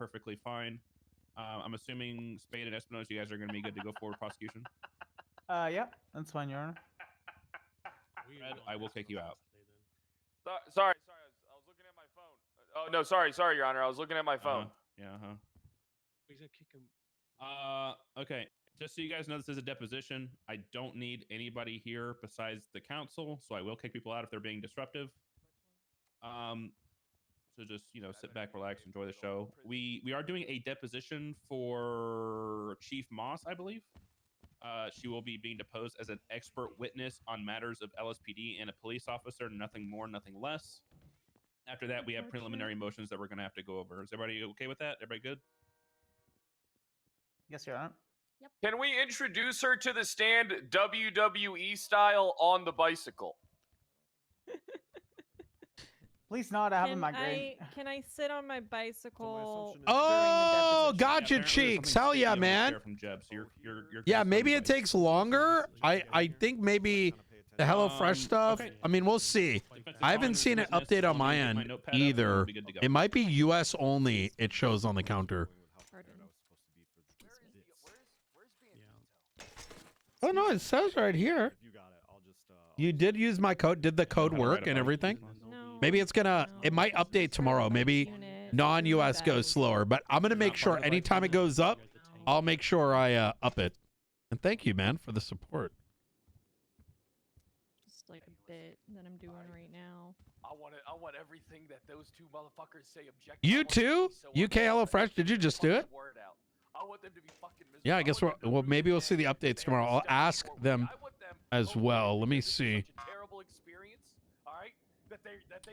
perfectly fine. I'm assuming Spade and Espinosa, you guys are going to be good to go forward prosecution. Yeah, that's fine, Your Honor. Fred, I will kick you out. Sorry. I was looking at my phone. Oh no, sorry, Your Honor. I was looking at my phone. Yeah. He's gonna kick him. Okay. Just so you guys know, this is a deposition. I don't need anybody here besides the council, so I will kick people out if they're being disruptive. So just, you know, sit back, relax, enjoy the show. We are doing a deposition for Chief Moss, I believe. She will be being deposed as an expert witness on matters of LSPD and a police officer, nothing more, nothing less. After that, we have preliminary motions that we're going to have to go over. Is everybody okay with that? Everybody good? Yes, Your Honor. Yep. Can we introduce her to the stand WWE style on the bicycle? Please not. I have a migraine. Can I sit on my bicycle? Oh, gotcha, apparently there's cheeks. something Hell yeah, sticky on the man. chair from Jeb, so you're Yeah, maybe it takes longer. I think maybe the HelloFresh stuff. okay. I mean, we'll see. I haven't seen an update on my end either. It might be US only. It shows on the counter. Pardon. Oh no, it says right here. You did use my code. Did the code work and everything? No. Maybe it's gonna. It might update tomorrow. Maybe non-US goes slower. But I'm gonna make sure anytime it goes up, I'll make sure I up it. And thank you, man, for the support. Just like a bit that I'm doing right now. I want everything that those two motherfuckers say objective. You too? UK HelloFresh? Did you just do it? I want them to be fucking miserable. Yeah, I guess we're. Well, maybe we'll see the updates tomorrow. I'll ask them as well. Let me see.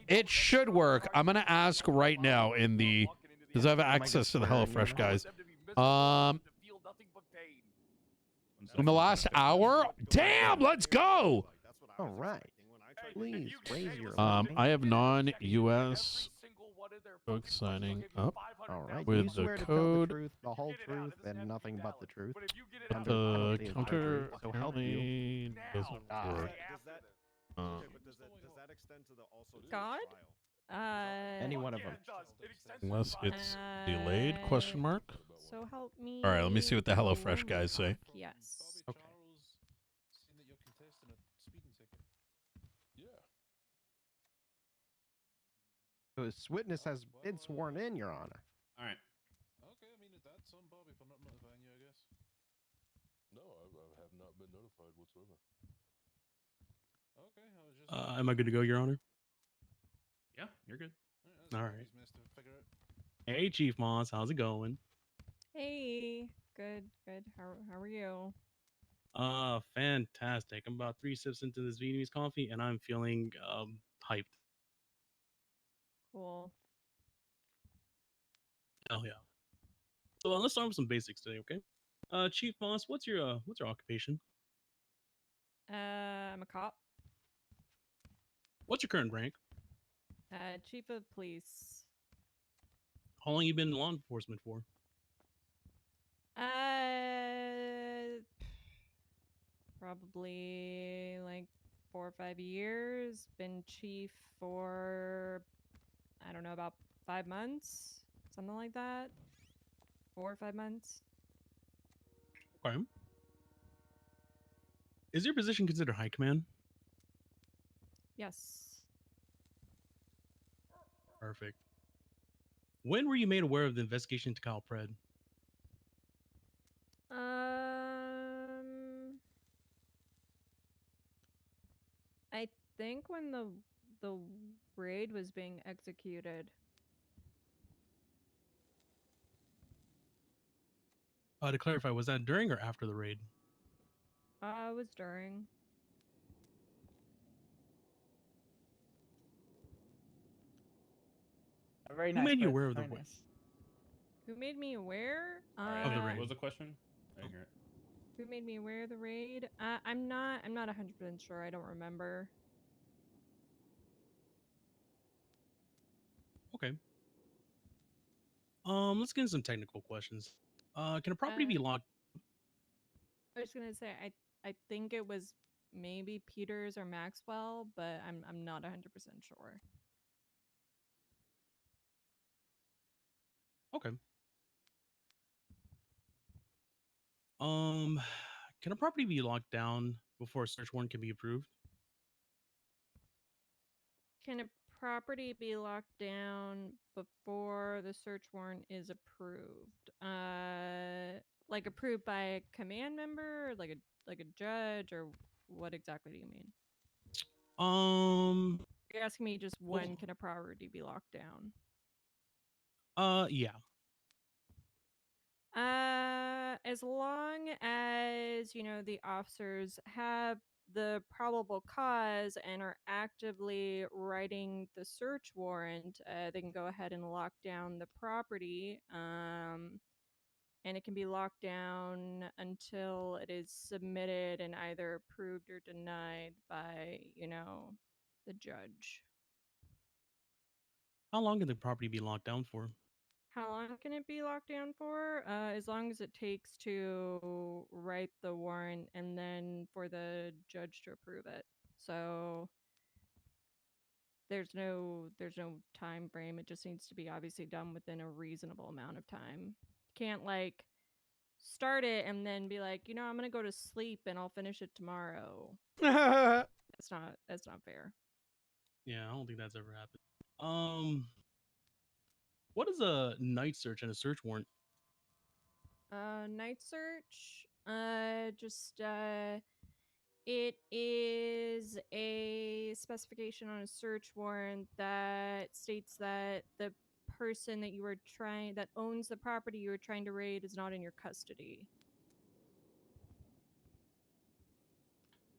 It should work. I'm gonna ask right now in the, because I have access to the HelloFresh guys. In the last hour. Damn, let's go. All right. Please raise your. I have non-US folks signing up. All right. with you swear the to tell code, the truth, the whole truth, and nothing but the truth. But Under the penalty of counter perjury, so help you. apparently doesn't work. God? Any one of them. Unless it's delayed? Question mark. So help me. All right, let me see what the HelloFresh guys say. Yes. Okay. This witness has been sworn in, Your Honor. All right. Okay, I mean, that's on Bobby for not notifying you, I guess. No, I have not been notified whatsoever. Okay, I was just... Am I good to go, Your Honor? Yeah, you're good. All right. Hey, Chief Moss, how's it going? Hey. Good. How are you? Fantastic. I'm about 3 sips into this Vietnamese coffee, and I'm feeling hyped. Cool. Oh yeah. So let's start with some basics today, okay? Chief Moss, what's your occupation? I'm a cop. What's your current rank? Chief of police. How long you been in law enforcement for? Probably like 4 or 5 years. Been chief for, I don't know, about 5 months, something like that. 4 or 5 months. Okay. Is your position considered high command? Yes. Perfect. When were you made aware of the investigation into Kyle Pred? I think when the raid was being executed. To clarify, was that during or after the raid? It was during. Very Who nice. made you Fred, aware of the very raid? nice. Who made me aware? Of the raid. What was the question? I didn't hear it. Who made me aware of the raid? I'm not 100% sure. I don't remember. Okay. Let's get into some technical questions. Can a property be locked? I was gonna say I think it was maybe Peters or Maxwell, but I'm not 100% sure. Okay. Can a property be locked down before a search warrant can be approved? Can a property be locked down before the search warrant is approved? Like approved by a command member, like a judge, or what exactly do you mean? You're asking me just when can a property be locked down? Yeah. As long as, you know, the officers have the probable cause and are actively writing the search warrant, they can go ahead and lock down the property. And it can be locked down until it is submitted and either approved or denied by, you know, the judge. How long can the property be locked down for? How long can it be locked down for? As long as it takes to write the warrant and then for the judge to approve it. So there's no time frame. It just needs to be obviously done within a reasonable amount of time. You can't like start it and then be like, you know, I'm gonna go to sleep and I'll finish it tomorrow. That's not fair. Yeah, I don't think that's ever happened. What is a night search and a search warrant? Night search. It is a specification on a search warrant that states that the person that owns the property you are trying to raid is not in your custody.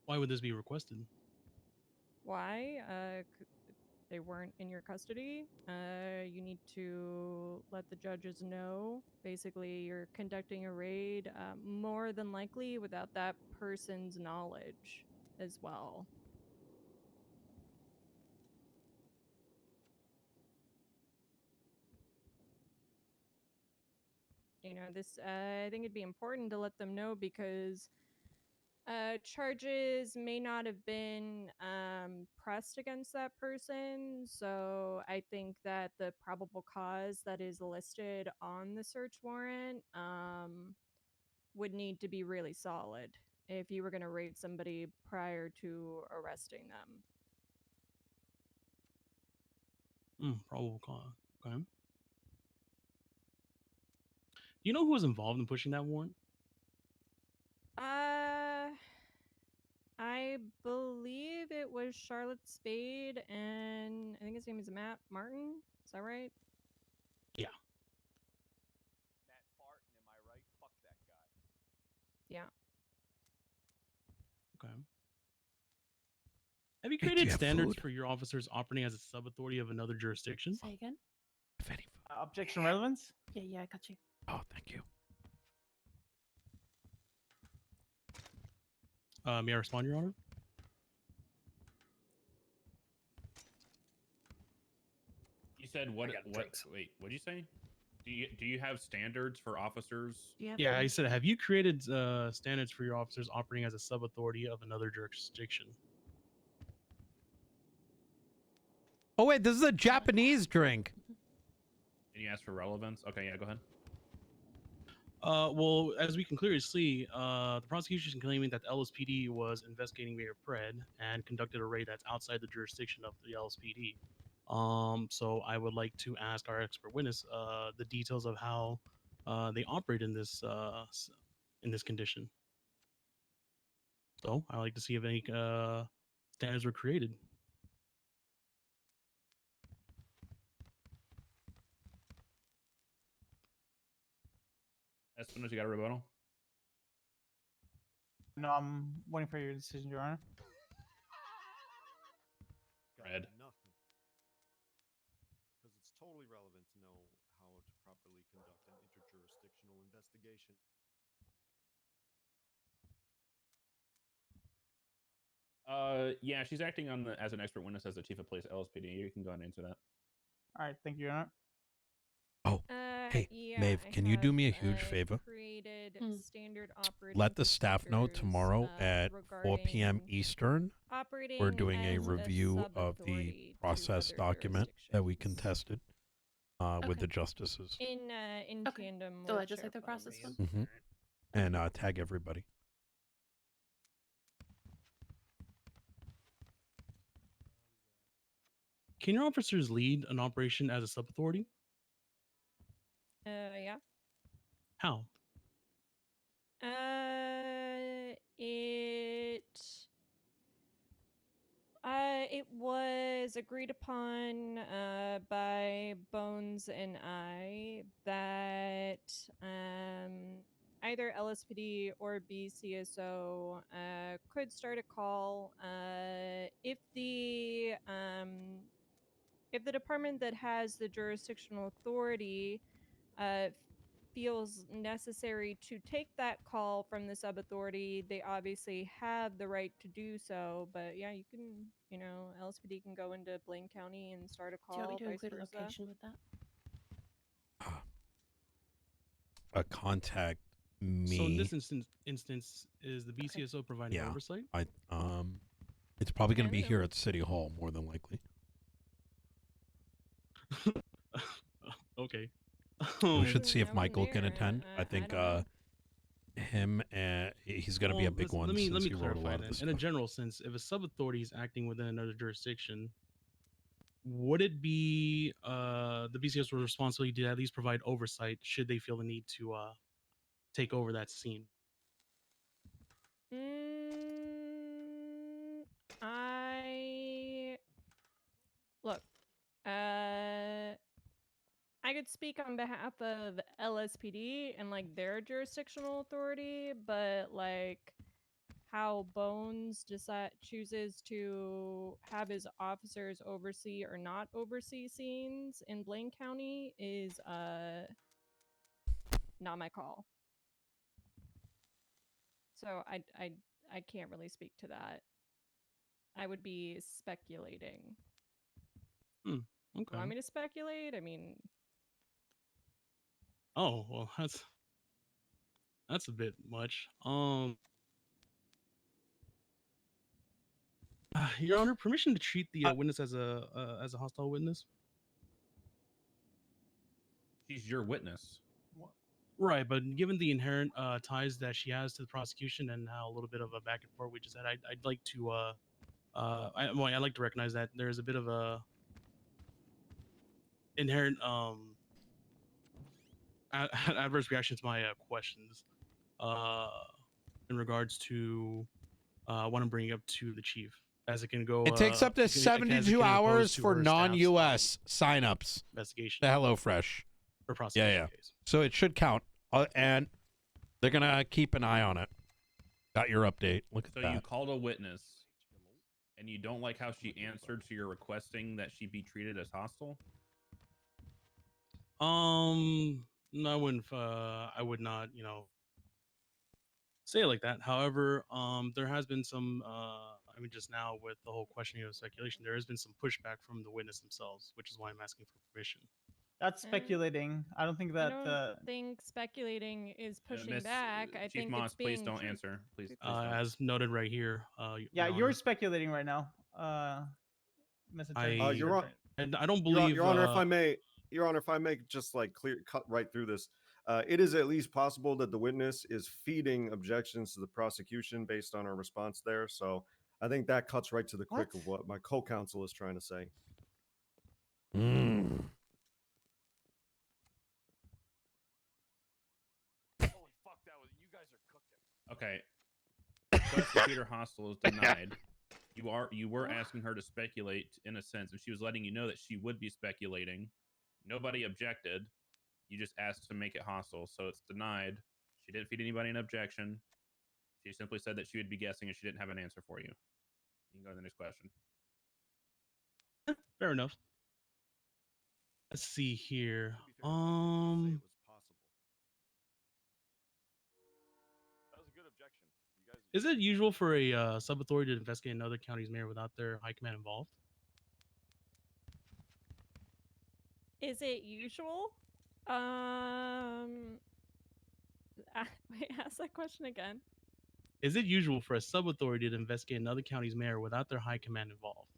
Why would this be requested? Why? They weren't in your custody. You need to let the judges know. Basically, you're conducting a raid, more than likely without that person's knowledge as well. You know, this, I think it'd be important to let them know because charges may not have been pressed against that person. So I think that the probable cause that is listed on the search warrant would need to be really solid if you were going to raid somebody prior to arresting them. Probable cause. Okay. Do you know who was involved in pushing that warrant? I believe it was Charlotte Spade and I think his name is Matt Martin. Is that right? Yeah. Matt Farton, am I right? Fuck that guy. Yeah. Okay. Have you Hey, do you created have standards food? for your officers operating as a sub-authority of another jurisdiction? Say again? If any. Objection relevance? Yeah, I got you. Oh, thank you. May I respond, Your Honor? You said what? Wait, what did you say? Do you have standards for officers? Yeah, I said, have you created standards for your officers operating as a sub-authority of another jurisdiction? Oh wait, this is a Japanese drink. And you asked for relevance? Okay, yeah, go ahead. Well, as we can clearly see, the prosecution is claiming that the LSPD was investigating Mayor Pred and conducted a raid that's outside the jurisdiction of the LSPD. So I would like to ask our expert witness the details of how they operate in this condition. So I'd like to see if any standards were created. As soon as you got a rebuttal. No, I'm waiting for your decision, Your Honor. Red. Nothing. Because it's totally relevant to know how to properly conduct an interjurisdictional investigation. Yeah, she's acting on as an expert witness as the chief of police LSPD. You can go ahead and answer that. All right, thank you, Your Honor. Oh, hey, yeah, Maeve, I can you do have, me a huge favor? Created standard Let the staff know procedures, tomorrow at 4 p.m. regarding Eastern. operating We're doing a as review of the sub-authority to process other document that we jurisdictions. contested with Okay. the justices. In Okay. tandem The with legislative Sheriff process Williams. one? Mhm. and tag everybody. Can your officers lead an operation as a sub authority? Yeah. How? It was agreed upon by Bones and I that either LSPD or BCSO could start a call if the department that has the jurisdictional authority feels necessary to take that call from the sub authority. They obviously have the right to do so, but yeah, you can, LSPD can go into Blaine County and start a Do you want call, me to vice include a versa. location with that? A contact me. So in this instance, is the BCSO providing Yeah. oversight? It's probably going to And be the- here at City Hall more than likely. Okay. We should see if I wasn't Michael can there. attend. I I think don't know. him and he's going to be a big one. Let me since he wrote a clarify lot of then. this In a stuff. general sense, if a sub authority is acting within another jurisdiction, would it be the BCS's responsibility to at least provide oversight should they feel the need to take over that scene? Look, I could speak on behalf of LSPD and like their jurisdictional authority, but like how Bones chooses to have his officers oversee or not oversee scenes in Blaine County is not my call. So I can't really speak to that. I would be speculating. Okay. You want me to speculate? I mean, Oh well, that's a bit much. Your Honor, permission to treat the witness as a hostile witness. She's your witness. Right, but given the inherent ties that she has to the prosecution and how a little bit of a back and forth we just had, I'd like to I'd like to recognize that there's a bit of a inherent adverse reaction to my questions in regards to what I'm bringing up to the chief, as it can go. It takes up to as it can 72 impose hours to for her staff's, non-US signups. investigation The HelloFresh. or prosecution Yeah. case. So it should count, and they're gonna keep an eye on it. Got your update. Look at So that. you called a witness, and you don't like how she answered, so you're requesting that she be treated as hostile? No, I would not, say it like that. However, there has been some, I mean, just now with the whole questioning of speculation, there has been some pushback from the witness themselves, which is why I'm asking for permission. That's speculating. I don't think that. I don't think speculating is pushing Miss, back. I Chief think Moss, it's being please don't truth- answer. Please don't. As noted right here, Yeah, Your you're Honor, speculating right now, Mr. Attorney. You're on. and I don't Your, believe. Your Honor, if I may, Your Honor, if I may just like cut right through this, it is at least possible that the witness is feeding objections to the prosecution based on her response there. So I think that cuts right to the quick of what my co-counsel is trying to say. Holy fuck, that was, you guys are cooking. Okay. Request to treat her hostile is denied. You were asking her to speculate in a sense, and she was letting you know that she would be speculating. Nobody objected. You just asked to make it hostile, so it's denied. She didn't feed anybody an objection. She simply said that she would be guessing, and she didn't have an answer for you. You can go to the next question. Fair enough. Let's see here. To be fair, I didn't say it was possible. That was a good objection. You guys. Is it usual for a sub authority to investigate another county's mayor without their high command involved? Is it usual? Wait, ask that question again. Is it usual for a sub authority to investigate another county's mayor without their high command involved?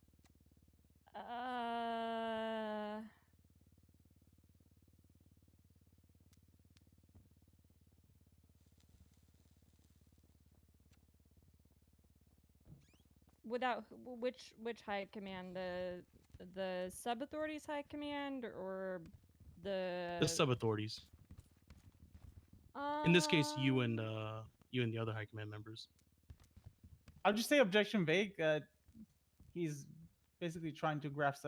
without which high command, the sub authorities high command or The sub authorities. In this case, you and the other high command members. I'll just say objection vague. He's basically trying to grasp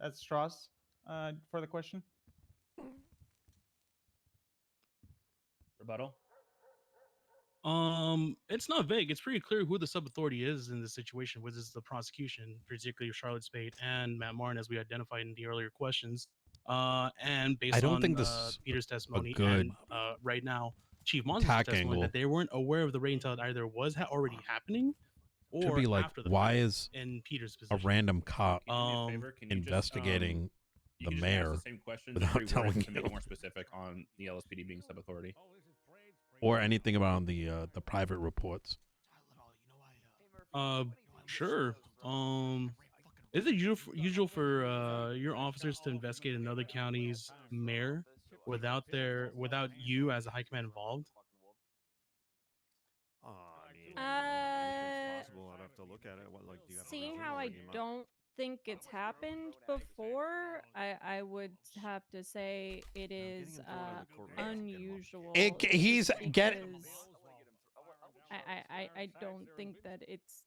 at straws for the question. Rebuttal. It's not vague. It's pretty clear who the sub authority is in this situation, which is the prosecution, particularly Charlotte Spade and Matt Martin, as we identified in the earlier questions. And based I don't on think this is Peter's testimony good and right now Chief Mon's attack testimony angle. that they weren't aware of the raid until it either was already happening or Could be like, after the why fact is in Peter's a position. random cop Can you do me a favor? Can you just, investigating you the can just ask mayor the same questions, without reword it telling to make you? it more specific on the LSPD being sub authority? or anything about the private reports? Sure. Is it usual for your officers to investigate another county's mayor without you as a high command involved? It's possible. I'd have to look at it. What, like, do you have a Seeing reason, how or I you might- don't think it's happened before, I would have to say it is unusual. He's just get. because I don't think that it's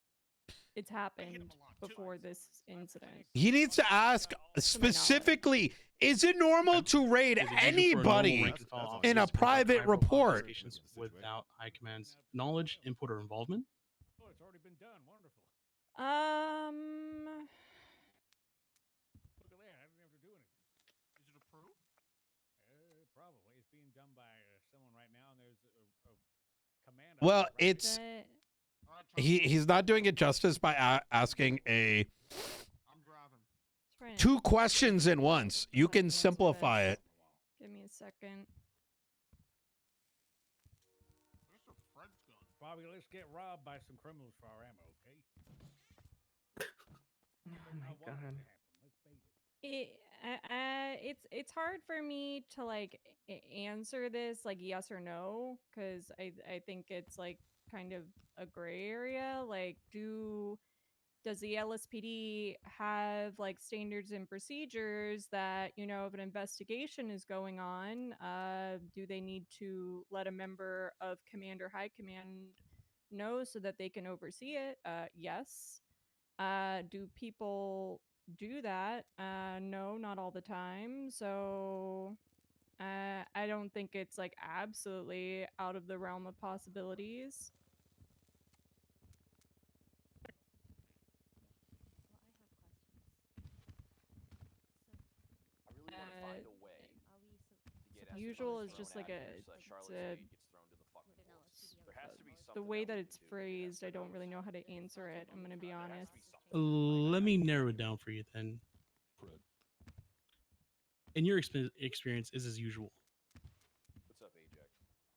happened before this incident. He needs to ask specifically: is it normal to raid Is it usual for a normal anybody rank and file in officer a to conduct private high-profile report? investigations without high command's knowledge, input, or involvement? Oh, it's already been done. Wonderful. Um, Look at that. I didn't have to do anything. Is it approved? Probably. It's being done by someone right now, and there's a command. Well, it's that- he's not doing it justice by asking a trying to two questions in once. You can answer simplify this. it. Give me a second. Bobby, let's get robbed by some criminals for our ammo, okay? Oh my god. Let's bait it. It's hard for me to like answer this like yes or no, because I think it's like kind of a gray area. Like, does the LSPD have like standards and procedures that, you know, if an investigation is going on, do they need to let a member of command or high command know so that they can oversee it? Yes. Do people do that? No, not all the time. So I don't think it's like absolutely out of the realm of possibilities. I really want to find a way to get Usual is thrown just at like here a, so that it's Charlotte a Spade gets thrown to the fucking wolves. There has to be the something way else that we it's can do. phrased. I don't really know how to answer it. I'm gonna be There has honest. to be something. Let me narrow it down for you then. Fred. In your experience, is as usual. What's up, Ajax?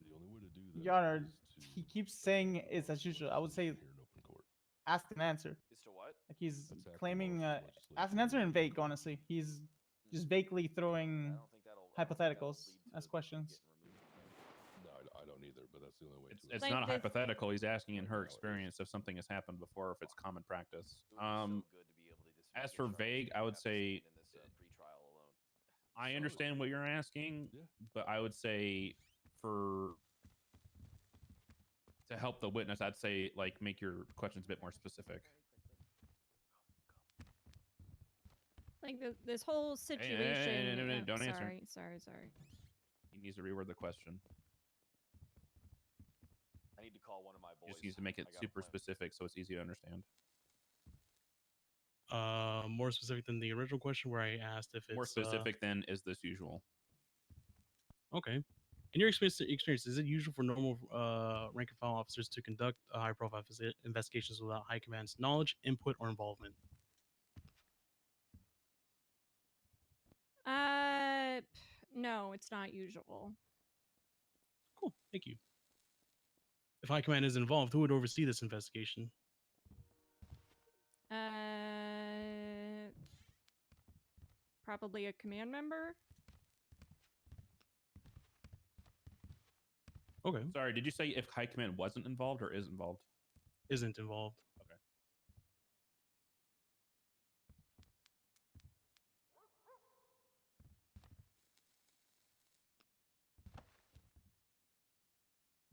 The only way to do that Your Honor, is he to keeps saying it's as usual. I would say here in open court. ask and answer. Is to what? Like he's That's acting claiming law for legislation. ask and answer in vague. Honestly, he's just vaguely throwing I don't think that'll lead hypotheticals to as it questions. getting removed. No, I don't either, but that's the only way It's to Like not a this- hypothetical. He's asking in her Right now it is. experience if something has happened before, or if it's common practice. It would be so good to be able to just As get for Charlotte vague, Spade I would have to say stand in this pre-trial alone. I So- understand what you're asking, Yeah. but I would say to help the witness, I'd say like make your questions a bit more specific. Like this whole hey, situation. no, don't answer. Sorry. He needs to reword the question. I need to call one of my He boys. just needs to make it I got a super plan. specific so it's easy to understand. More specific than the original question where I asked if it's More specific than is this usual? Okay. In your experience, is it usual for normal rank and file officers to conduct high-profile investigations without high command's knowledge, input, or involvement? No, it's not usual. Cool. Thank you. If high command is involved, who would oversee this investigation? Probably a command member. Okay. Sorry, did you say if high command wasn't involved or is involved? Isn't involved.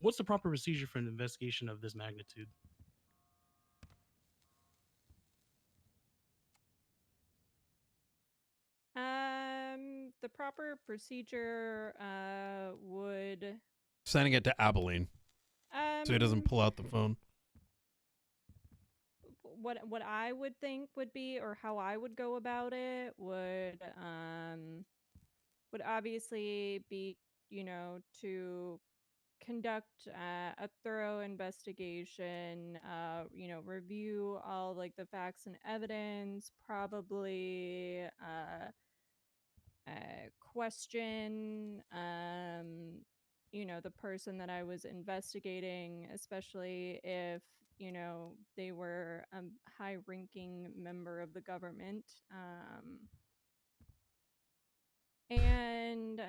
what's the proper procedure for an investigation of this magnitude? The proper procedure would Sending it to Abilene so he doesn't pull out the phone. what I would think would be, or how I would go about it would obviously be, you know, to conduct a thorough investigation, you know, review all like the facts and evidence, probably question you know, the person that I was investigating, especially if, you know, they were a high ranking member of the government. And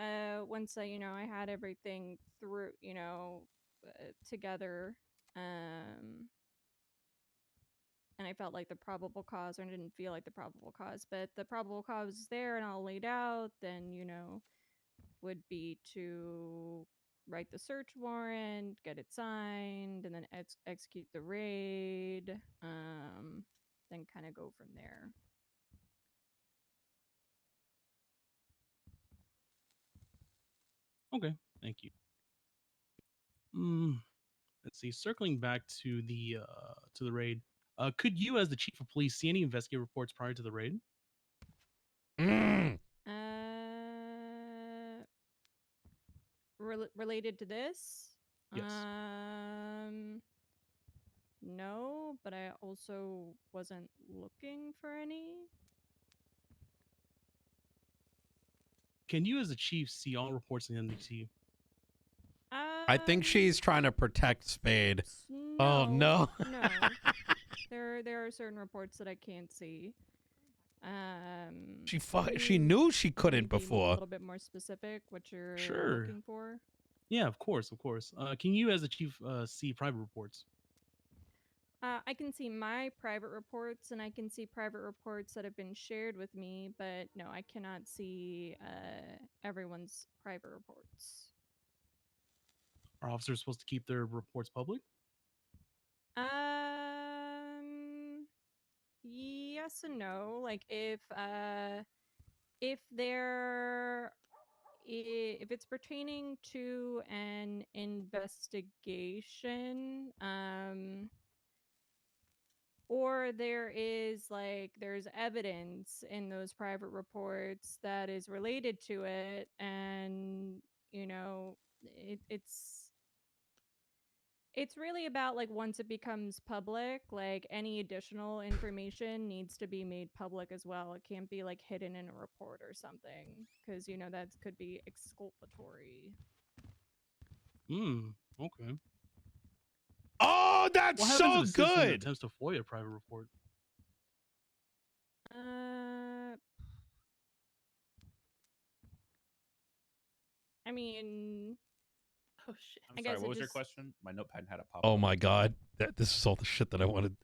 once I, you know, I had everything through, you know, together, and I felt like the probable cause, or I didn't feel like the probable cause, but the probable cause was there and all laid out, then, you know, would be to write the search warrant, get it signed, and then execute the raid, then kind of go from there. Okay, thank you. Let's see. Circling back to the raid, could you, as the chief of police, see any investigative reports prior to the raid? Related to this? Yes. No, but I also wasn't looking for any. Can you, as the chief, see all reports in the NDT? I think she's trying to protect Spade. Oh no. No. There are certain reports that I can't see. She knew she couldn't maybe before. A little bit more specific what you're looking for. Yeah, of course, of course. Can you, as the chief, see private reports? I can see my private reports, and I can see private reports that have been shared with me, but no, I cannot see everyone's private reports. Are officers supposed to keep their reports public? Yes and no. Like if they're if it's pertaining to an investigation, or there's evidence in those private reports that is related to it, and you know, it's really about like once it becomes public, like any additional information needs to be made public as well. It can't be like hidden in a report or something, because you know that could be exculpatory. Okay. Oh, that's what so happens if a citizen good. attempts to FOIA a private report? I mean, oh shit. I'm sorry, what was your question? My notepad had a pop. Oh my god. This is all the shit that I wanted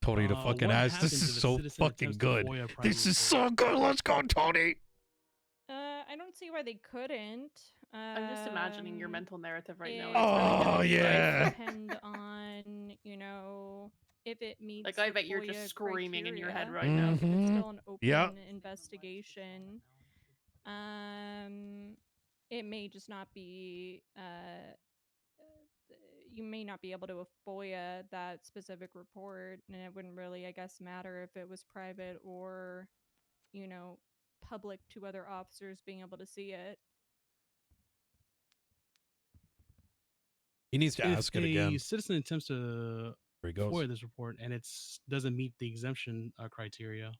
Tony to fucking ask. This is so fucking good. This is so good. Let's go, Tony. I don't see why they couldn't. I'm just imagining your mental narrative right now. Oh yeah. Depend on, you know, if it meets. Like I bet you're just screaming in your head right now. If it's still an open Yeah. investigation. It may just not be. You may not be able to FOIA that specific report, and it wouldn't really, I guess, matter if it was private or, you know, public to other officers being able to see it. He needs to ask it again. If a citizen attempts to There he goes. FOIA this report and it doesn't meet the exemption criteria,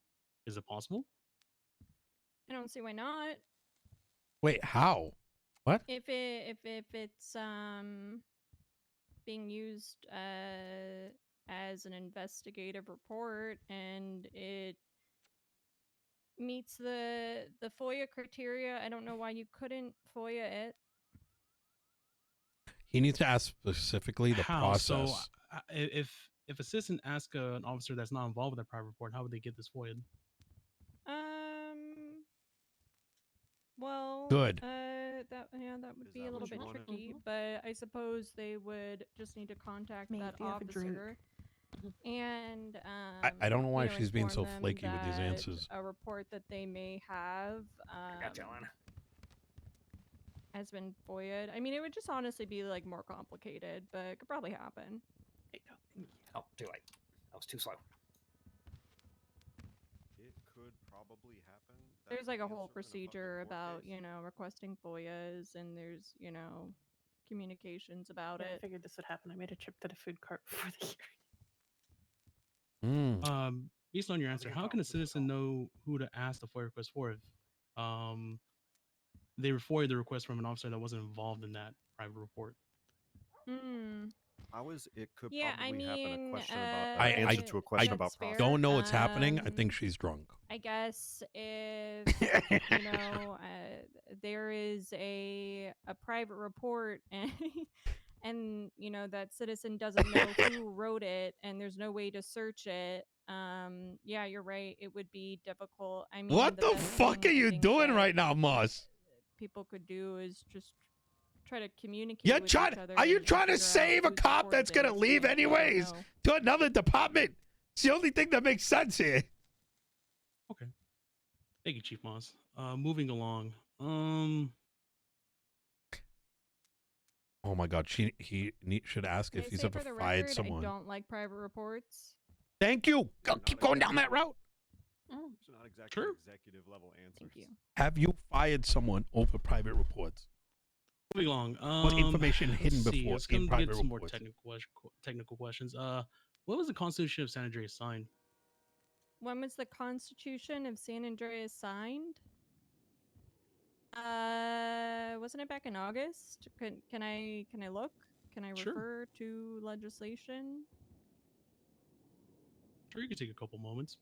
is it possible? I don't see why not. Wait, how? What? If it's being used as an investigative report and it meets the FOIA criteria, I don't know why you couldn't FOIA it. He needs to ask specifically the process. So if a citizen asks an officer that's not involved with that private report, how would they get this FOIA'd? Well, Good. that would Is be that a what little you bit wanted? tricky, but I suppose they would just need to contact May, that if you have a drink. officer and I don't know why you know, she's being so inform them flaky with these that answers. a report that they may have Gotcha, Alana. has been FOIA'd. I mean, it would just honestly be like more complicated, but it could probably happen. There you go. Oh, too late. I was too slow. It could probably happen. That There's could like be a whole certain fucking procedure court about, case. you know, requesting FOIAs, and there's, you know, communications about Yeah, I it. figured this would happen. I made a trip to the food cart before the hearing. Based on your answer, how can a citizen know who to ask the FOIA request for if they FOIA the request from an officer that wasn't involved in that private report? Hmm. It could Yeah, I probably happen. A mean, question about I- answer to a question that's about fair. process. Don't know what's happening. I think she's drunk. I guess if you know there is a private report and you know that citizen doesn't know who wrote it and there's no way to search it, yeah, you're right. It would be difficult. I mean, What the best fuck thing are I you think doing that right now, Moss? people could do is just try to communicate. You're with trying. each other Are you and trying to figure out save a who's cop reported that's gonna this leave and let them anyways know. to another department? It's the only thing that makes sense here. Okay. Thank you, Chief Moss. Moving along. Oh my God, he should ask Can if I he's say ever for the fired record, someone. I don't like private reports. Thank you. Keep going down that route. Oh. It's not exactly Sure. executive level answers. Thank you. Have you fired someone over private reports? Moving along. What information let's hidden see, before let's in come private get some more reports? technical questions. When was the Constitution of San Andreas signed? When was the Constitution of San Andreas signed? Wasn't it back in August? Can I look? Can I Sure. refer to legislation? Sure, you can take a couple moments.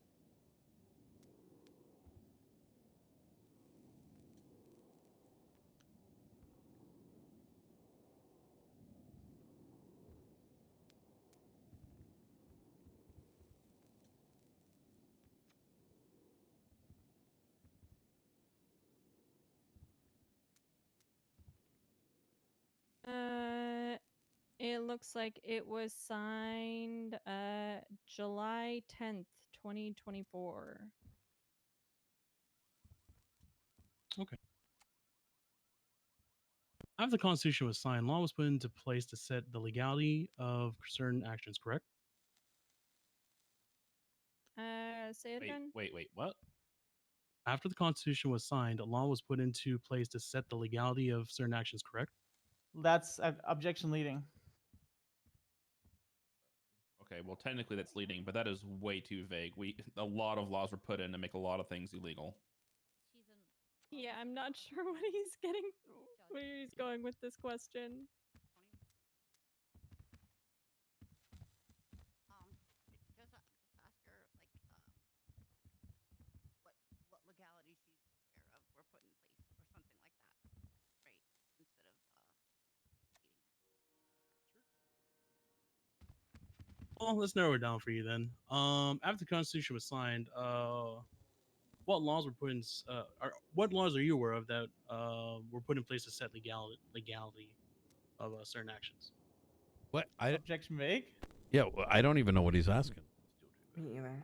It looks like it was signed July 10th, 2024. Okay. After the Constitution was signed, law was put into place to set the legality of certain actions, correct? Say it again. Wait, what? After the Constitution was signed, a law was put into place to set the legality of certain actions, correct? That's objection leading. Okay, well, technically that's leading, but that is way too vague. A lot of laws were put in to make a lot of things illegal. Yeah, I'm not sure where he's going with this question. Just ask her like what legality she's aware of were put in place or something like that, right? Instead of Well, let's narrow it down for you then. After the Constitution was signed, what laws were put in? What laws are you aware of that were put in place to set legality of certain actions? What? Objection vague. Yeah, well, I don't even know what he's asking. Me either.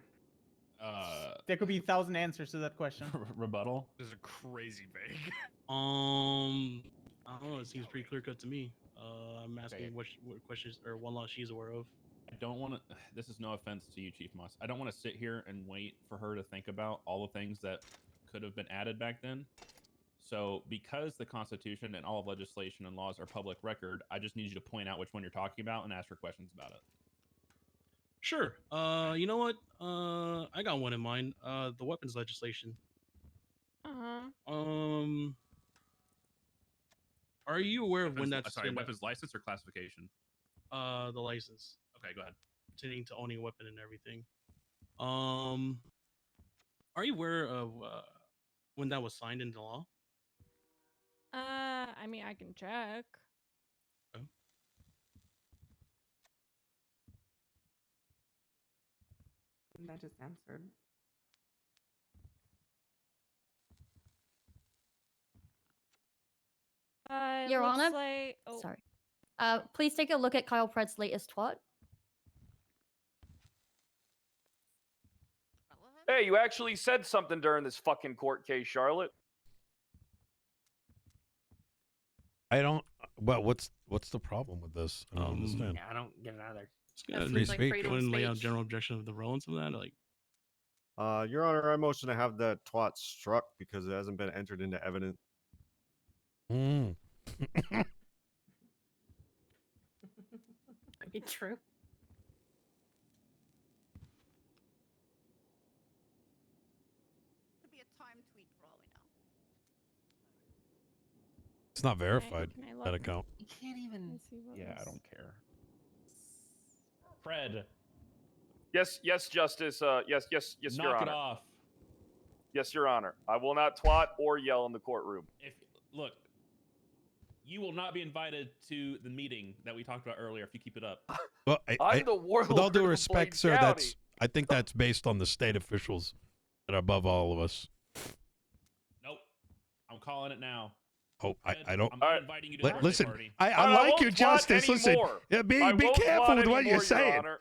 There could be 1,000 answers to that question. Rebuttal. This is crazy vague. I don't know. It seems pretty clear cut to me. I'm asking Okay. what questions or what law she's aware of. I don't want to. This is no offense to you, Chief Moss. I don't want to sit here and wait for her to think about all the things that could have been added back then. So, because the Constitution and all of legislation and laws are public record, I just need you to point out which one you're talking about and ask her questions about it. Sure. You know what? I got one in mind. The weapons legislation. Are you aware of when that's been, weapons license or classification? the license Okay, go ahead. pertaining to owning a weapon and everything? Are you aware of when that was signed into law? I mean, I can check. Okay. That just answered. Your looks Honor? like... Oh, Sorry. Please take a look at Kyle Pratt's latest twat. Hey, you actually said something during this fucking court case, Charlotte. I don't. Well, what's the problem with this? I don't understand. Yeah, I don't get it either. Free speech. Go and lay out general objection of the role and some of that. Like, Your Honor, I motion to have that twat struck because it hasn't been entered into evidence. Mm. Could be true. Could be a time tweet for all we know. It's not verified. can I That look? account. You can't even. Let's see what Yeah, I was- don't care. Fred, Yes, Justice. Yes, Your knock Honor. it off. Yes, Your Honor. I will not twat or yell in the courtroom. Look, you will not be invited to the meeting that we talked about earlier if you keep it up. Well, I'm the warlord. with all due of respect, Blaine sir, County. I think that's based on the state officials that are above all of us. Nope. I'm calling it now. Oh, Fred, I don't. I'm not inviting you to the birthday Listen, party. I I like won't you, twat Justice. Listen, anymore. yeah, I be won't careful twat with what anymore, you're Your saying. Honor.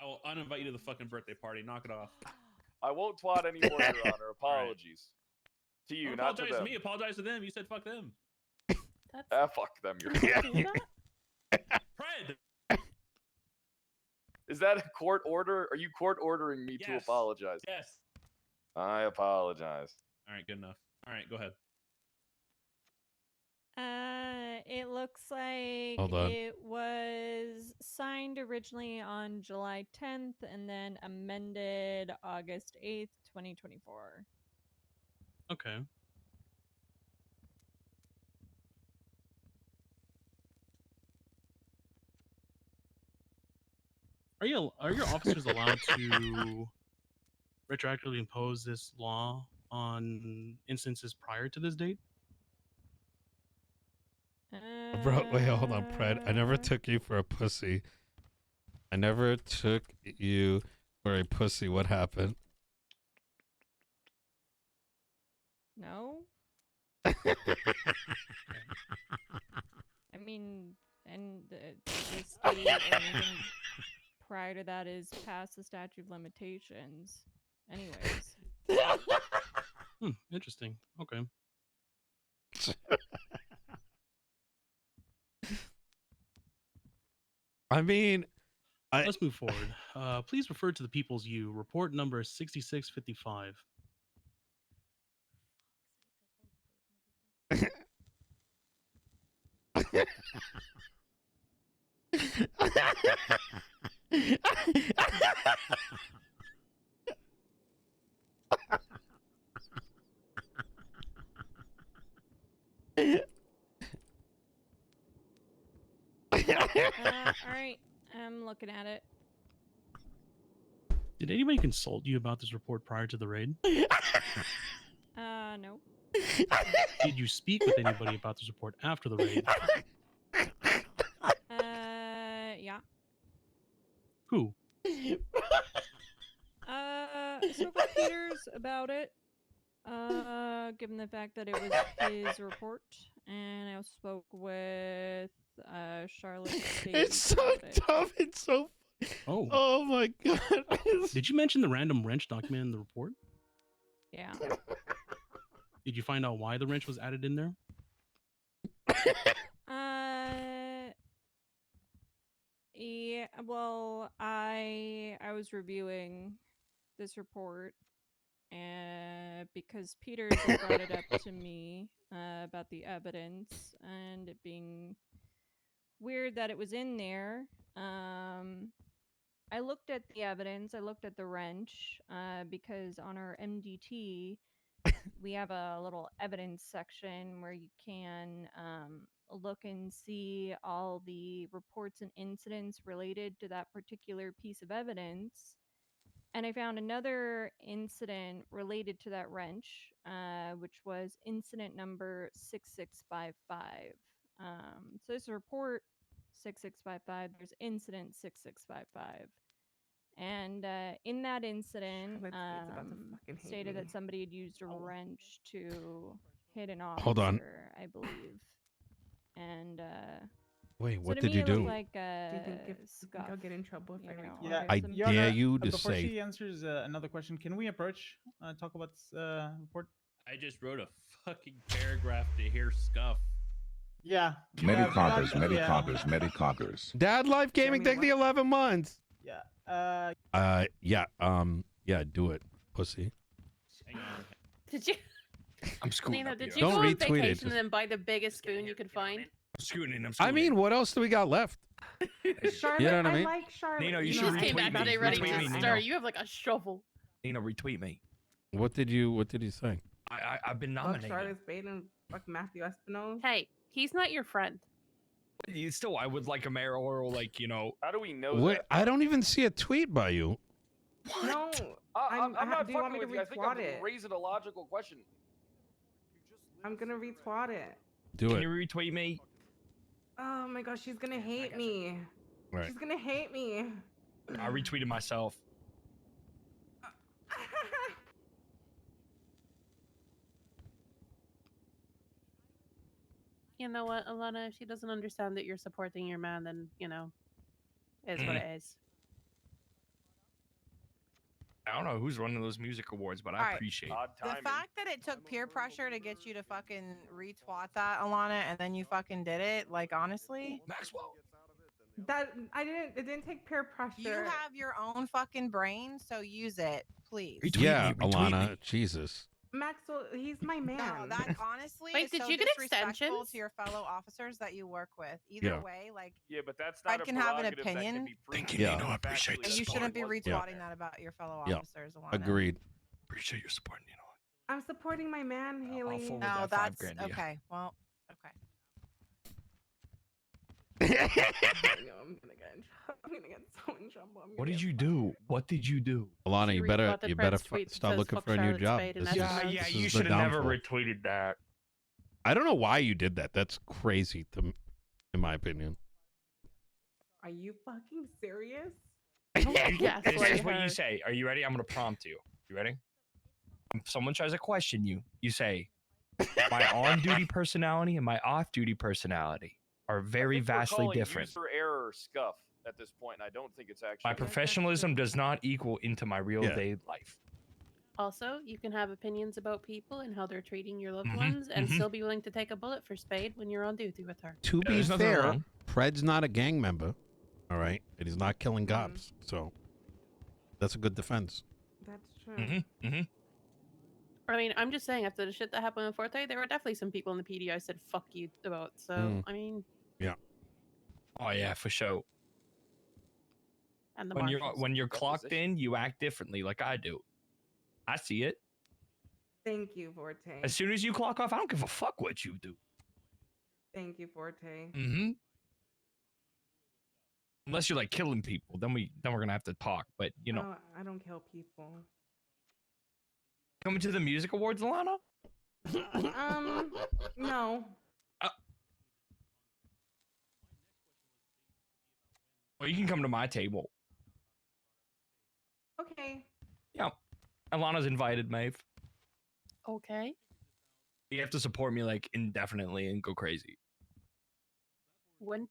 I will uninvite you to the fucking birthday party. Knock it off. I won't twat anymore, Your Honor. Apologies. To you, Don't not to apologize them. to me. Apologize to them. You said fuck them. That's Fuck them, Your do Honor. that? Fred! Is that a court order? Are you court ordering me to Yes. apologize? Yes. I apologize. All right, good enough. All right, go ahead. It looks like Hold on. it was signed originally on July 10th and then amended August 8th, 2024. okay. Are your officers allowed to retroactively impose this law on instances prior to this date? Bro, wait, hold on, Pred. I never Uh, took you for a pussy. I never took you for a pussy. What happened? No. I mean, and the state or anything prior to that is past the statute of limitations. Anyways. Interesting. Okay. I mean, Let's move forward. Please refer to the People's U, report number 6655. All right, I'm looking at it. Did anybody consult you about this report prior to the raid? No. Did you speak with anybody about this report after the raid? Yeah. Who? Spoke with Peters about it. Given the fact that it was his report, and I also spoke with Charlotte. it's so dumb. It's so. Oh. Oh my god. Did you mention the random wrench document in the report? Yeah. Did you find out why the wrench was added in there? Yeah. Well, I was reviewing this report, and because Peters had brought it up to me about the evidence and it being weird that it was in there. I looked at the evidence. I looked at the wrench because on our MDT, we have a little evidence section where you can look and see all the reports and incidents related to that particular piece of evidence. And I found another incident related to that wrench, which was incident number 6655. So this report 6655, there's incident 6655. And in that incident, Let's see, it's about to fucking hate stated me. that somebody had used a wrench to hit an officer, Hold on. I believe. And Wait, so what to did me you it do? looked like Do you think scuff. I'll get in trouble if I you know, record Yeah, it? I some- Your dare Honor, you to before say. she answers another question, can we approach, talk about this report? I just wrote a fucking paragraph to hear scuff. Yeah. Many yeah, conquers, not- many yeah. conquers, many conquers. Dad Life Gaming, me take the 11 months. Yeah. Yeah, do it, pussy. Hang on. Did you, I'm scooting. Nino? up Did here. you Don't go on retweet it, vacation just- and then buy the biggest spoon you could find? I'm scooting. I'm I scooting. mean, what else do we got left? Charlotte, You know what I mean? like Charlotte. Nino, you You should just came retweet back me. today ready Retweet to me, Nino. start. You have like a shovel. Nino, retweet me. What did you say? I've been Fuck nominated. Charlotte Spade and fuck Matthew Espinosa. Hey, he's not your friend. Still, I would like a mayoral, like, you know. How do we know Wait, that? I don't even see a tweet by you. No. I'm not do you want fucking me to with you. I think I'm retweet it? raising a logical question. I'm gonna retweet it. Do Can it. you retweet me? Oh my gosh, she's gonna hate me. Right. She's gonna hate me. I retweeted myself. You know what, Alana? If she doesn't understand that you're supporting your man, then, you know, is what it is. I don't know who's running those music awards, but I Alright. appreciate it. Odd The timing. fact that it took peer pressure to get you to fucking retweet that, Alana, and then you fucking did it, like honestly, Maxwell. That it didn't take peer pressure. you have your own fucking brain, so use it, please. Retweet Yeah, me, retweet Alana. me. Jesus. Maxwell, he's my man. No, that honestly Wait, is did so you get disrespectful extensions? to your fellow officers that you work with. Either Yeah. way, like Yeah, but that's I not a can have an prerogative that can opinion. be Thank proven you, Yeah. Nino. I appreciate factually the you that shouldn't be someone was Yeah. retweeting that about your fellow Yeah. officers, Alana. Agreed. Appreciate your support, Nino. I'm supporting my man, Haley. forward No, that that's $5,000 to you. okay. Well, okay. I know, I'm gonna get in trouble. I'm gonna get so in trouble. I'm What gonna did get you do? What did you do? Alana, She you better retweeted Fred's tweet that start says, looking "Fuck for a new Charlotte job. Spade and This that's is, fine." Yeah, this you is should the have never downfall. retweeted that. I don't know why you did that. That's crazy, in my opinion. Are you fucking serious? Yes, This like is what you her. say. Are you ready? I'm gonna prompt you. You ready? If someone tries to question you, you say, "My on-duty personality and my off-duty personality are very I think we're vastly calling different. User error scuff at this point, and I don't think it's actually. My professionalism does not equal into my real Yeah. day life." Also, you can have opinions about people and how they're treating your loved Mhm, ones and mhm. still be willing to take a bullet for Spade when you're on duty with her. To be there's nothing fair, wrong. Pred's not a gang member. All right, and he's not killing cops, so that's a good defense. That's true. I mean, I'm just saying, after the shit that happened with Forte, there were definitely some people in the PD I said "fuck you" about. So, Mm. I mean, Oh yeah, for sure. and the When Marshals. you're clocked in, you act differently, like I do. I see it. Thank you, Forte. As soon as you clock off, I don't give a fuck what you do. Thank you, Forte. Mm-hmm. Unless you're like killing people, then we're gonna have to talk. But you know, I don't kill people. coming to the music awards, Alana. No. Well, you can come to my table. Okay. Yeah, Alana's invited, Maeve. Okay. You have to support me like indefinitely and go crazy. When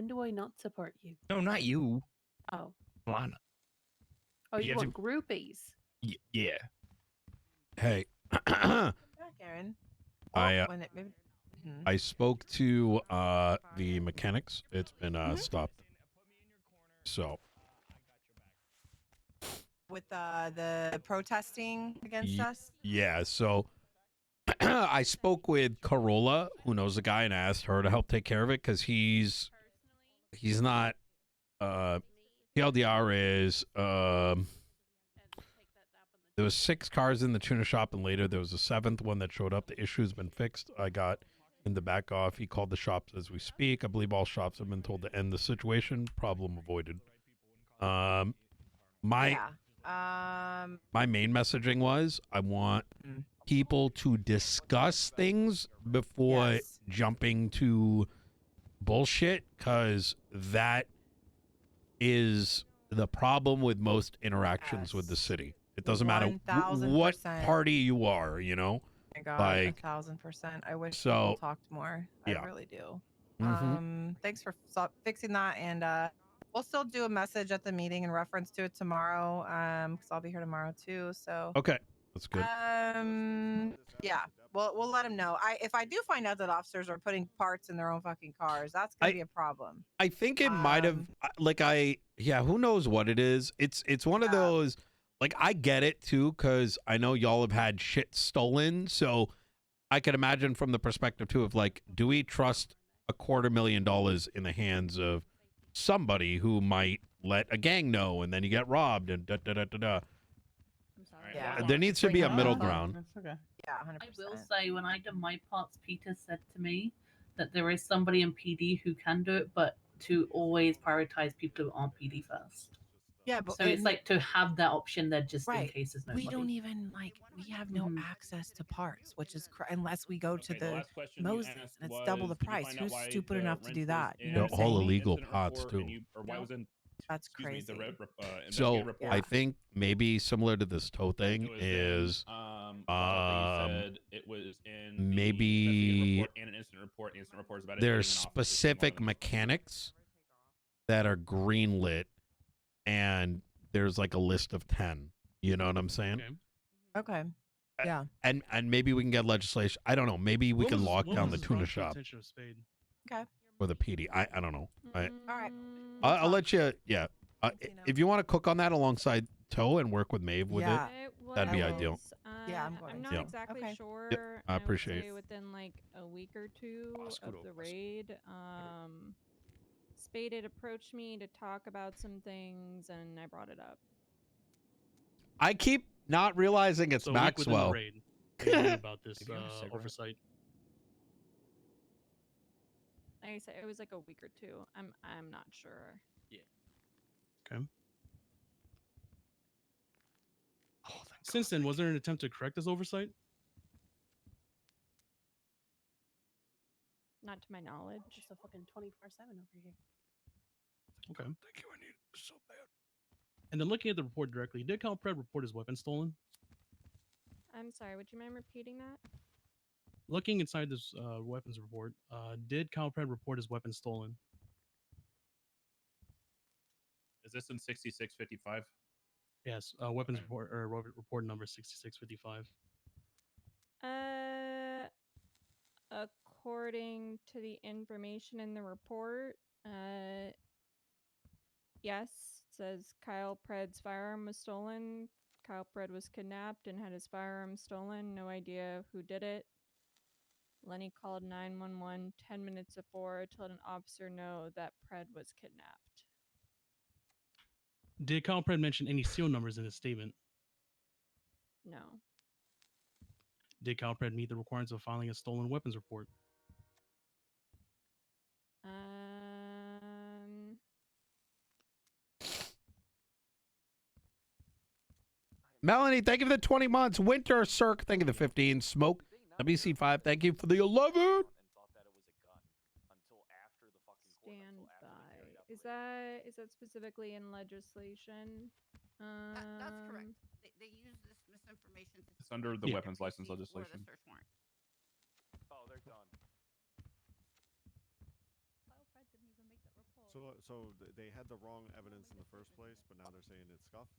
do I not support you? No, not you, Oh. Alana. Oh, You you have want groupies? Yeah. Hey, Back, Aaron. I When it maybe. I spoke to the mechanics. It's been stopped. So With the protesting against us. yeah, so I spoke with Corolla, who knows the guy, and I asked her to help take care of it because he's not. TLDR is there was 6 cars in the tuner shop, and later there was a 7th one that showed up. The issue's been fixed. I got him to back off. He called the shops as we speak. I believe all shops have been told to end the situation. Problem avoided. My main messaging was I want people to discuss things before jumping to bullshit, because that is the problem with most interactions with the city. It doesn't matter what 1000%. party you are, you know. my God, Like, 1000%. I wish so, people talked more. yeah. I really do. Mhm. Thanks for fixing that, and we'll still do a message at the meeting in reference to it tomorrow. Because I'll be here tomorrow too. So. Okay, that's good. Yeah. We'll let him know. If I do find out that officers are putting parts in their own fucking cars, that's gonna be a problem. I think it might have who knows what it is. It's one of those, like, I get it too, because I know y'all have had shit stolen, so I can imagine from the perspective too of, like, do we trust $250,000 in the hands of somebody who might let a gang know and then you get robbed and da da da da da. Yeah. There needs to be a middle ground. That's okay. Yeah, 100%. I will say, when I done my parts, Peter said to me that there is somebody in PD who can do it, but to always prioritize people who aren't PD first. Yeah, but so it's like to have that option there just in right. case there's We nobody. don't even we have no access to parts, which is unless we go to The the last question you Moses, asked and it's double the was, did you price. find out Who's why stupid the enough to rent do was that? You in know what I'm all saying? illegal incident pots report too. and or why was in That's excuse me, the crazy. So investigative report? I think maybe similar to this toe thing It was is said it was in the maybe report and an incident report. The incident report is about it there's hitting an officer. specific mechanics that are greenlit, and there's like a list of 10. You know what I'm saying? Okay. Yeah. And maybe we can get legislation. I don't know. Maybe we can lock down the tuna shop Okay. or the PD. I don't know. All right. I'll let you. Yeah. If you want to cook on that alongside Toe and work with Maeve with Yeah. it, that'd be ideal. Yeah, I'm going I'm to. not exactly Okay. sure. Yep, I would appreciate say it. within like a week or two scoot of over, the raid, Spade had approached me to talk about some things, and I brought it up. I keep not realizing it's So a week within the Maxwell. raid, what do you mean about this oversight? Like I said, it was like a week or two. I'm not sure. Yeah. Okay. Since then, was there an attempt to correct this oversight? Not to my knowledge. Just a fucking 24/7 over here. Okay. Thank you. I need it so bad. And then looking at the report directly, did Calpred report his weapon stolen? I'm sorry. Would you mind repeating that? Looking inside this weapons report, did Calpred report his weapon stolen? Is this in 6655? Yes. Weapons report or report number 6655. According to the information in the report, yes, it says Kyle Pred's firearm was stolen. Kyle Pred was kidnapped and had his firearm stolen. No idea who did it. Lenny called 911 10 minutes before to let an officer know that Pred was kidnapped. Did Calpred mention any serial numbers in his statement? No. Did Calpred meet the requirements of filing a stolen weapons report? Melanie, thank you for the 20 months. Winter Cirque, thank you for the 15. Smoke, WC5, thank you for the 11. Stand by. Is that specifically in legislation? That's correct. They use this misinformation. It's under the weapons license legislation. Oh, they're done. So they had the wrong evidence in the first place, but now they're saying it's scuff.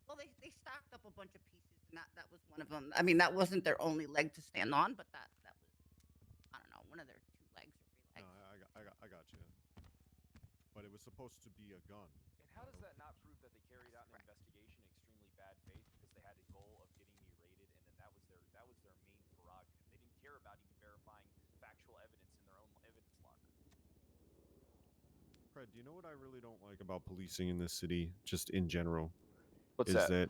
Well, they stacked up a bunch of pieces, and that was one of them. I mean, that wasn't their only leg to stand on, but that was, I don't know, one of their 2 legs or 3 legs. No, I got you. But it was supposed to be a gun. And how does that not prove that they carried out an investigation in extremely bad faith because they had a goal of getting me raided, and then that was their main prerogative. They didn't care about even verifying factual evidence in their own evidence locker. Fred, do you know what I really don't like about policing in this city, just in general? What's is that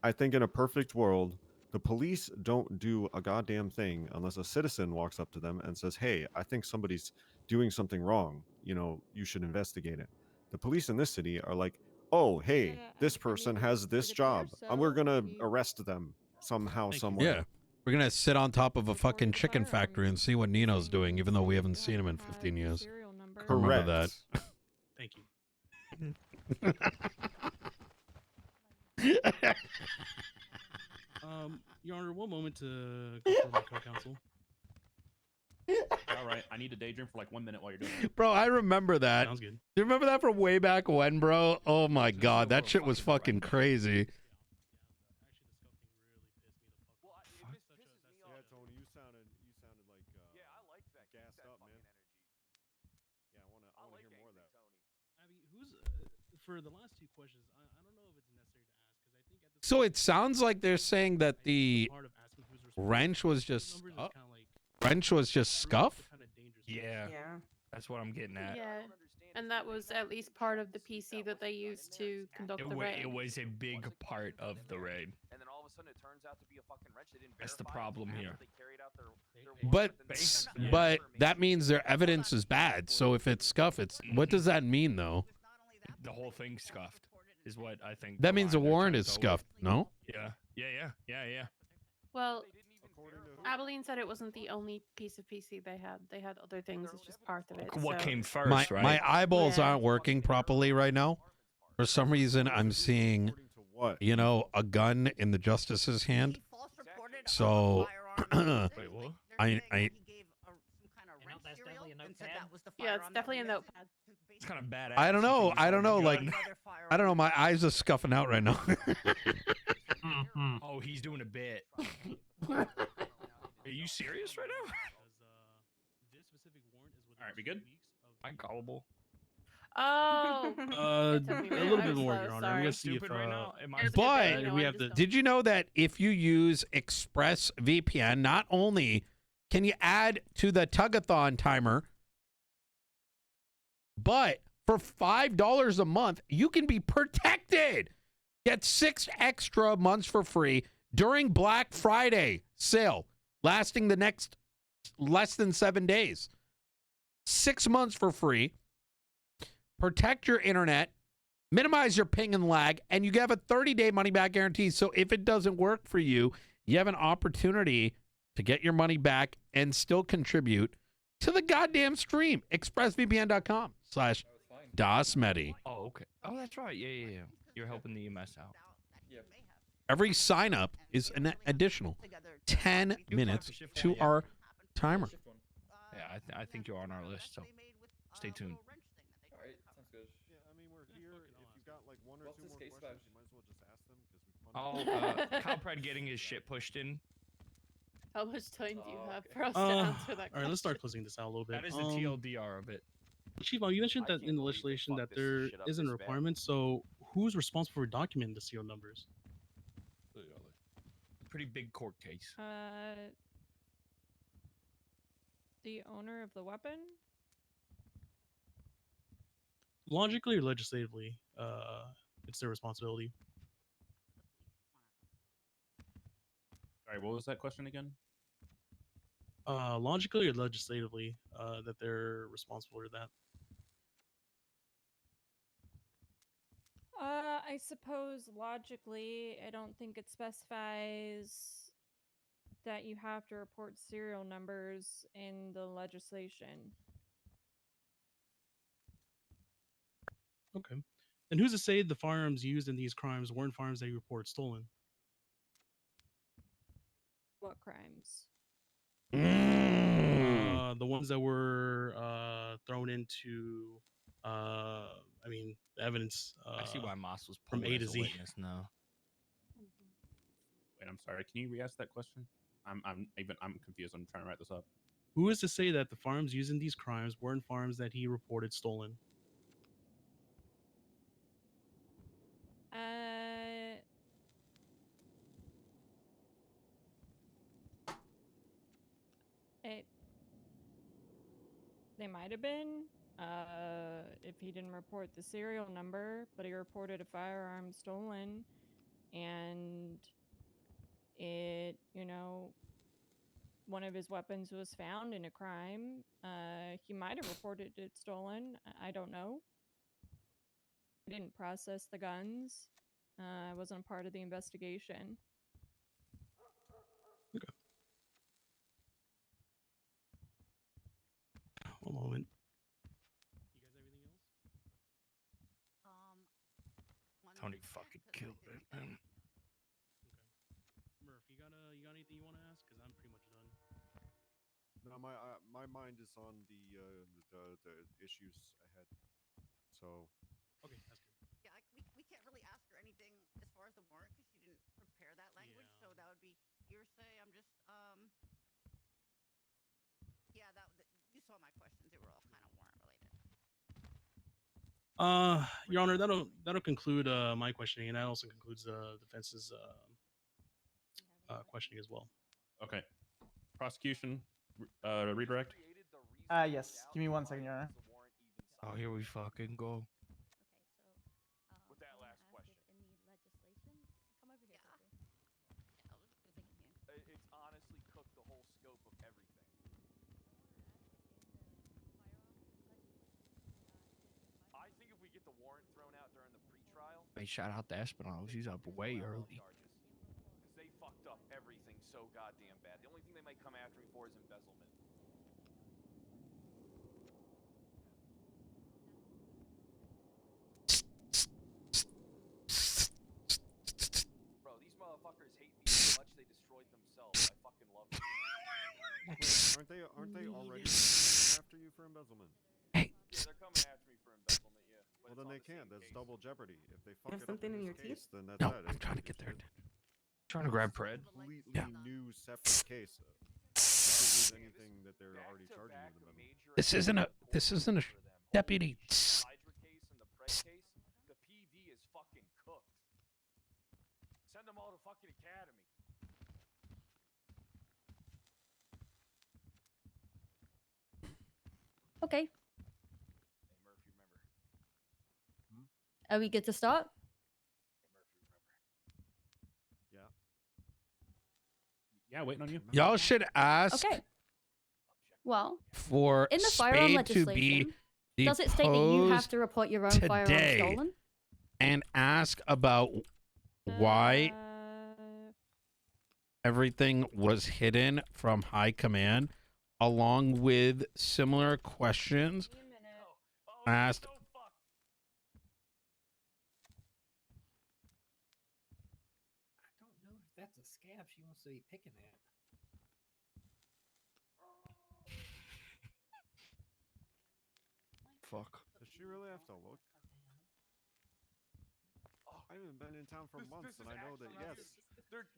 I think in a perfect world, the police don't do a goddamn thing unless a citizen walks up to them and says, hey, I think somebody's doing something wrong. You know, you should investigate it. The police in this city are like, oh, hey, this person has this job, and we're going to arrest them somehow, somewhere. Yeah. We're going to sit on top of a fucking chicken factory and see what Nino's doing, even though we haven't seen him in 15 years. Remember that. Thank you. Your Honor, one moment to confer my co-counsel. All right, I need to daydream for like 1 minute while you're doing it. Bro, I remember that. Sounds good. Do you remember that from way back when, bro? Oh my god, that shit was fucking crazy. Yeah, Tony, you sounded like Yeah, I like that. gassed that up, man. fucking energy. Yeah, I want to hear more of that. Abby, who's for the last two questions? I don't know if it's necessary to ask because I think at this So it sounds like they're saying that the part of asking who's responsible wrench was just numbers is kind of like wrench was just scuff. Yeah, Yeah. that's what I'm getting at. Yeah. And that was at least part of the PC that they used to conduct the raid. It was a big part of the raid. And then all of a sudden it turns out to be a fucking wrench. They didn't That's the verify it problem after here. They carried out their But that means their evidence is bad. So if it's scuff, it's what does that mean though? The whole thing's scuffed, is what I think. That means the warrant is scuffed, no? Yeah. Well, Abilene said it wasn't the only piece of PC they had. They had other things. It's just part of it. What so- came first, My right? my eyeballs Yeah. aren't working properly right now. For some reason, I'm seeing, you know, a gun in the justice's hand. So, Wait, what? I Yeah, it's definitely a notepad. It's kind of badass. I don't know. I don't know. Like, Gun. I don't know. My eyes are scuffing out right now. Oh, he's doing a bit. Are you serious right now? All right, we good? I'm gullible. Oh. a It took me little back. bit more, So Your Honor. I'm sorry. gonna see if Stupid right now? Am I It's But okay, no, we I have just the don't- did you know that if you use ExpressVPN, not only can you add to the Tugathon timer, but for $5 a month, you can be protected. Get 6 extra months for free during Black Friday sale, lasting the next less than 7 days. 6 months for free. Protect your internet, minimize your ping and lag, and you have a 30-day money-back guarantee. So if it doesn't work for you, you have an opportunity to get your money back and still contribute to the goddamn stream. ExpressVPN.com/dasMEHDI. Oh, okay. Oh, that's right. Yeah. You're helping the EMS out. Every sign-up is an additional 10 minutes to our timer. Yeah, I think you're on our list, so stay tuned. Alright, sounds good. Yeah, I mean, we're here. If you've got like one or What's two this more case questions, about? you might as well just ask them because we Oh, Calpred getting his shit pushed in. How much time do you Oh, have okay. for us to answer that All right, let's start question? closing this out a little bit. That is the TLDR of it. Chief, you mentioned I that can't in the believe they legislation that fucked this there shit up isn't a this bad. requirement. So who's responsible for documenting the serial numbers? Pretty big court case. The owner of the weapon. Logically or legislatively, it's their responsibility. All right, what was that question again? Logically or legislatively, that they're responsible for that. I suppose logically, I don't think it specifies that you have to report serial numbers in the legislation. Okay. And who's to say the firearms used in these crimes weren't firearms that you report stolen? What crimes? The ones that were thrown into, I mean, the evidence. I see why Moss was from pulled A to as a Z. witness now. Wait, I'm sorry. Can you re-ask that question? I'm confused. I'm trying to write this up. Who is to say that the firearms used in these crimes weren't firearms that he reported stolen? They might have been. If he didn't report the serial number, but he reported a firearm stolen, and it, one of his weapons was found in a crime. He might have reported it stolen. I don't know. I didn't process the guns. I wasn't a part of the investigation. Okay. One moment. You guys have anything else? Tony fucking killed it, man. Murph, No, my mind is on the issues ahead. So. Okay, that's good. Yeah, we can't really ask her anything as far as the warrant because she didn't prepare that language, so that would be hearsay. I'm just yeah, you saw my questions. They were all kind of warrant related. Your Honor, that'll conclude my questioning, and that also concludes the defense's questioning as well. Okay. Prosecution, redirect. Yes. Give me 1 second, Your Honor. Oh, here we fucking go. With that last question. In the legislation, come over here. Yeah. Yeah, I was thinking here. It's honestly cooked the whole scope of everything. I think if we get the warrant thrown out during the pre-trial, Hey, shout out to Espinal. She's up way early. because they fucked up everything so goddamn bad. The only thing they might come after me for is embezzlement. Bro, these motherfuckers hate me so much they destroyed themselves. I fucking love them. Wait, aren't they already after you for embezzlement? Yeah, they're coming after me for embezzlement, yeah. But Well, then they can't. That's double jeopardy. If they fuck have it up something in in this your case, then that's No, that. I'm trying to get their attention. Trying to grab Pred. Completely Yeah. new, separate case. If there's anything that they're already charging you with embezzlement. This isn't a deputy. Hydra case and the Pred case, the PD is fucking cooked. Send them all to fucking academy. Okay. Hey, Murphy, remember. Are we good to start? Yeah. Yeah, waiting on you. Y'all should ask Okay. Well, for in the firearm Spade to be legislation, does it state that you have deposed to report your own firearm today stolen? and ask about why everything was hidden from high command, along with similar questions asked. I don't know if that's a scab she wants to be picking at. Fuck. Does she really have to look? I haven't been in town for months, and I know that yes.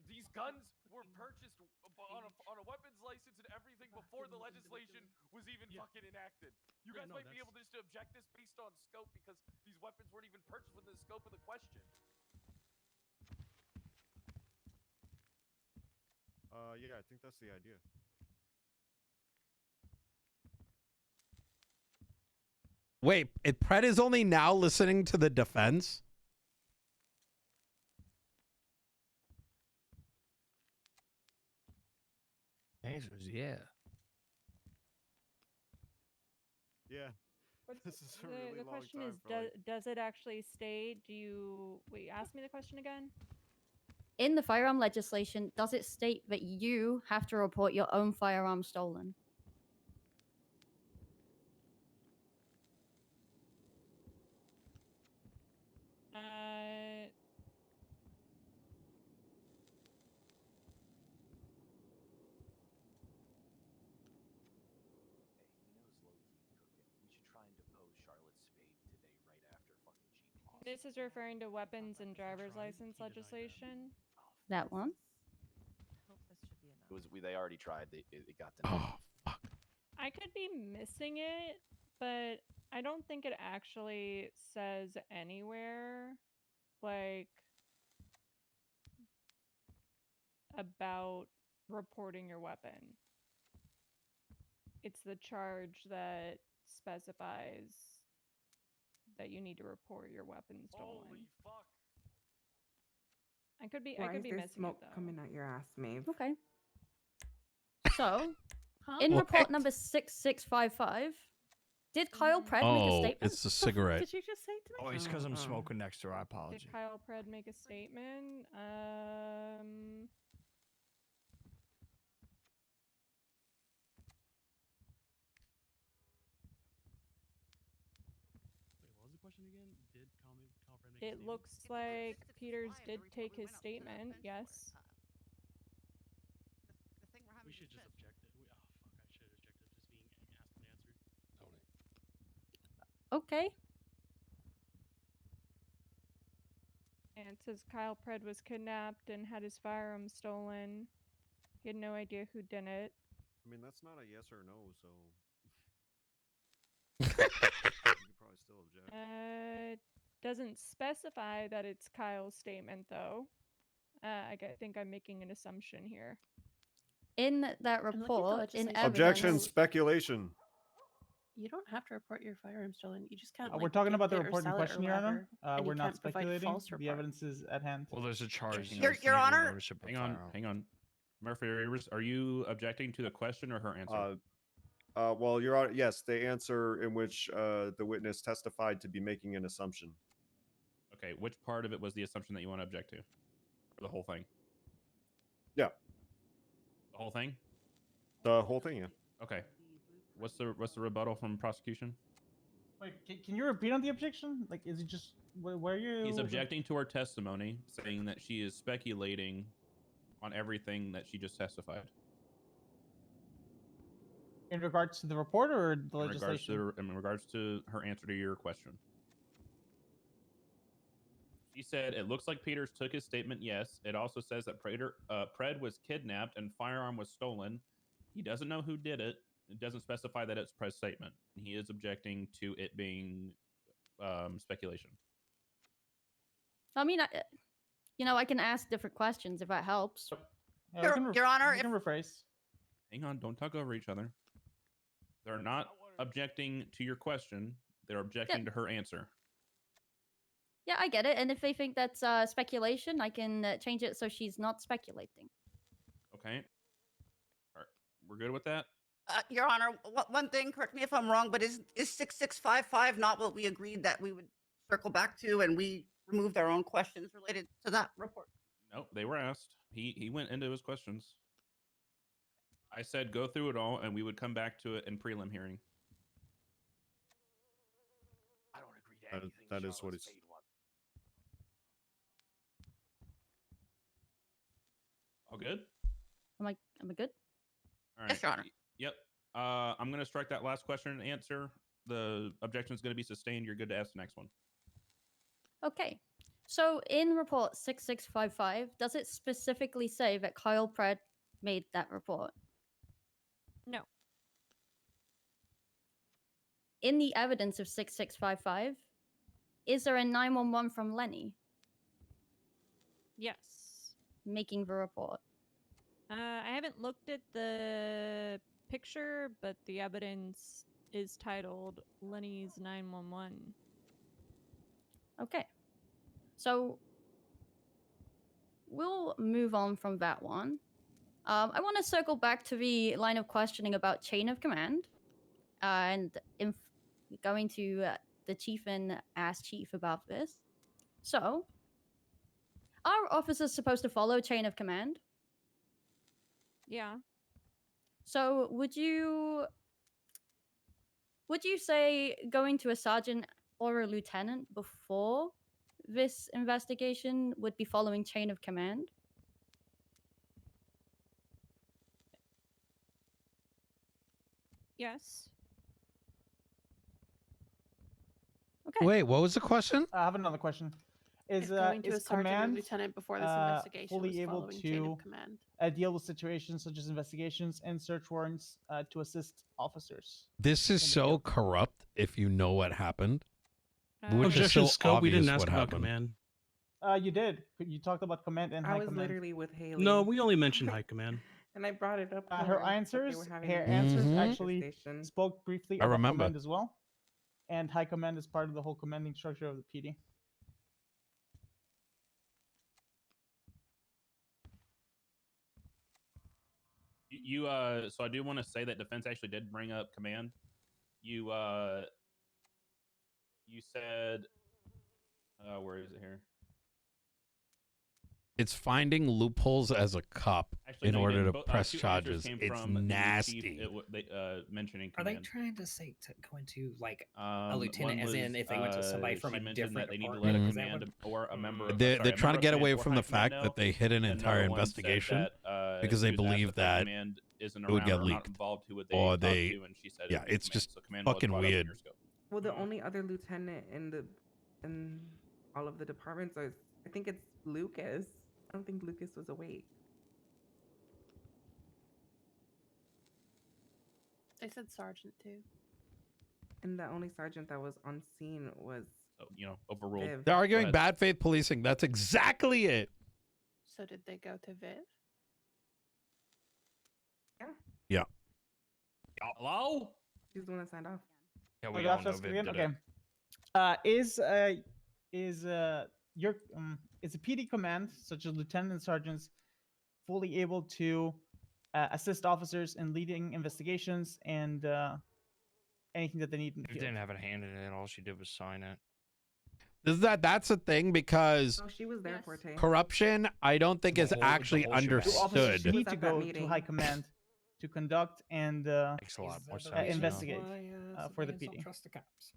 These guns were purchased on a weapons license and everything before the legislation was even fucking enacted. You guys might be able to just object this based on scope because these weapons weren't even purchased within the scope of the question. Yeah, I think that's the idea. Wait, Pred is only now listening to the defense? Answer is yeah. Yeah. What's This is a the, really the long question time is, for, like- does it actually state? Do you wait? Ask me the question again. In the firearm legislation, does it state that you have to report your own firearm stolen? Nino's low-key cooking. We should try and depose Charlotte Spade today, right after fucking Chief Moss. This is referring to weapons and driver's license legislation. That one? They already tried. It got denied. Oh, fuck. I could be missing it, but I don't think it actually says anywhere like about reporting your weapon. It's the charge that specifies that you need to report your weapon stolen. Holy fuck! I could be Why is missing there it smoke though. coming out your ass, Maeve? Okay. So, in What? report number 6655, did Kyle Pred make a Oh, statement? it's the cigarette. Did you just say to me? Oh, it's because I'm smoking next to her. I Did apologize. Kyle Pred make a statement? Wait, what was the question again? Did Kyle Pred make a It statement? looks like Peters did take his statement. Yes. We should just object it. Oh fuck! I should have Okay. And it says Kyle Pred was kidnapped and had his firearm stolen. He had no idea who did it. I mean, that's not a yes or no, so you could probably still object. Doesn't specify that it's Kyle's statement, though. think I'm making an assumption here. In that looking at the report, in legislation. Objection, evidence, speculation. You don't have to report your firearm stolen. You just can't. we're like, talking gift about the it or report in sell it or question, Your Honor. whatever, and We're you not can't provide speculating. false The report. evidence is at hand. Well, there's a charge. Your Honor. Hang on. Murphy, are you objecting to the question or her answer? Well, Your Honor, yes, the answer in which the witness testified to be making an assumption. Okay, which part of it was the assumption that you want to object to? Or the whole thing? Yeah. The whole thing? The whole thing, yeah. Okay. What's the rebuttal from prosecution? Wait, can you repeat on the objection? Like, is it just where are you? He's objecting to her testimony, saying that she is speculating on everything that she just testified. In regards to the report or the legislation? In regards to her answer to your question. She said, it looks like Peters took his statement, yes. It also says that Pred was kidnapped and firearm was stolen. He doesn't know who did it. It doesn't specify that it's Pred's statement. He is objecting to it being speculation. I mean, I can ask different questions if that helps. Your Honor, you can rephrase. Hang on, don't talk over each other. They're not objecting to your question. They're objecting to her answer. Yeah, I get it. And if they think that's speculation, I can change it so she's not speculating. Okay. All right. We're good with that? Your Honor, one thing, correct me if I'm wrong, but is 6655 not what we agreed that we would circle back to, and we removed our own questions related to that report? Nope, they were asked. He went into his questions. I said go through it all, and we would come back to it in prelim hearing. I don't agree to anything. That is what Charlotte's it's. paid one. All good? Am I good? All right. Yes, Your Honor. Yep. I'm going to strike that last question and answer. The objection is going to be sustained. You're good to ask the next one. Okay. So in report 6655, does it specifically say that Kyle Pred made that report? No. In the evidence of 6655, is there a 911 from Lenny Yes. making the report? I haven't looked at the picture, but the evidence is titled Lenny's 911. Okay. So we'll move on from that one. I want to circle back to the line of questioning about chain of command, and going to the chief and ask chief about this. So, are officers supposed to follow chain of command? Yeah. So, would you say going to a sergeant or a lieutenant before this investigation would be following chain of command? Yes. Okay. Wait, what was the question? I have another question. Is going to a is sergeant or command lieutenant before this investigation was fully able following chain to of command? deal with situations such as investigations and search warrants to assist officers? This is so corrupt if you know what happened. Which is Objection so scope. We didn't obvious ask what about happened. command. You did. You talked about command and I high was command. literally with Haley. No, we only mentioned high command. And I brought it up. to Her that they answers, were having her an answers investigation. actually spoke briefly I about remember. command as well, and high command is part of the whole commanding structure of the PD. So I do want to say that defense actually did bring up command. You said, where is it here? It's finding loopholes as a cop Actually, in no, you order to didn't. press Two answers charges. came It's from the chief, nasty. Mentioning Are they command. trying to say to go into like a lieutenant, One as in was, if they went to somebody from she a mentioned different that they need to department? let a Is that command what- or a member. Of, They're sorry, a trying to member get of away command or from the high command fact know. that they hid an And entire another one said investigation that, because she they was asked believe if the that command isn't it would around get or not leaked. involved, who would they Or talk they, to? And she said yeah, it would be it's command. just So command was fucking brought up in weird. your scope. Well, the only other lieutenant in all of the departments is, I think it's Lucas. I don't think Lucas was awake. They said sergeant too. And the only sergeant that was on scene was overruled. Viv. They're arguing bad faith policing. That's exactly it. So did they go to Viv? Yeah. Hello? She's the one that signed off. Yeah, Oh, we you all have to know ask Viv again? did Okay. it. Is your is a PD command such as lieutenant and sergeants fully able to assist officers in leading investigations and anything that they need in the She field? didn't have a hand in it. All she did was sign it. That's the thing because Oh, she was there, Forte. corruption, I don't think is actually Do officers understood. need to go to high command to conduct and Makes a lot more sense now. investigate for the civilians don't PD? trust the cops.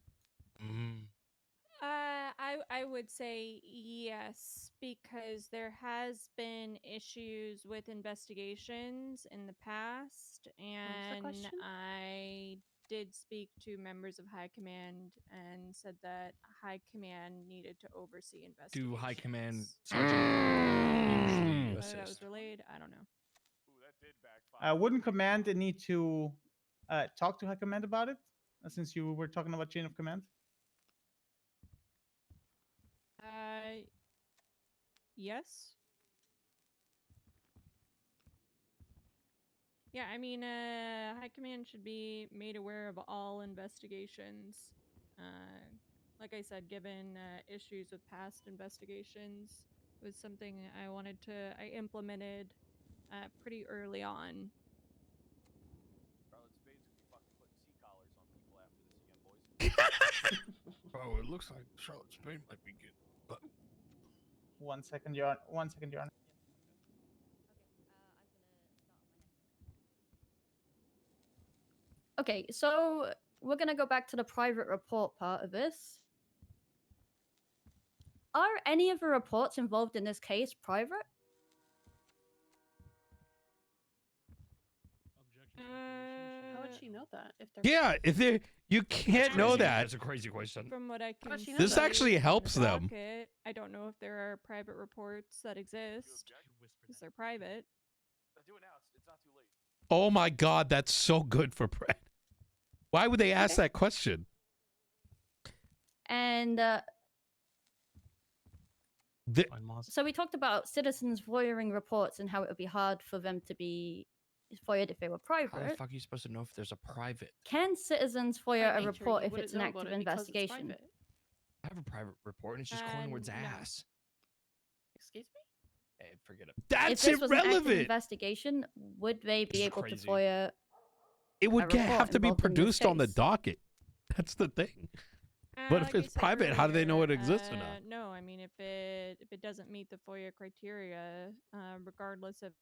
I would say yes, because there has been issues with investigations in the past, and question? I did speak to members of High Command and said that High Command needed to oversee investigations. Do High Command Sergeant usually Whether that assist? was relayed, I don't know. Wouldn't command need to talk to high command about it, since you were talking about chain of command? Yes. Yeah, I mean, High Command should be made aware of all investigations. Like I said, given issues with past investigations, was something I implemented pretty early on. Oh, it looks like Charlotte Spain might be good. But 1 second, Your Honor. 1 second, Your Honor. Okay, so we're gonna go back to the private report part of this. Are any of the reports involved in this case private? How would she know that? If they're Yeah, if they you can't know that. That's a crazy question. From what I can see, This actually in the helps them. docket, I don't know if there are private reports that exist because they're private. Oh my god, that's so good for Brett. Why would they ask that question? And so we talked about citizens FOIAing reports and how it would be hard for them to be FOIA'd if they were How the private. fuck are you supposed to know if there's a private? Can citizens By FOIA a nature, report you if wouldn't it's an know active about it because it's investigation? private. I have a private report and it's just Collingwood's No. ass. Excuse me? Hey, forget it. If That's this was an active irrelevant. investigation, would they be This is able crazy. to FOIA? It would a report have to be involved in this produced on the case? docket. That's the thing. But if Like I it's said private, how do they know it earlier, exists or not? No, I mean if it doesn't meet the FOIA criteria, regardless of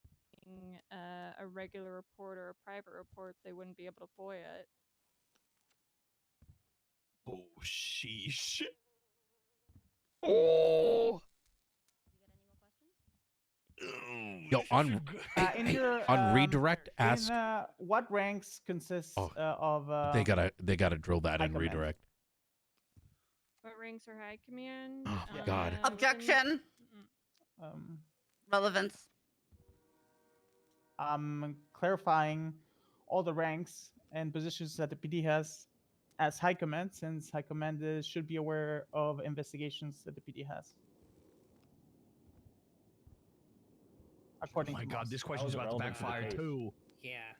being a regular report or a private report, they wouldn't be able to FOIA it. Oh, sheesh. Oh. Yo, on In your on redirect, in, ask. what ranks consists Oh, of they gotta drill that high in command. redirect. What ranks are High Command? Oh my god. Objection. Relevance. Clarifying all the ranks and positions that the PD has as high command, since high command should be aware of investigations that the PD has. According Oh my to god, Moss. this question's about to backfire too. Yeah.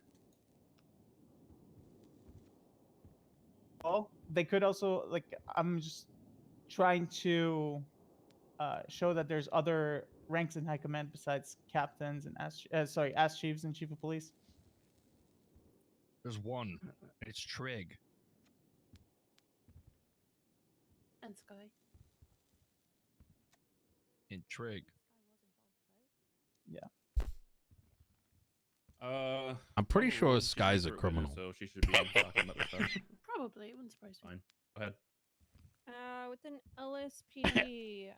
Well, they could also I'm just trying to show that there's other ranks in high command besides captains and ass chiefs and chief of police. There's one. It's Trig. And Sky. In Trig. Yeah. I'm pretty sure she's Sky's a expert witness, criminal. so she should be talking about this stuff. Probably. It wouldn't surprise me. Fine. Go ahead. Within LSPD,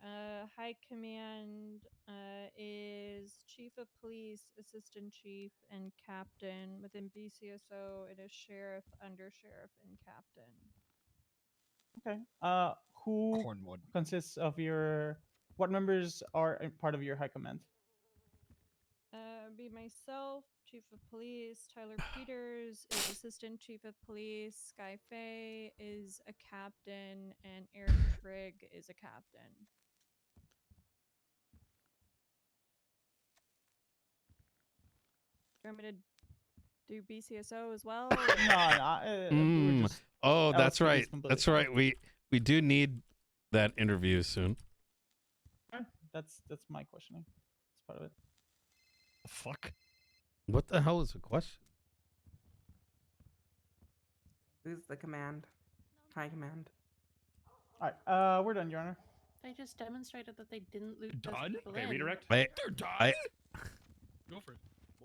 High Command is Chief of Police, Assistant Chief, and Captain. Within BCSO, it is Sheriff, Under Sheriff, and Captain. Okay. Who Cornwood. consists of your? What members are part of your high command? Be myself, Chief of Police. Tyler Peters is Assistant Chief of Police. Sky Faye is a captain, and Eric Trigg is a captain. Do you want me to do BCSO as well? Oh, that's right. That's right. We do need that interview soon. That's my questioning. That's part of it. The fuck? What the hell is the question? Who's the command? High command. All right. We're done, Your Honor. They just demonstrated that they didn't loot those Done? people Okay, in. redirect. They're done. Go for it.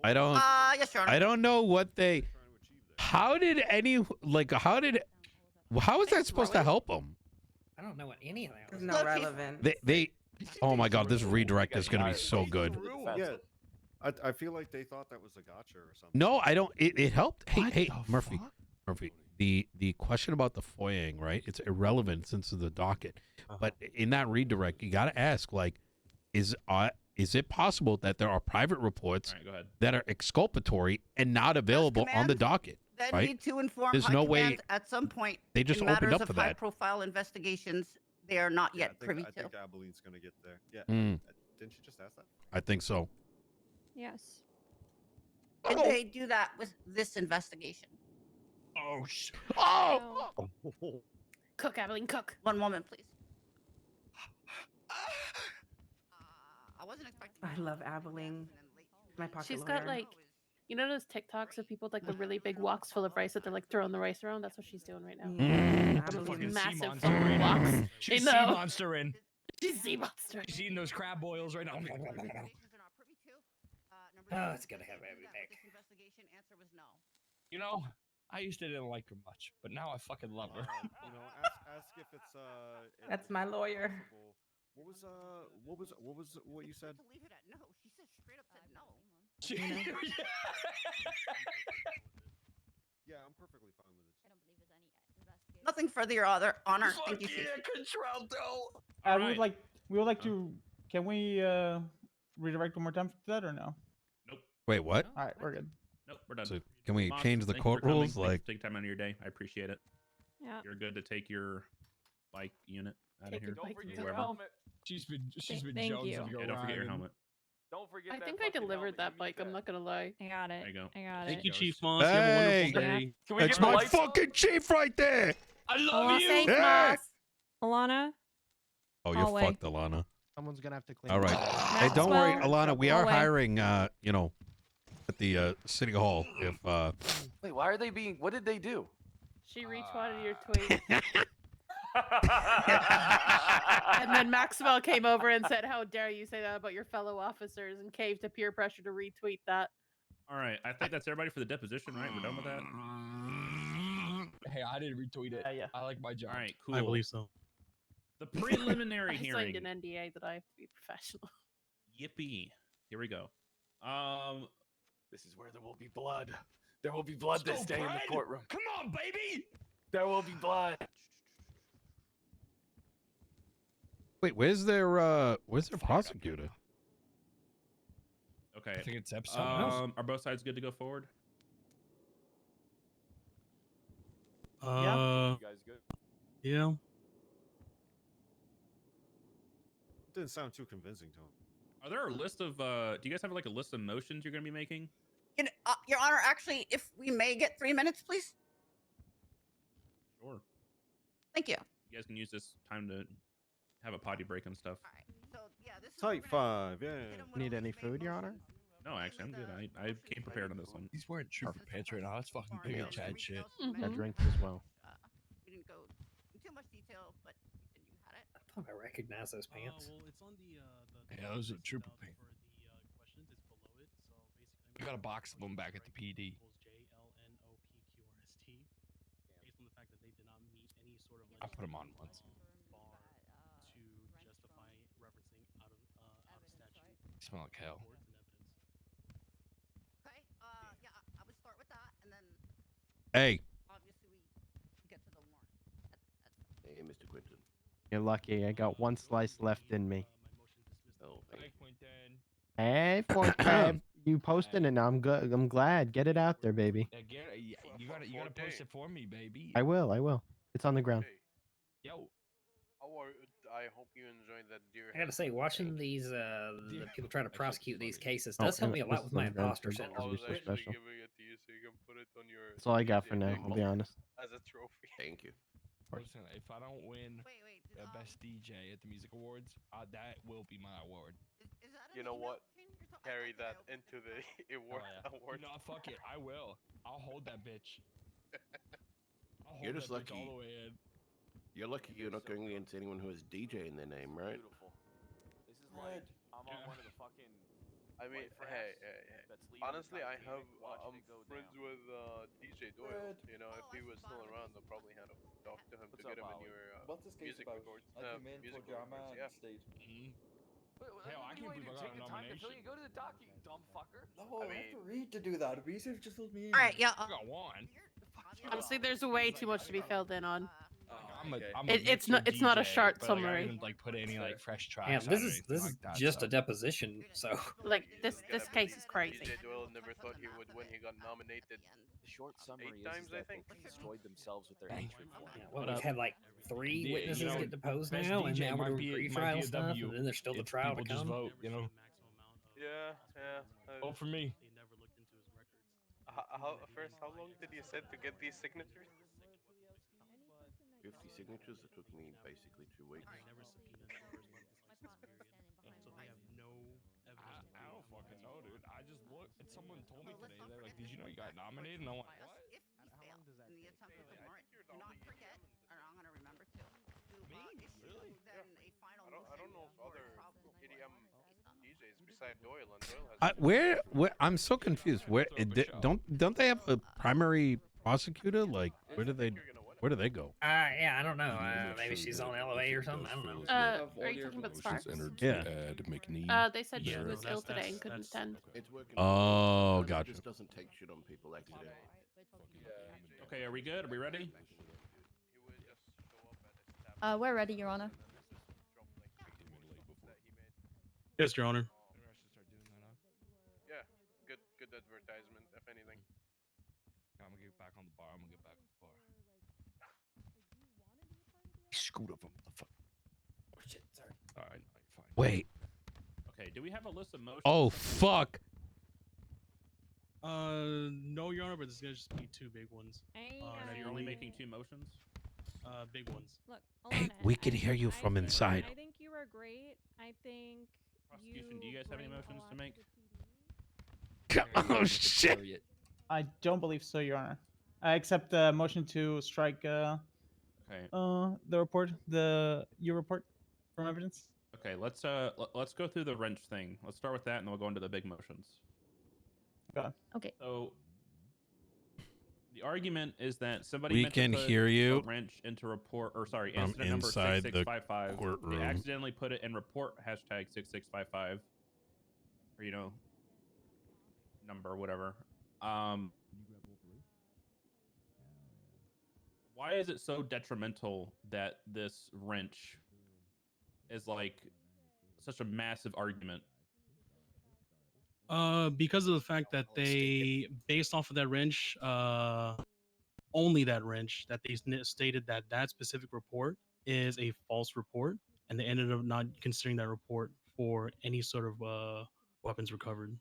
I don't. Yes, Your Honor. I don't know what they. How did any like? How is that supposed to help them? I don't know what any of that was. It's not relevant. They. Oh my god, this redirect is gonna be so good. Yeah, I feel like they thought that was a gotcha or something. No, I don't. It helped. Hey, Murphy. Murphy. The question about the FOIAing, right? It's irrelevant since it's the docket. But in that redirect, you got to ask, like, is it possible that there are private reports that are exculpatory and not available on the docket? Then right? need to inform There's high no command way at some point. they just in opened matters up of for that. high-profile investigations they are not yet privy I to. think Abilene's gonna get there. Yeah. Mm. Didn't you just ask that? I think so. Yes. Did they do that with this investigation? Oh shit! Oh! Cook, Abilene, cook. One moment, please. I wasn't expecting. I love Abilene. My pocket She's lawyer. got like, you know those TikToks of people with like the really big woks full of rice that they're like throwing the rice around? That's what she's doing right now. Fucking sea Massive monster full in. woks. She's I sea know. monster in. She's sea monster. She's eating those crab boils right now. Oh, it's gonna have every neck. Investigation answer was no. You know, I used to didn't like her much, but now I fucking love her. You know, ask if it's if That's it's my lawyer. possible. What was what you said? To leave it at no. She said straight up said no. Yeah, I'm perfectly fine with it. Nothing further, Your Honor. Thank you. Yeah, Contralto. We would like to. Can we redirect one more time for that or no? Wait, what? All right, we're good. Nope, we're done. So can we Moss, change the thank you court for coming. rules? Thanks Like, for taking time out of your day. I appreciate it. Yeah. You're good to take your bike unit out Take of your here. bike unit wherever. home. She's been Thank Jones you. of your Yeah, don't forget your ride. helmet. Don't forget I that think I fucking delivered helmet. that You bike. need I'm that. not gonna lie. I got it. There you go. I got Thank it. you, Chief Moss. You have a hey, wonderful day. Can we that's get the my lights? fucking chief right there. I love you. Thanks, Hey! Moss. Alana? Oh, you're Hallway. fucked, Alana. Someone's gonna have to clean. All right. Hey, don't worry, Alana. We are Hallway. hiring. You know, at the city hall. If Wait, why are they being? What did they do? She retweeted your tweet. And then Maxwell came over and said, "How dare you say that about your fellow officers?" and caved to peer pressure to retweet that. All right, I think that's everybody for the deposition, right? We're done with that. Hey, I didn't retweet it. Yeah. I like my job. All right, cool. I believe so. The preliminary I hearing. signed an NDA that I have to be professional. Yippee! Here we go. This is where there will be blood. There will be blood this day in the courtroom. Come on, baby. There will be blood. wait, where's their prosecutor? Okay. I think it's episode. else. Are both sides good to go forward? You guys good? Yeah. Didn't sound too convincing to him. Are there a list of? Do you guys have like a list of motions you're gonna be making? Your Honor, actually, if we may get 3 minutes, please. Sure. Thank you. You guys can use this time to have a potty break and stuff. All right. So yeah, this is Type 5, yeah. Need any food, Your Honor? No, actually, I'm good. I came prepared on this one. He's wearing trooper pants right now. That's fucking big Yeah. Chad shit. A drink as well. We didn't go in too much detail, but you said you had it. I thought I recognized those pants. Well, it's on the Yeah, those are trooper for pants. the questions. It's below it. So basically, We got a box of them back at the PD. JLNOPQRST. Based on the fact that they did not meet any sort of I put 'em on once. bar to justify referencing out of statute. Smell like hell. Reports and evidence. Okay. Yeah, I would start with that, and then Hey, obviously we get to the warrant. Mr. Quinton. You're lucky. I got one slice left in me. Oh, thank you. Hey, Forte, you posted it now. I'm good. I'm glad. Get it out there, baby. You gotta post it for me, baby. I will. I will. It's on the ground. Yo. I hope you enjoyed that deer. I gotta say, watching these the people trying to prosecute these cases Oh, does help and me a this lot is with on my the ground, imposter so syndrome. I'll be so special. Giving it to you so you can put it on your. That's all I got DJ for now. I'll be table honest. As a trophy. Thank you. Listen, if I don't win best DJ at the music awards, that will be my award. You know what? Carry that into the award. No, fuck it. I will. I'll hold that bitch. I'll You're hold just that bitch lucky. all the way in. You're lucky you're not going against anyone who has DJ in their name, right? Beautiful. This is like I'm on one of the fucking. I mean, hey. Honestly, I'm friends with DJ Doyle. You know, if he was still around, I probably had to talk to him to get him in your music records. Music records, yeah. Hell, I can't believe I got a nomination. Go to the doc, you dumb fucker. No, I have to read to do that. Abusive just let me in. All right, yeah. I got one. Honestly, there's way too much to be filled in on. It's not a short but, summary. I didn't like put any like fresh tracks. Damn, on this or is anything like that, just so. a deposition. So like this case is crazy. DJ Doyle never thought he would win. He got nominated. The short summary 8 times, is I that think. they destroyed themselves with their entry form. yeah, well, we've had like 3 Yeah, witnesses you know, get deposed best now, and DJ now we're might doing be pre-trial a stuff, W and then there's still the if trial to people just come. vote, you know. Yeah. Vote for me. How long did you set to get these signatures? 50 signatures. It took me basically 2 weeks. I don't fucking know, dude. I just looked. And someone told me today. They're like, "Did you know you got nominated?" And I'm like, "What?" If he failed in the attempt of the warrant, do not forget, or I'm going to remember to issue then a final I don't know if other KDM DJs beside Doyle and Doyle has. Where? I'm so confused. Where? Don't they have a primary prosecutor? Like, where do they go? Yeah, I don't know. Maybe she's on LOA or something. I don't know. Are you talking about Sparks? Yeah. They said she was ill today and couldn't attend. It's working. Oh, It gotcha. just doesn't take shit on people accidentally. Okay, are we good? Are we ready? We're ready, Your Honor. Yes, Your Honor. Yeah, good advertisement, if anything. I'm gonna get back on the bar. Screwed up, motherfucker. Oh, shit, sorry. All right, fine. Wait. Okay, do we have a list of motions? Oh fuck. No, Your Honor, but this is gonna just be 2 big ones. So you're only making 2 motions? Big ones. Look, Hey, we can hear you from inside. I think you were great. I think Prosecution, do you guys have any motions to make? Oh shit. I don't believe so, Your Honor. I accept the motion to strike Okay. the report, your report from evidence. Okay, let's go through the wrench thing. Let's start with that, and then we'll go into the big motions. Okay. So the argument is that somebody We meant to can put hear you. a wrench into report, or sorry, From incident number inside the 6655. courtroom. They accidentally put it in report hashtag 6655, or number whatever. Why is it so detrimental that this wrench is like such a massive argument? Because of the fact that they, based off of that wrench, only that wrench, that they stated that that specific report is a false report, and they ended up not considering that report for any sort of weapons recovered.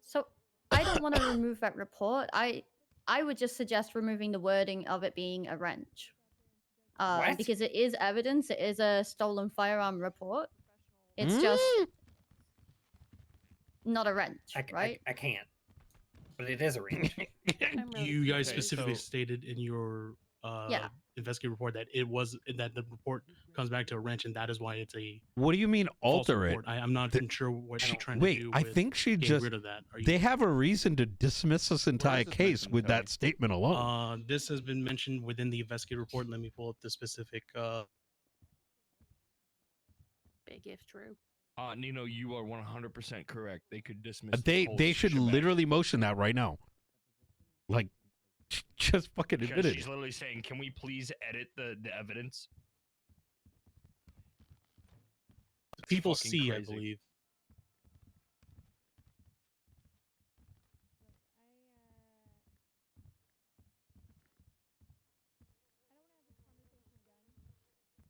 So I don't want to remove that report. I would just suggest removing the wording of it being a wrench. What? Because it is evidence. It is a stolen firearm report. It's just not a wrench, right? I can't. But it is a wrench. You guys specifically stated in your Yeah. investigative report that it was that the report comes back to a wrench, and that is why it's a. What do you mean false alter it? report. I'm not even sure what she's trying Wait, to do. I with think she getting just. rid of that. Are you- They have a reason to dismiss this entire case with that statement alone. This has been mentioned within the investigative report. Let me pull up the specific. Big if true. Nino, you are 100% correct. They could dismiss. They should literally motion that right now. Like, Just fucking Because admitted. she's literally saying, "Can we please edit the evidence?" People fucking see, I crazy. believe.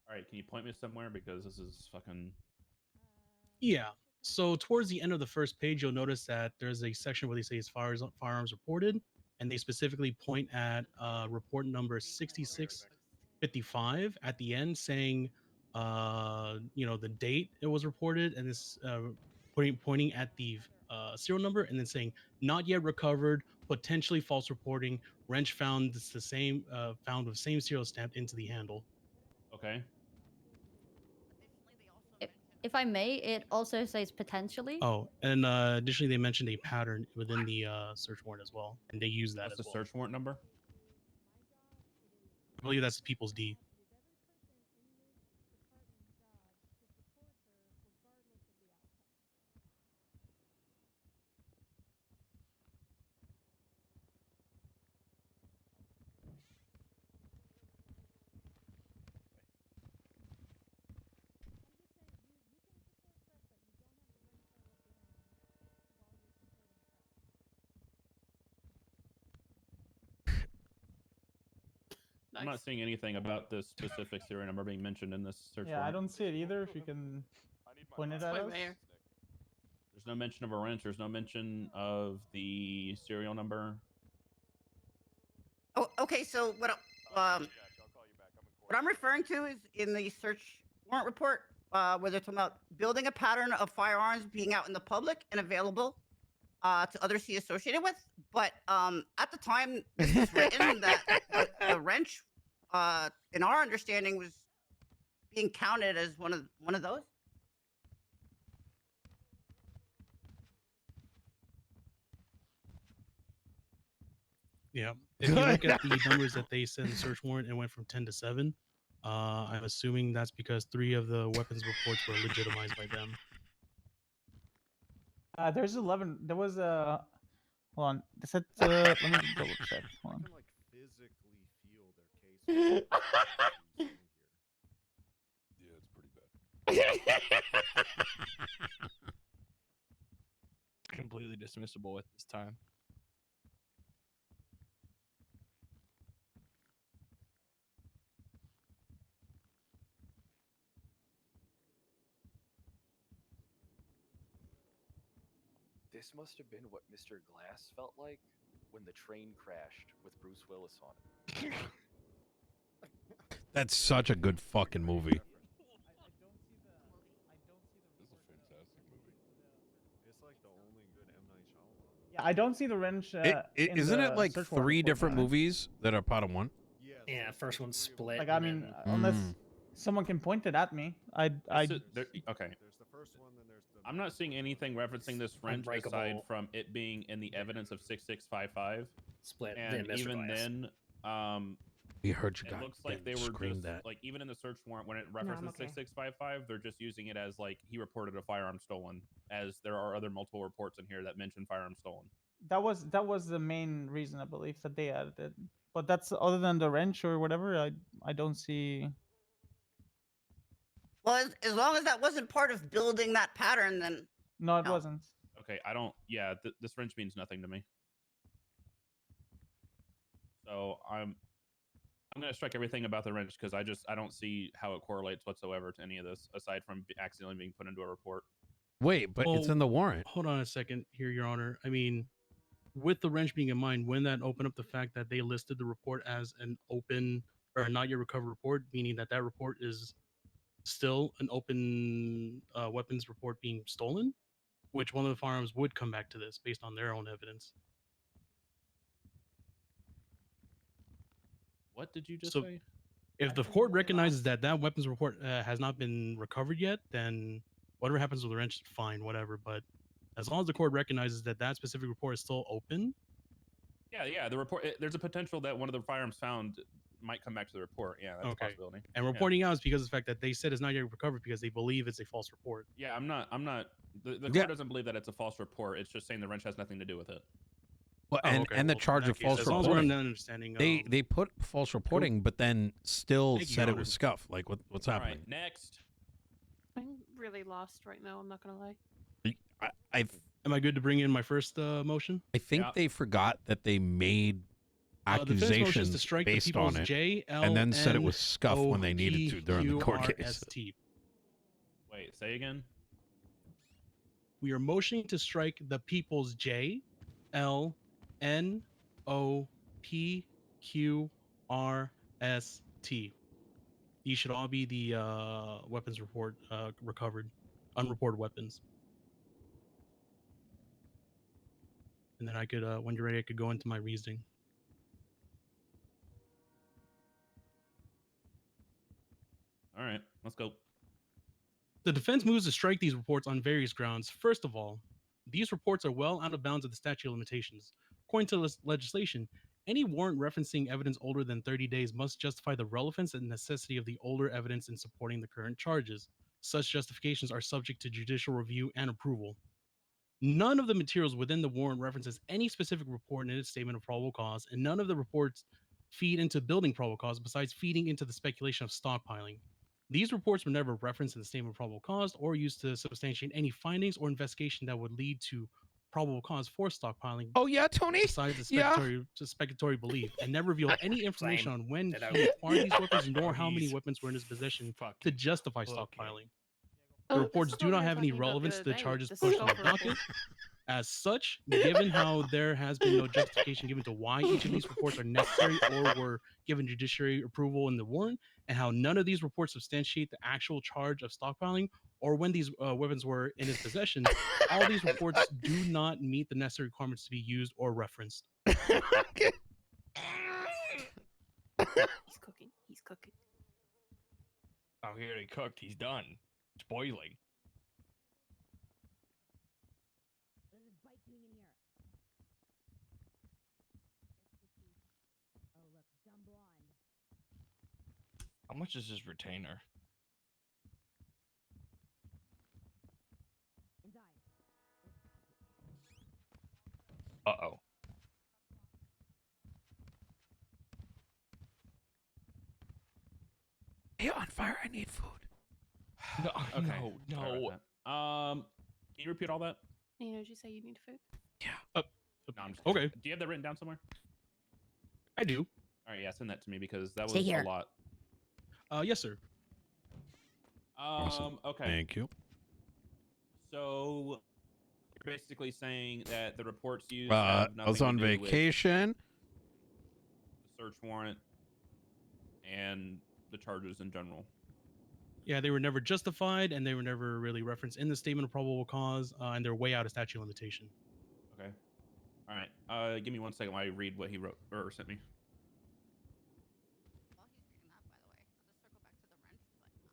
All right, can you point me somewhere because this is fucking. Yeah. So towards the end of the first page, you'll notice that there's a section where they say firearms reported, and they specifically point at report number 6655 at the end, saying, the date it was reported, and this pointing at the serial number, and then saying not yet recovered, potentially false reporting, wrench found. It's the same found with same serial stamp into the handle. Okay. If I may, it also says potentially. Oh, and additionally, they mentioned a pattern within the search warrant as well, and they use that What's as the well. search warrant number? I believe that's the People's D. I'm not seeing anything about this specific serial number being mentioned in this search Yeah, I warrant. don't see it either. If you can point it at us. There's no mention of a wrench. There's no mention of the serial number. Oh, okay. So what I'm referring to is in the search warrant report, where they're talking about building a pattern of firearms being out in the public and available to others he associated with. But at the time this was written, that the wrench, in our understanding, was being counted as one of those. Yeah. If you look at the numbers that they said in the search warrant, it went from 10 to 7. I'm assuming that's because 3 of the weapons reports were legitimized by them. There's 11. There was a. Hold on. They said. Let me double check. Hold on. Yeah, it's pretty bad. Completely dismissible at this time. This must have been what Mr. Glass felt like when the train crashed with Bruce Willis on it. That's such a good fucking movie. Yeah, I don't see the wrench. Isn't it like 3 different movies that are part of one? Yeah, first one's split. Like, I mean, unless someone can point it at me, Okay. I'm not seeing anything referencing this wrench aside Unbreakable. from it being in the evidence of 6655. Split. And Then Mr. even Glass. then, We heard you it got looks like they were screamed just that. like, even in the search warrant when it references 6655, they're just using it as like he reported a firearm stolen, as there are other multiple reports in here that mention firearm stolen. That was the main reason, I believe, that they added it. But that's other than the wrench or whatever. I don't see. Well, as long as that wasn't part of building that pattern, then No, it wasn't. Okay, I don't. Yeah, this wrench means nothing to me. So I'm gonna strike everything about the wrench because I don't see how it correlates whatsoever to any of this aside from accidentally being put into a report. Wait, but it's in the warrant. Hold on a second here, Your Honor. I mean, with the wrench being in mind, wouldn't that open up the fact that they listed the report as an open or a not yet recovered report, meaning that report is still an open weapons report being stolen, which one of the firearms would come back to this based on their own evidence. What did you just So, say? if the court recognizes that weapons report has not been recovered yet, then whatever happens with the wrench, fine, whatever. But as long as the court recognizes that specific report is still open. Yeah, the report. There's a potential that one of the firearms found might come back to the report. Yeah, that's a possibility. And reporting out is because of the fact that they said it's not yet recovered because they believe it's a false report. Yeah, I'm not. The court doesn't believe that it's a false report. It's just saying the wrench has nothing to do with it. Okay. And reporting out is because of the fact that they said it's not yet recovered because they believe it's a false report. Yeah, I'm not. The court doesn't believe that it's a false report. It's just saying the wrench has nothing to do with it. Well, Oh, and okay. and the Well, in charge that of case, false as long as we're reporting. in that understanding, They put false reporting, but then still Thank you, said Your it Honor. was scuff. Like what's All happening? right, next. I'm really lost right now. I'm not gonna lie. Am I good to bring in my first motion? I think they forgot that they made The first motion is to accusations strike the based people's on it, J, L, and then said it N, was scuff when they needed to during the court case. OPQRST. Wait, say again. We are motioning to strike the people's J, L, N, O, P, Q, R, S, T. These should all be the weapons report recovered, unreported weapons. And then I could, when you're ready, I could go into my reasoning. All right, let's go. The defense moves to strike these reports on various grounds. First of all, these reports are well out of bounds of the statute of limitations. According to legislation, any warrant referencing evidence older than 30 days must justify the relevance and necessity of the older evidence in supporting the current charges. Such justifications are subject to judicial review and approval. None of the materials within the warrant references any specific report in its statement of probable cause, and none of the reports feed into building probable cause besides feeding into the speculation of stockpiling. These reports were never referenced in the statement of probable cause or used to substantiate any findings or investigation that would lead to probable cause for stockpiling. Oh yeah, Tony. Besides the speculatory belief, and never revealed any information on when That I he would- acquired these weapons nor how many He's weapons were in his possession to justify okay. stockpiling. Oh, The this reports is do what we not were have any talking about the relevance to other the day, charges the pushed on the scope docket. report. As such, given how there has been no justification given to why each of these reports are necessary or were given judiciary approval in the warrant, and how none of these reports substantiate the actual charge of stockpiling or when these weapons were in his possession, all these reports do not meet the necessary requirements to be used or referenced. He's cooking. He's cooking. Oh, he already cooked. He's done. It's boiling. How much is his retainer? Uh-oh. Hey, on fire! I need food. No, Okay. no, sorry no. about that. Can you repeat all that? Nino, did you say you need food? No, I'm just Okay. Do you have that written down somewhere? I do. All right, yeah, send that to me because that was Stay here. a lot. Yes, sir. Awesome. Okay. Thank you. So you're basically saying that the reports used I have nothing was on to do with vacation. the search warrant and the charges in general. Yeah, they were never justified, and they were never really referenced in the statement of probable cause, and they're way out of statute of limitation. Okay. All right. Give me 1 second while I read what he wrote or sent me. While he's reading that, by the way, I'll just circle back to the wrench, but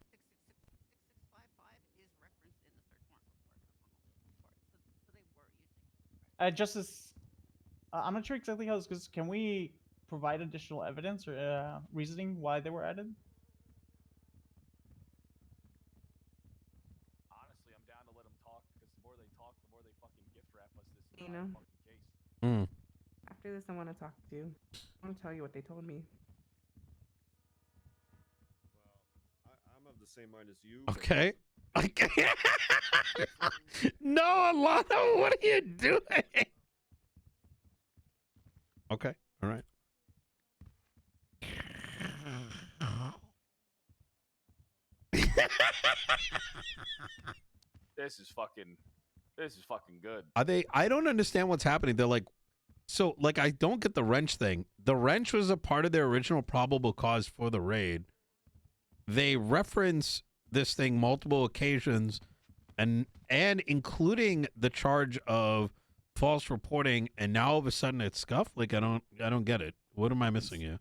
6655 is referenced in the search warrant report among all those reports, so they were using it. Justice, I'm not sure exactly how this goes. Can we provide additional evidence or reasoning why they were added? Honestly, I'm down to let them talk because the more they talk, the more they fucking gift wrap us this You entire know? fucking case. After this, I want to talk to you. I want to tell you what they told me. I'm of the same mind as you. but Okay. Okay. No, Alana, what are you doing? Okay. All right. This is fucking good. Are they? I don't understand what's happening. They're like, so like I don't get the wrench thing. The wrench was a part of their original probable cause for the raid. They reference this thing multiple occasions, and including the charge of false reporting, and now all of a sudden it's scuff. Like I don't get it. What am I missing here?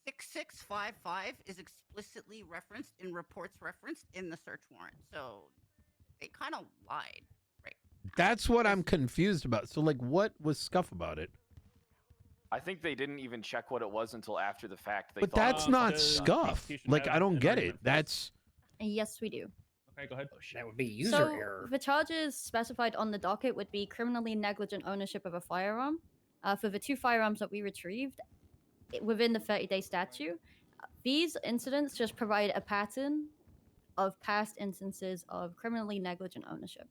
6655 is explicitly referenced in reports referenced in the search warrant, so they kind of lied. That's what I'm confused about. So like, what was scuff about it? I think they didn't even check what it was until after the fact. They But thought that's it was not fucking- scuff. Like I don't get it. That's Yes, we do. Okay, go ahead. That would be user So error. the charges specified on the docket would be criminally negligent ownership of a firearm. For the 2 firearms that we retrieved within the 30-day statute, these incidents just provide a pattern of past instances of criminally negligent ownership.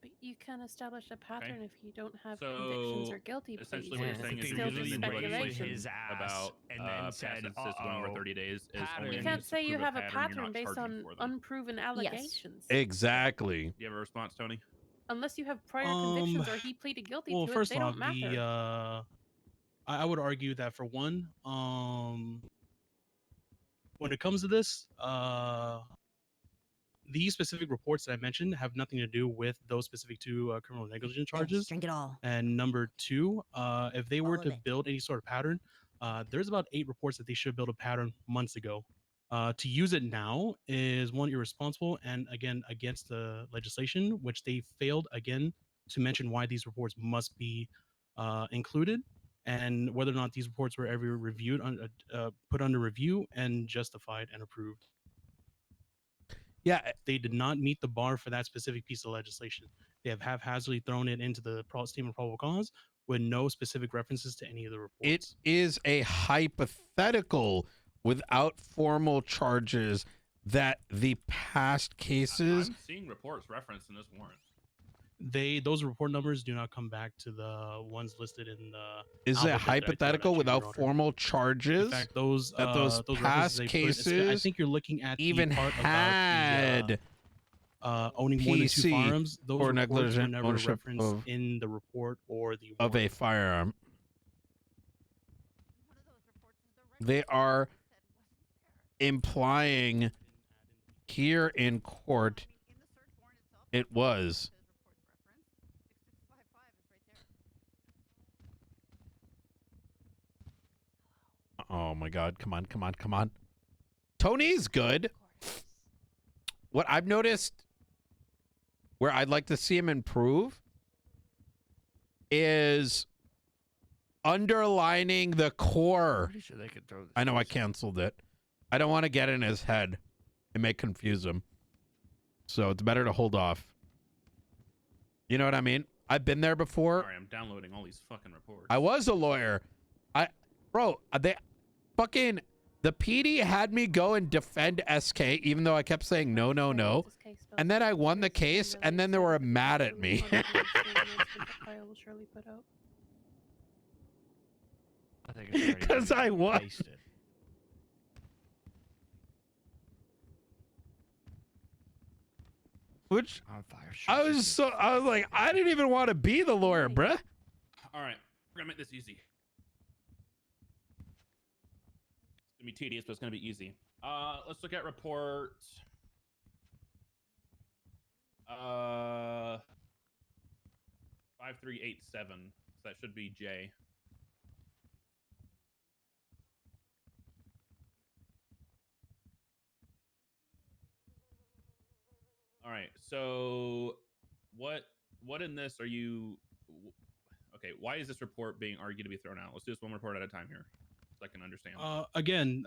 But you can establish a pattern if you don't have So convictions or guilty pleas. essentially, what you're saying is It's you're still using just the new legislation speculation. about and then past said, instances going over 30 days is only You used can't to say you prove have a you're pattern not based charging on for them. unproven allegations. Exactly. Do you have a response, Tony? Unless you have prior convictions or he pleaded guilty Well, to first it, they off, don't matter. I would argue that for one, when it comes to this, these specific reports that I mentioned have nothing to do with those specific 2 criminal negligence charges. Drink it all. And number 2, if they were to build any sort of pattern, there's about 8 reports that they should build a pattern months ago. To use it now is, one, irresponsible, and again, against the legislation, which they failed again to mention why these reports must be included, and whether or not these reports were ever reviewed, put under review and justified and approved. Yeah, they did not meet the bar for that specific piece of legislation. They have haphazardly thrown it into the statement of probable cause with no specific references to any of the reports. It is a hypothetical without formal charges that the past cases. I'm seeing reports referenced in this warrant. Those report numbers do not come back to the ones listed in the. Is it hypothetical without formal charges? In fact, those past references they cases. I think you're looking at even the part had about the, owning more than 2 firearms. Those or reports were negligent never ownership referenced of, in the report or the of a firearm. They are implying here in court it was. Oh my God. Come on, come on, come on. Tony's good. What I've noticed where I'd like to see him improve is underlining the core. Pretty sure they could throw this. I know I canceled it. I don't want to get in his head. It may confuse him. So it's better to hold off. You know what I mean? I've been there before. Sorry, I'm downloading all these fucking reports. I was a lawyer. The PD had me go and defend SK, even though I kept saying no, no, no. And then I won the case, and then they were mad at me. Because I won. Which I was like, I didn't even want to be the lawyer, bruh. All right, we're gonna make this easy. It's gonna be tedious, but it's gonna be easy. Let's look at report. 5387. So that should be J. All right. So what in this are you? Okay. Why is this report being argued to be thrown out? Let's do this one report at a time here, so I can understand. Again,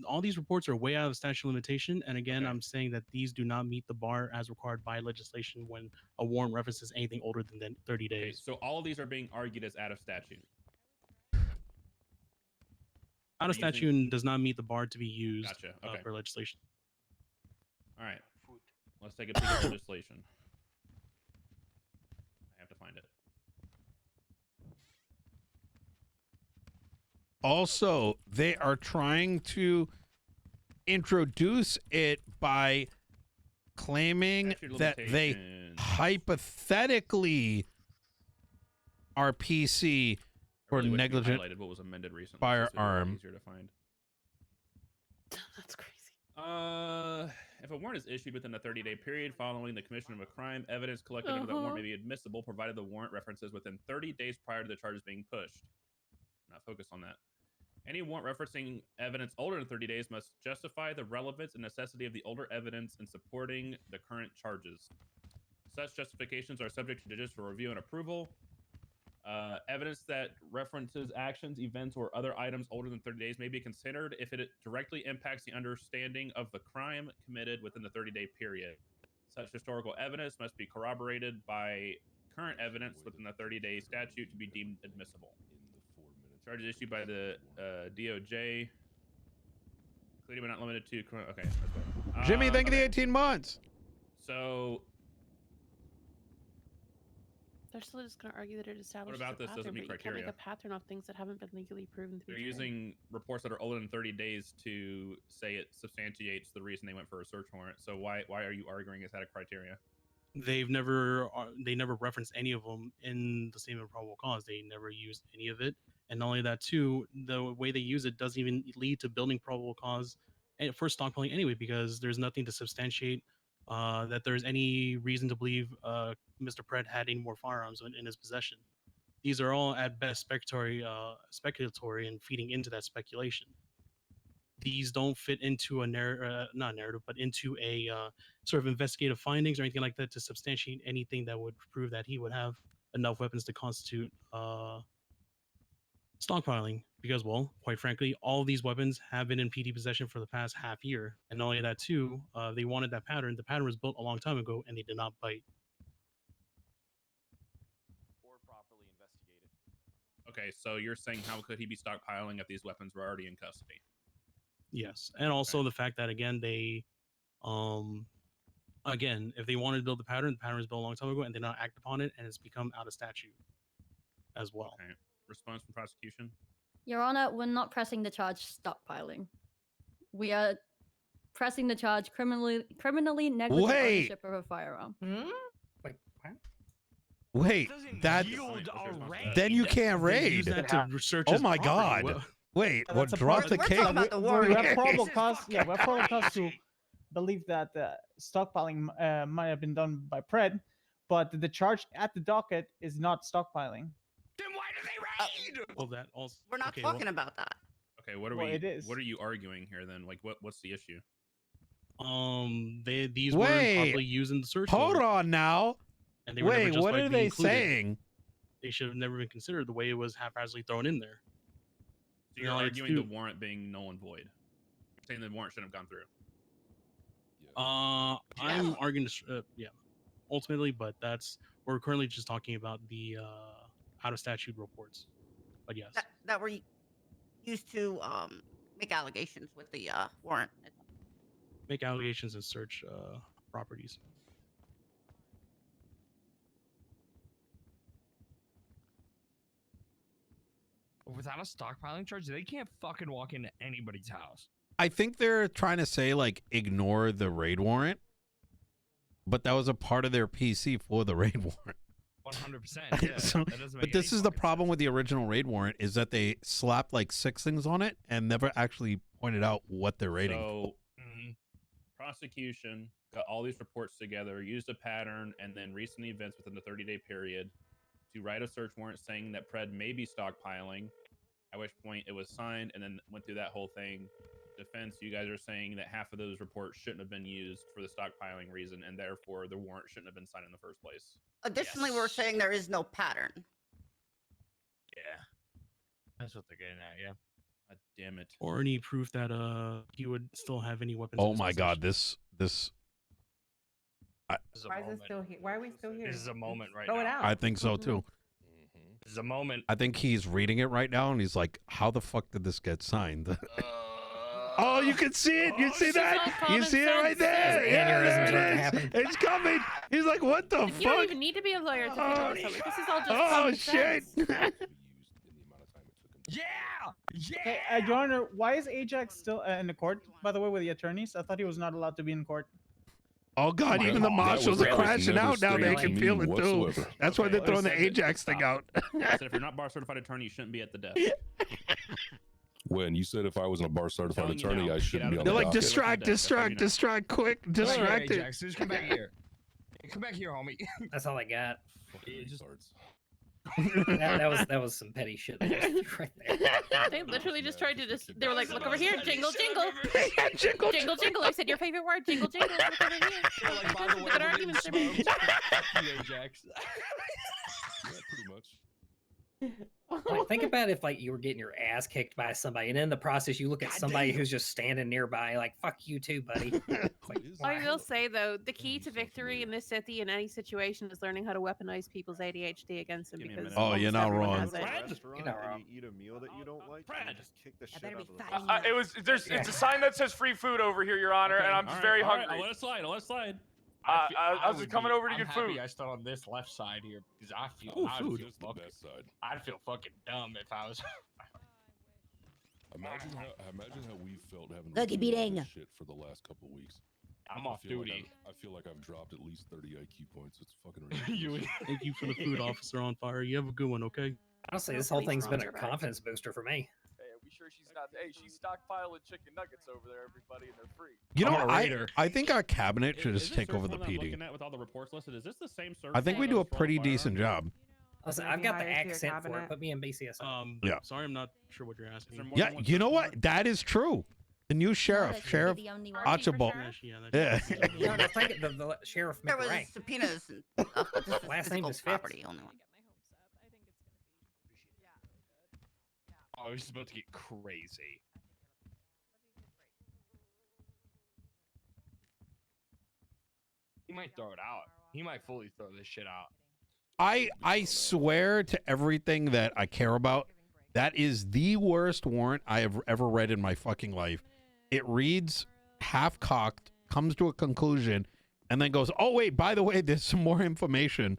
all these reports are way out of statute of limitation, and again, I'm saying that these do not meet the bar as required by legislation when a warrant references anything older than 30 days. Okay, so all of these are being argued as out of statute. Out of statute does not meet the bar to be used Gotcha. Okay. for legislation. All right. Let's take a peek at legislation. I have to find it. Also, they are trying to introduce it by claiming that they hypothetically are PC for Really wish we negligent highlighted what was amended recently, so this would be a lot firearm. easier to find. That's crazy. If a warrant is issued within a 30-day period following the commission of a crime, evidence collected under that warrant may be admissible, provided the warrant references within 30 days prior to the charges being pushed. Not focused on that. Any warrant referencing evidence older than 30 days must justify the relevance and necessity of the older evidence in supporting the current charges. Such justifications are subject to judicial review and approval. Evidence that references actions, events, or other items older than 30 days may be considered if it directly impacts the understanding of the crime committed within the 30-day period. Such historical evidence must be corroborated by current evidence within the 30-day statute to be deemed admissible. Charges issued by the DOJ, including but not limited to. Okay. Jimmy, thank you okay. the 18 months. So, They're still just going to argue that it establishes about a this pattern, doesn't meet but you can't criteria? make a pattern of things that haven't been legally proven to be they're true. using reports that are older than 30 days to say it substantiates the reason they went for a search warrant. So why are you arguing is that a criteria? They never referenced any of them in the statement of probable cause. They never used any of it, and not only that too, the way they use it doesn't even lead to building probable cause for stockpiling anyway, because there's nothing to substantiate that there's any reason to believe Mr. Pred had any more firearms in his possession. These are all at best speculatory and feeding into that speculation. These don't fit into a not narrative, but into a sort of investigative findings or anything like that to substantiate anything that would prove that he would have enough weapons to constitute stockpiling. Because, well, quite frankly, all of these weapons have been in PD possession for the past half year. And not only that, too, they wanted that pattern. The pattern was built a long time ago, and they did not bite. Or properly investigated. Okay, so you're saying how could he be stockpiling if these weapons were already in custody? Yes, and also the fact that again they, again, if they wanted to build the pattern was built a long time ago, and they not act upon it, and it's become out of statute, as well. Okay. Response from prosecution. Your Honor, we're not pressing the charge stockpiling. We are pressing the charge criminally negligent ownership of a firearm. Wait, what? Wait, that then you can't raid. Oh my God! Wait, Yeah, what that's a dropped the problem. cake? We have probable cause. Yeah, we have probable cause to believe that stockpiling might have been done by Pred, but the charge at the docket is not stockpiling. Then why do they raid? Well, that also. We're not talking about that. Okay, what are Well, we? it is. What are you arguing here then? Like, what's the issue? These weren't Wait, properly used in the search. hold warrant, on now. and they were never Wait, what justified are being they included. saying? They should have never been considered the way it was haphazardly thrown in there. So you're No, it's arguing the too- warrant being null and void. You're saying the warrant shouldn't have gone through. I'm arguing this, yeah, ultimately, but we're currently just talking about the out of statute reports. But yes, That were used to make allegations with the warrant. make allegations and search properties. Without a stockpiling charge, they can't fucking walk into anybody's house. I think they're trying to say like ignore the raid warrant, but that was a part of their PC for the raid warrant. 100%. Yeah, So- that doesn't but make this any is the fucking problem with the original raid warrant is that they slapped like 6 things on it and never actually pointed out what they're raiding. So, prosecution got all these reports together, used a pattern, and then recent events within the 30-day period to write a search warrant saying that Pred may be stockpiling, at which point it was signed and then went through that whole thing. Defense, you guys are saying that half of those reports shouldn't have been used for the stockpiling reason, and therefore the warrant shouldn't have been signed in the first place. Additionally, we're saying there is no pattern. Yeah. That's what they're getting at, yeah. God damn it. Or any proof that he would still have any weapons. in Oh his my God, possession. this Why is it still here? Why are we still here? This is a moment right Throw it now. out. I think so too. This is a moment. I think he's reading it right now and he's like, how the fuck did this get signed? Oh, you can see it. You see that? You see it right there. Yeah, there it is. It's coming. He's like, what the You don't fuck? even need to be a lawyer to figure this out. Like, this is all just Oh, common shit. sense. Yeah! Okay, Your Honor, why is Ajax still in the court, by the way, with the attorneys? I thought he was not allowed to be in court. Oh God, My even the God. marshals That are was crashing never out now. They stated can to feel me it too. whatsoever. That's why they're Okay, throwing the said that- Ajax thing out. I said if you're not bar certified attorney, you shouldn't be at the desk. When you said if I wasn't a bar certified telling you attorney, now. I shouldn't be on They're the like, docket. distract, quick, Come distract here, it. Ajax. Just come back here. Come back here, homie. That's all I got. Just- that was some petty shit. Right there. They literally just tried to they were like, look over here, jingle, jingle. jingle, jingle, jingle. I said your favorite word, jingle, jingle. Look over here. Like, by the way, Look at we're arguments getting they're making. smoked. Fuck you, Ajax. Yeah, pretty much. Like, think about if like you were getting your ass kicked by somebody, and in the process you look at somebody who's just standing nearby, like "fuck you too, buddy." Like, I will say though, the key to victory in this city in any situation is learning how to weaponize people's ADHD against them because Oh, you're almost not everyone wrong. has it. You're not wrong. You eat a meal that you don't like, and you just kick the shit out of the It's a sign that says free food over here, Your Honor, and I'm just very hungry. I'll let it slide. I'll let it slide. I was just coming over to get happy food. I stood on this left side here because I feel Oh, I'd food. feel That's the fucking, best side. I'd feel fucking dumb if I was. Imagine how we felt having Look, to beating. this shit for the last couple of weeks. I'm off duty. I feel like I've dropped at least 30 IQ points. It's fucking ridiculous. Thank you for the food officer on fire. You have a good one, okay? honestly, this whole thing's been a confidence booster for me. Hey, are we sure she's not? Hey, she's stockpiling chicken nuggets over there, everybody, and they're free. You know, I think our cabinet should just take over the PD. Looking at with all the reports listed, is this the same search? I think we do a pretty decent job. Listen, I've got the accent for it. Put me in BCS. Yeah. Sorry, I'm not sure what you're asking. Yeah, you know what? That is true. The new sheriff, Sheriff Archibald. Yeah. No, no, think it, the Sheriff There was McRank. subpoenas and stuff, but this is Last name physical is Fitz. property only one. Oh, this is about to get crazy. He might throw it out. He might fully throw this shit out. I swear to everything that I care about, that is the worst warrant I have ever read in my fucking life. It reads half-cocked, comes to a conclusion, and then goes, oh, wait, by the way, there's some more information.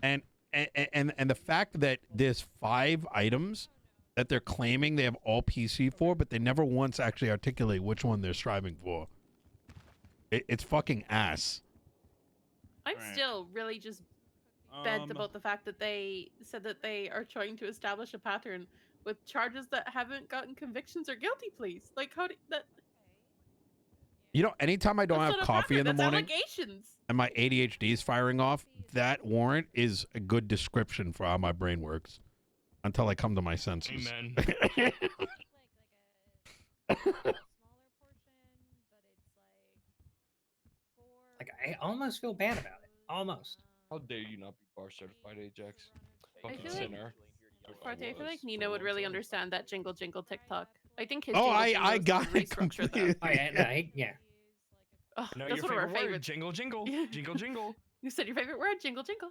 And the fact that there's 5 items that they're claiming they have all PC for, but they never once actually articulate which one they're striving for. It's fucking ass. I'm still really just bent about the fact that they said that they are trying to establish a pattern with charges that haven't gotten convictions or guilty pleas. Like, how do that? You know, anytime I don't That's have not a coffee in the pattern, morning that's allegations. and my ADHD is firing off, that warrant is a good description for how my brain works until I come to my senses. Amen. Like, I almost feel bad about it. Almost. How dare you not be bar certified, Ajax? I Fucking feel like, sinner. Forte, I feel like Nino would really understand that jingle jingle TikTok. I think his Oh, jingle I jingles got would it restructure them. completely. Oh, yeah, no, yeah. Oh, No, that's your one of our favorite word, favorites. jingle jingle, jingle jingle. You said your favorite word, jingle jingle.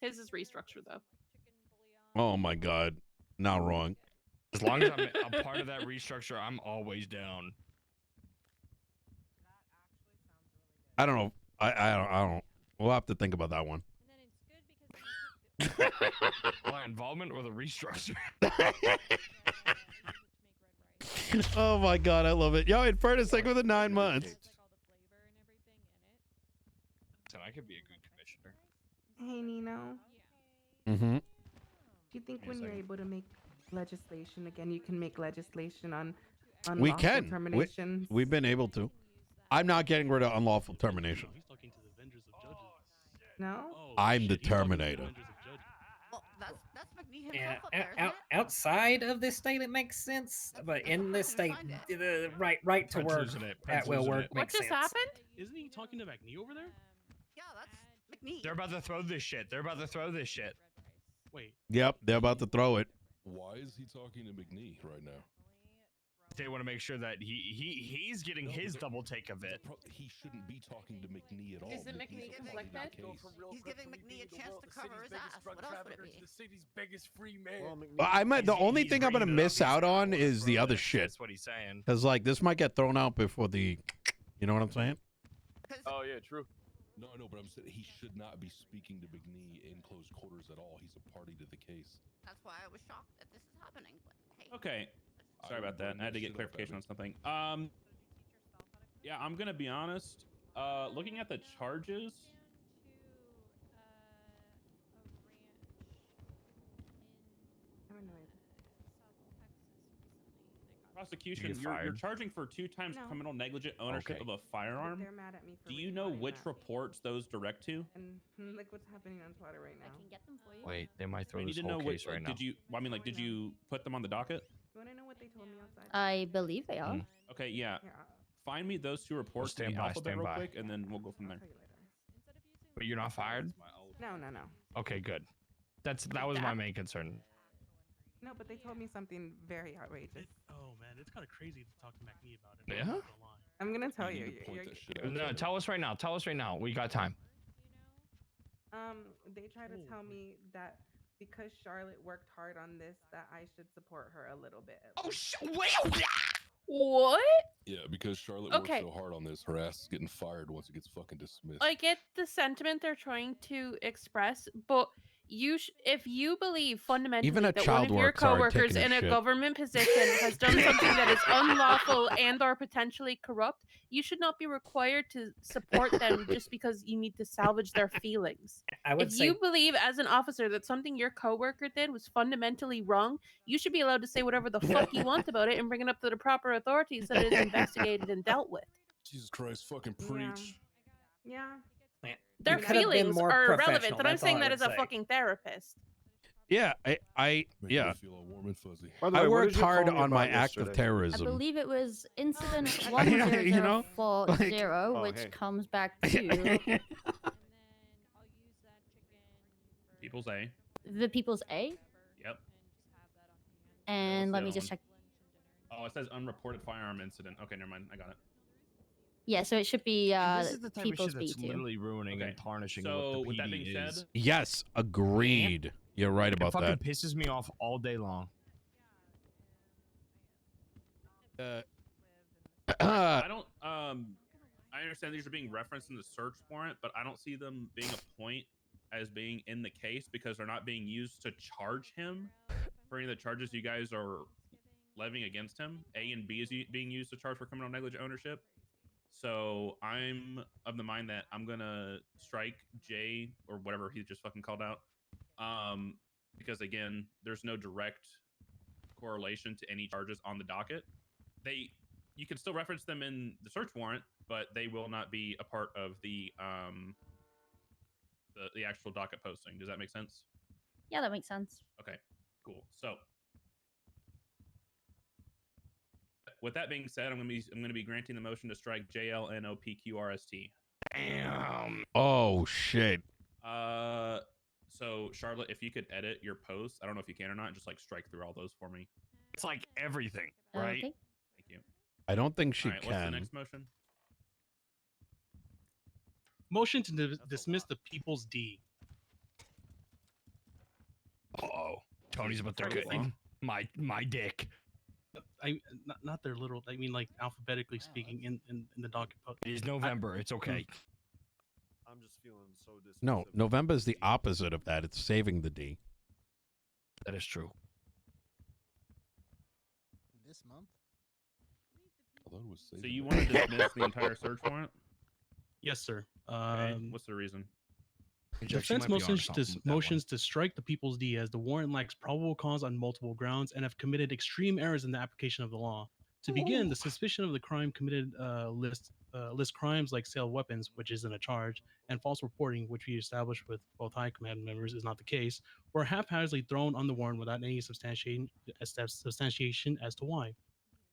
His is restructure though. Oh my God. Not wrong. As long as I'm a part of that restructure, I'm always down. I don't know. I don't. We'll have to think about that one. My involvement or the restructure? Oh my God, I love it. Yo, Infernus, thank you for the 9 months. So I could be a good commissioner. Hey, Nino. Mm-hmm. Do you think when you're able to make legislation again, you can make legislation on We unlawful can. terminations? We've been able to. I'm not getting rid of unlawful termination. No? I'm the Terminator. Well, that's McNee himself Yeah, up there, isn't it? outside of this state, it makes sense, but in this state, the right to Prince work losing it. at Prince will losing work it. makes What just sense. happened? Isn't he talking to McNee over there? Yeah, that's McNee. They're about to throw this shit. They're about to throw this shit. Wait. Yep, they're about to throw it. Why is he talking to McNee right now? They want to make sure that he's getting his double take of it. He shouldn't be talking to McNee at all. Isn't McNee conflicted? He's giving McNee a chance to cover his ass. What else would it be? The city's biggest free man. But I might. The only thing I'm gonna miss out on is the other shit. That's what he's saying. Because like this might get thrown out before the. You know what I'm saying? Oh yeah, true. No, but I'm saying he should not be speaking to McNee in close quarters at all. He's a party to the case. That's why I was shocked that this is happening. But hey. Okay. Sorry about that. I had to get clarification on something. Yeah, I'm gonna be honest. Looking at the charges. Prosecution, you're charging for 2 times No. criminal negligent ownership of a firearm. They're mad at me for Do you know reporting which that. reports those direct to? And look what's happening on Twitter right now. I can get them for you. Wait, they might throw I need this to know whole which. case right now. Did you? I mean, like, did you put them on the docket? You want to know what they told me outside? I believe they are. Okay, yeah. Yeah, Find me those 2 reports in stand the by, alphabet stand real by. quick, and then we'll go from there. But you're not fired? No, no, no. Okay, good. That was my main concern. No, but they told me something very outrageous. Oh man, it's kind of crazy to talk to McNee about it. Yeah? I'm gonna tell you. No, tell us right now. Tell us right now. We got time. They try to tell me that because Charlotte worked hard on this, that I should support her a little bit. What? Yeah, because Charlotte worked Okay. so hard on this, her ass is getting fired once it gets fucking dismissed. I get the sentiment they're trying to express, but if you believe fundamentally Even a that one child of your works hard coworkers taking a in a shit. government position has done something that is unlawful and or potentially corrupt, you should not be required to support them just because you need to salvage their feelings. I would If say you believe as an officer that something your coworker did was fundamentally wrong, you should be allowed to say whatever the fuck you want about it and bring it up to the proper authorities so that it's investigated and dealt with. Jesus Christ, fucking preach. Yeah. Their You could have been feelings more are irrelevant, professional, and I'm that's all saying I that would as a say. fucking therapist. Yeah, I Make yeah. me feel all warm and fuzzy. By the I way, what worked did you hard call me on my about act of yesterday? I terrorism. believe it was incident You know, 1040, Oh, which hey. comes back to People's A. the People's A. Yep. And let me the just other check. Oh, it says unreported firearm incident. Okay, never mind. I got it. Yeah, so it should be This is the type of People's shit B that's too. literally ruining and tarnishing So, what the with that PD being is. said, Yes, agreed. You're right It about fucking that. pisses me off all day long. I don't. I understand these are being referenced in the search warrant, but I don't see them being a point as being in the case because they're not being used to charge him for any of the charges you guys are levying against him. A and B is being used to charge for criminal negligent ownership. So I'm of the mind that I'm gonna strike J or whatever he just fucking called out, because again, there's no direct correlation to any charges on the docket. You can still reference them in the search warrant, but they will not be a part of the actual docket posting. Does that make sense? Yeah, that makes sense. Okay, cool. So with that being said, I'm gonna be granting the motion to strike JLNOPQRST. Damn. Oh shit. So Charlotte, if you could edit your post, I don't know if you can or not, just like strike through all those for me. It's like everything, right? Okay. Thank you. I don't think she All right, what's the can. next motion? Motion to dismiss the People's D. Uh-oh. Tony's about to Good. get my dick. Not their little. I mean, like alphabetically speaking in the docket. It is November. It's okay. I'm just feeling so dismissive. No, November is the opposite of that. It's saving the D. That is true. This month? I thought it was So you want to dismiss the entire search warrant? Yes, sir. Okay, what's the reason? Defense motions to strike the People's D as the warrant lacks probable cause on multiple grounds and have committed extreme errors in the application of the law. To begin, the suspicion of the crime committed list crimes like sale of weapons, which isn't a charge, and false reporting, which we established with both high command members is not the case, were haphazardly thrown on the warrant without any substantiation as to why.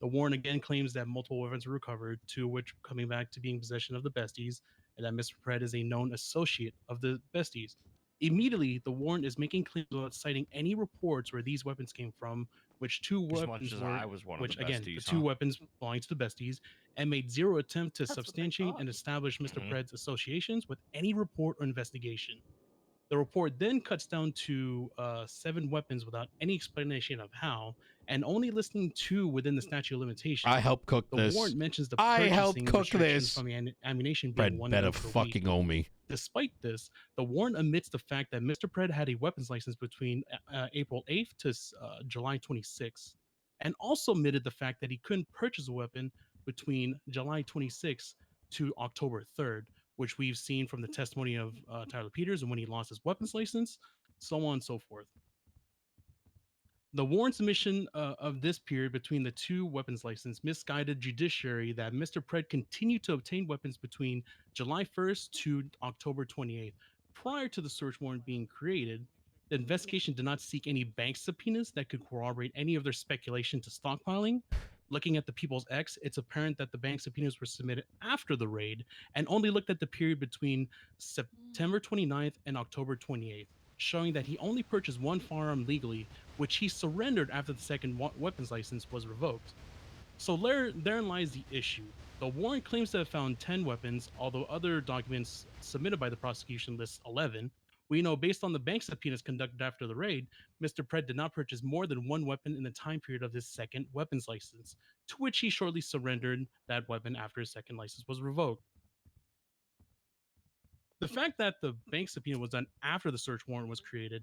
The warrant again claims that multiple weapons were recovered, two of which coming back to being in possession of the besties, and that Mr. Pred is a known associate of the besties. Immediately, the warrant is making claims without citing any reports where these weapons came from, which two As much weapons as were, I was one of which the again, the besties, two huh? weapons belonging to the besties, and made zero attempt to That's what they substantiate thought. and establish Mr. Mhm. Pred's associations with any report or investigation. The report then cuts down to 7 weapons without any explanation of how, and only listing 2 within the statute of limitations. I helped cook The this. warrant mentions the I helped purchasing cook restrictions this. from the ammunition being Fred 1 better gun per week. fucking owe me. Despite this, the warrant omits the fact that Mr. Pred had a weapons license between April 8th to July 26th, and also omitted the fact that he couldn't purchase a weapon between July 26th to October 3rd, which we've seen from the testimony of Tyler Peters and when he lost his weapons license, so on and so forth. The warrant submission of this period between the 2 weapons license misguided judiciary that Mr. Pred continued to obtain weapons between July 1st to October 28th. Prior to the search warrant being created, the investigation did not seek any bank subpoenas that could corroborate any of their speculation to stockpiling, Looking at the People's X, it's apparent that the bank subpoenas were submitted after the raid and only looked at the period between September 29th and October 28th, showing that he only purchased one firearm legally, which he surrendered after the second weapons license was revoked. So therein lies the issue. The warrant claims to have found 10 weapons, although other documents submitted by the prosecution list 11. We know based on the bank subpoenas conducted after the raid, Mr. Pred did not purchase more than one weapon in the time period of his second weapons license, to which he shortly surrendered that weapon after his second license was revoked. The fact that the bank subpoena was done after the search warrant was created,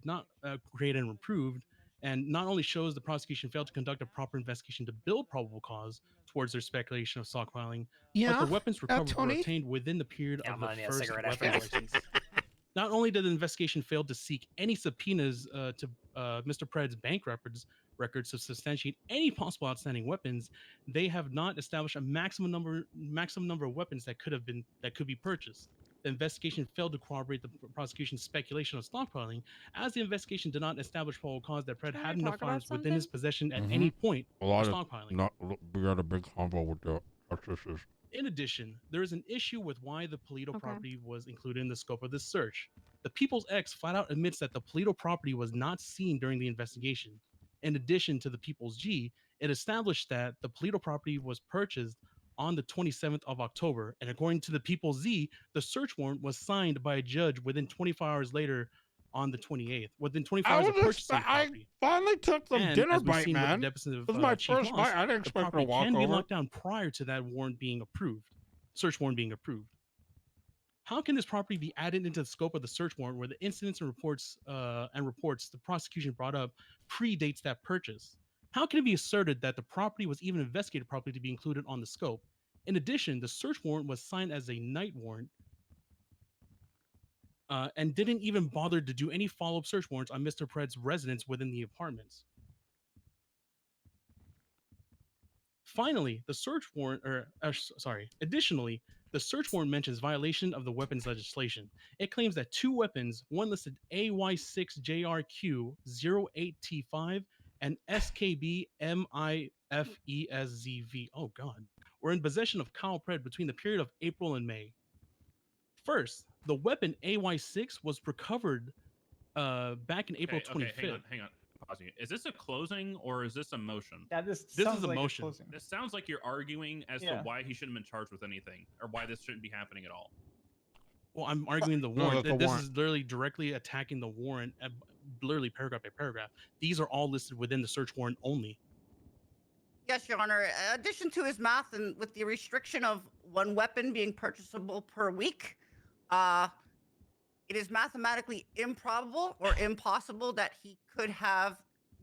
created and approved, and not only shows the prosecution failed to conduct a proper investigation to build probable cause towards their speculation of stockpiling, but the weapons recovered were obtained within the period of the first weapons license. Not only did the investigation fail to seek any subpoenas to Mr. Pred's bank records to substantiate any possible outstanding weapons, they have not established a maximum number of weapons that could be purchased. The investigation failed to corroborate the prosecution's speculation of stockpiling, as the investigation did not establish probable cause that Pred had enough arms within his possession at any point for stockpiling. We got a big combo with the justices. In addition, there is an issue with why the Polito property was included in the scope of this search. The People's X flat out admits that the Polito property was not seen during the investigation. In addition to the People's G, it established that the Polito property was purchased on the 27th of October, and according to the People's Z, the search warrant was signed by a judge within 24 hours later on the 28th, within 24 hours of purchasing the property. I finally took some dinner bite, man. This is my first bite. I didn't expect to walk over. Can be locked down prior to that warrant being approved, search warrant being approved. How can this property be added into the scope of the search warrant where the incidents and reports the prosecution brought up predates that purchase? How can it be asserted that the property was even investigated properly to be included on the scope? In addition, the search warrant was signed as a night warrant and didn't even bother to do any follow-up search warrants on Mr. Pred's residence within the apartments. Finally, the search warrant, additionally, the search warrant mentions violation of the weapons legislation. It claims that two weapons, one listed AY6JRQ08T5 and SKB-MIFESZV, oh god, were in possession of Kyle Pred between the period of April and May. First, the weapon AY6 was recovered back in April 25th. Okay, hang on. Pausing it. Is this a closing or is this a motion? Yeah, this is sounds a like motion. closing. This sounds like you're arguing as to why he shouldn't have been charged with anything or why this shouldn't be happening at all. Well, I'm arguing the warrant. This is literally directly attacking the warrant, literally paragraph by paragraph. These are all listed within the search warrant only. Yes, Your Honor. In addition to his math and with the restriction of one weapon being purchasable per week, it is mathematically improbable or impossible that he could have,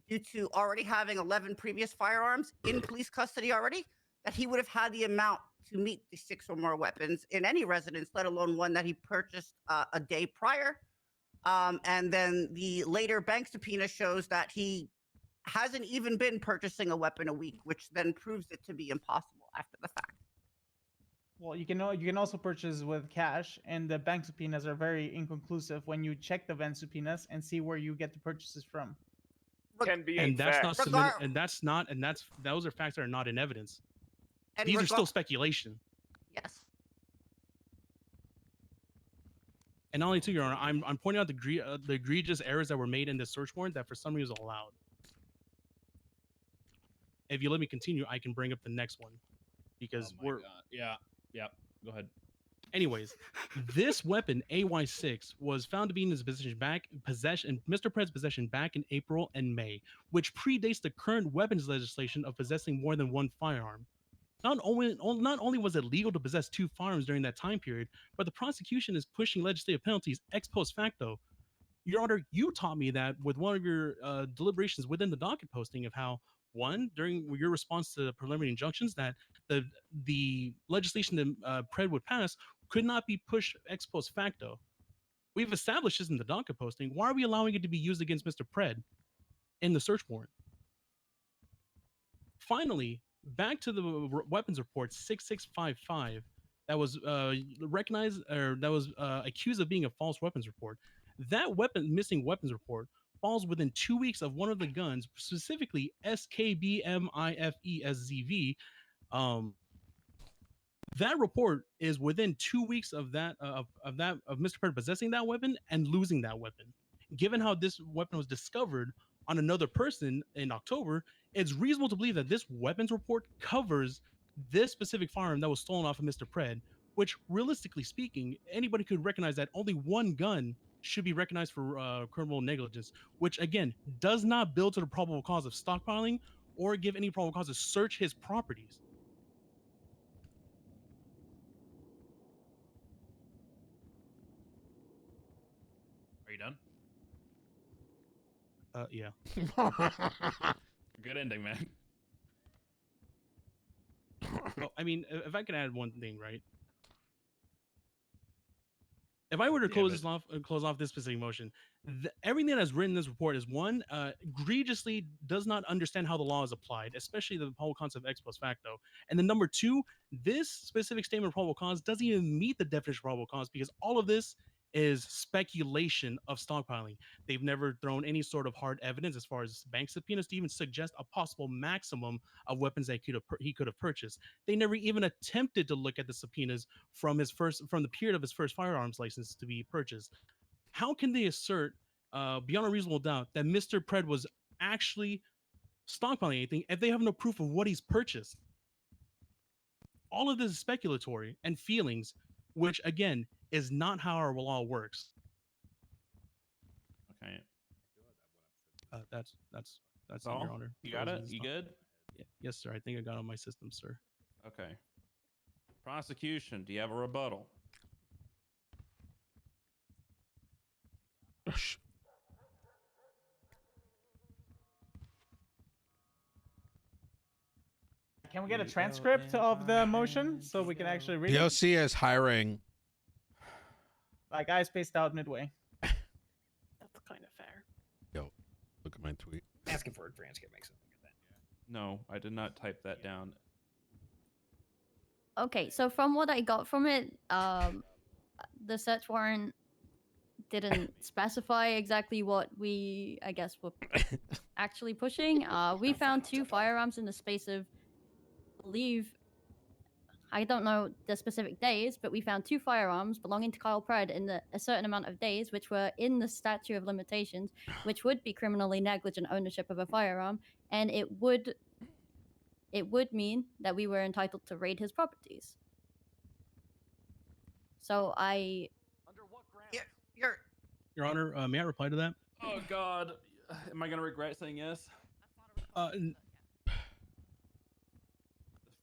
due to already having 11 previous firearms in police custody already, that he would have had the amount to meet the 6 or more weapons in any residence, let alone one that he purchased a day prior. And then the later bank subpoena shows that he hasn't even been purchasing a weapon a week, which then proves it to be impossible after the fact. Well, you can also purchase with cash, and the bank subpoenas are very inconclusive when you check the bank subpoenas and see where you get the purchases from. Those are facts that are not in evidence. And these are still speculation. Yes. And not only too, Your Honor, I'm pointing out the egregious errors that were made in this search warrant that for some reason allowed. If you let me continue, I can bring up the next one because God. Yeah. Go ahead. Anyways, this weapon AY6 was found to be in his Mr. Pred's possession back in April and May, which predates the current weapons legislation of possessing more than one firearm. Not only was it legal to possess 2 firearms during that time period, but the prosecution is pushing legislative penalties ex post facto. Your Honor, you taught me that with one of your deliberations within the docket posting of how, one, during your response to the preliminary injunctions, that the legislation that Pred would pass could not be pushed ex post facto. We've established this in the docket posting. Why are we allowing it to be used against Mr. Pred in the search warrant? Finally, back to the weapons report 6655 that was accused of being a false weapons report. That missing weapons report falls within 2 weeks of one of the guns, specifically SKBMIFESZV, that report is within 2 weeks of that of Mr. Pred possessing that weapon and losing that weapon. Given how this weapon was discovered on another person in October, it's reasonable to believe that this weapons report covers this specific firearm that was stolen off of Mr. Pred, which realistically speaking, anybody could recognize that only one gun should be recognized for criminal negligence, which again does not build to the probable cause of stockpiling or give any probable cause to search his properties. Are you done? Yeah. Good ending, man. Well, I mean, if I could add one thing, right? If I were to close off this specific motion, everything that's written in this report is one, egregiously does not understand how the law is applied, especially the whole concept of ex post facto. And then number two, this specific statement of probable cause doesn't even meet the definition of probable cause because all of this is speculation of stockpiling. They've never thrown any sort of hard evidence as far as bank subpoenas to even suggest a possible maximum of weapons that he could have purchased. They never even attempted to look at the subpoenas from the period of his first firearms license to be purchased. How can they assert beyond a reasonable doubt that Mr. Pred was actually stockpiling anything if they have no proof of what he's purchased? All of this is speculatory and feelings, which again is not how our law works. Okay. That's it, all? Your Honor. You got it? You good? Yes, sir. I think I got it on my system, sir. Okay. Prosecution, do you have a rebuttal? Can we get a transcript of the motion so we can actually read The it? OC is hiring. Like I spaced out midway. That's kind of fair. Yo, look at my tweet. Asking for a transcript makes something of that. No, I did not type that down. Okay, so from what I got from it, the search warrant didn't specify exactly what we, I guess, were actually pushing. We found 2 firearms in the space of, I believe, I don't know the specific days, but we found 2 firearms belonging to Kyle Pred in a certain amount of days, which were in the statute of limitations, which would be criminally negligent ownership of a firearm, and it would mean that we were entitled to raid his properties. So I... Your Honor, may I reply to that? Oh God, am I gonna regret saying yes?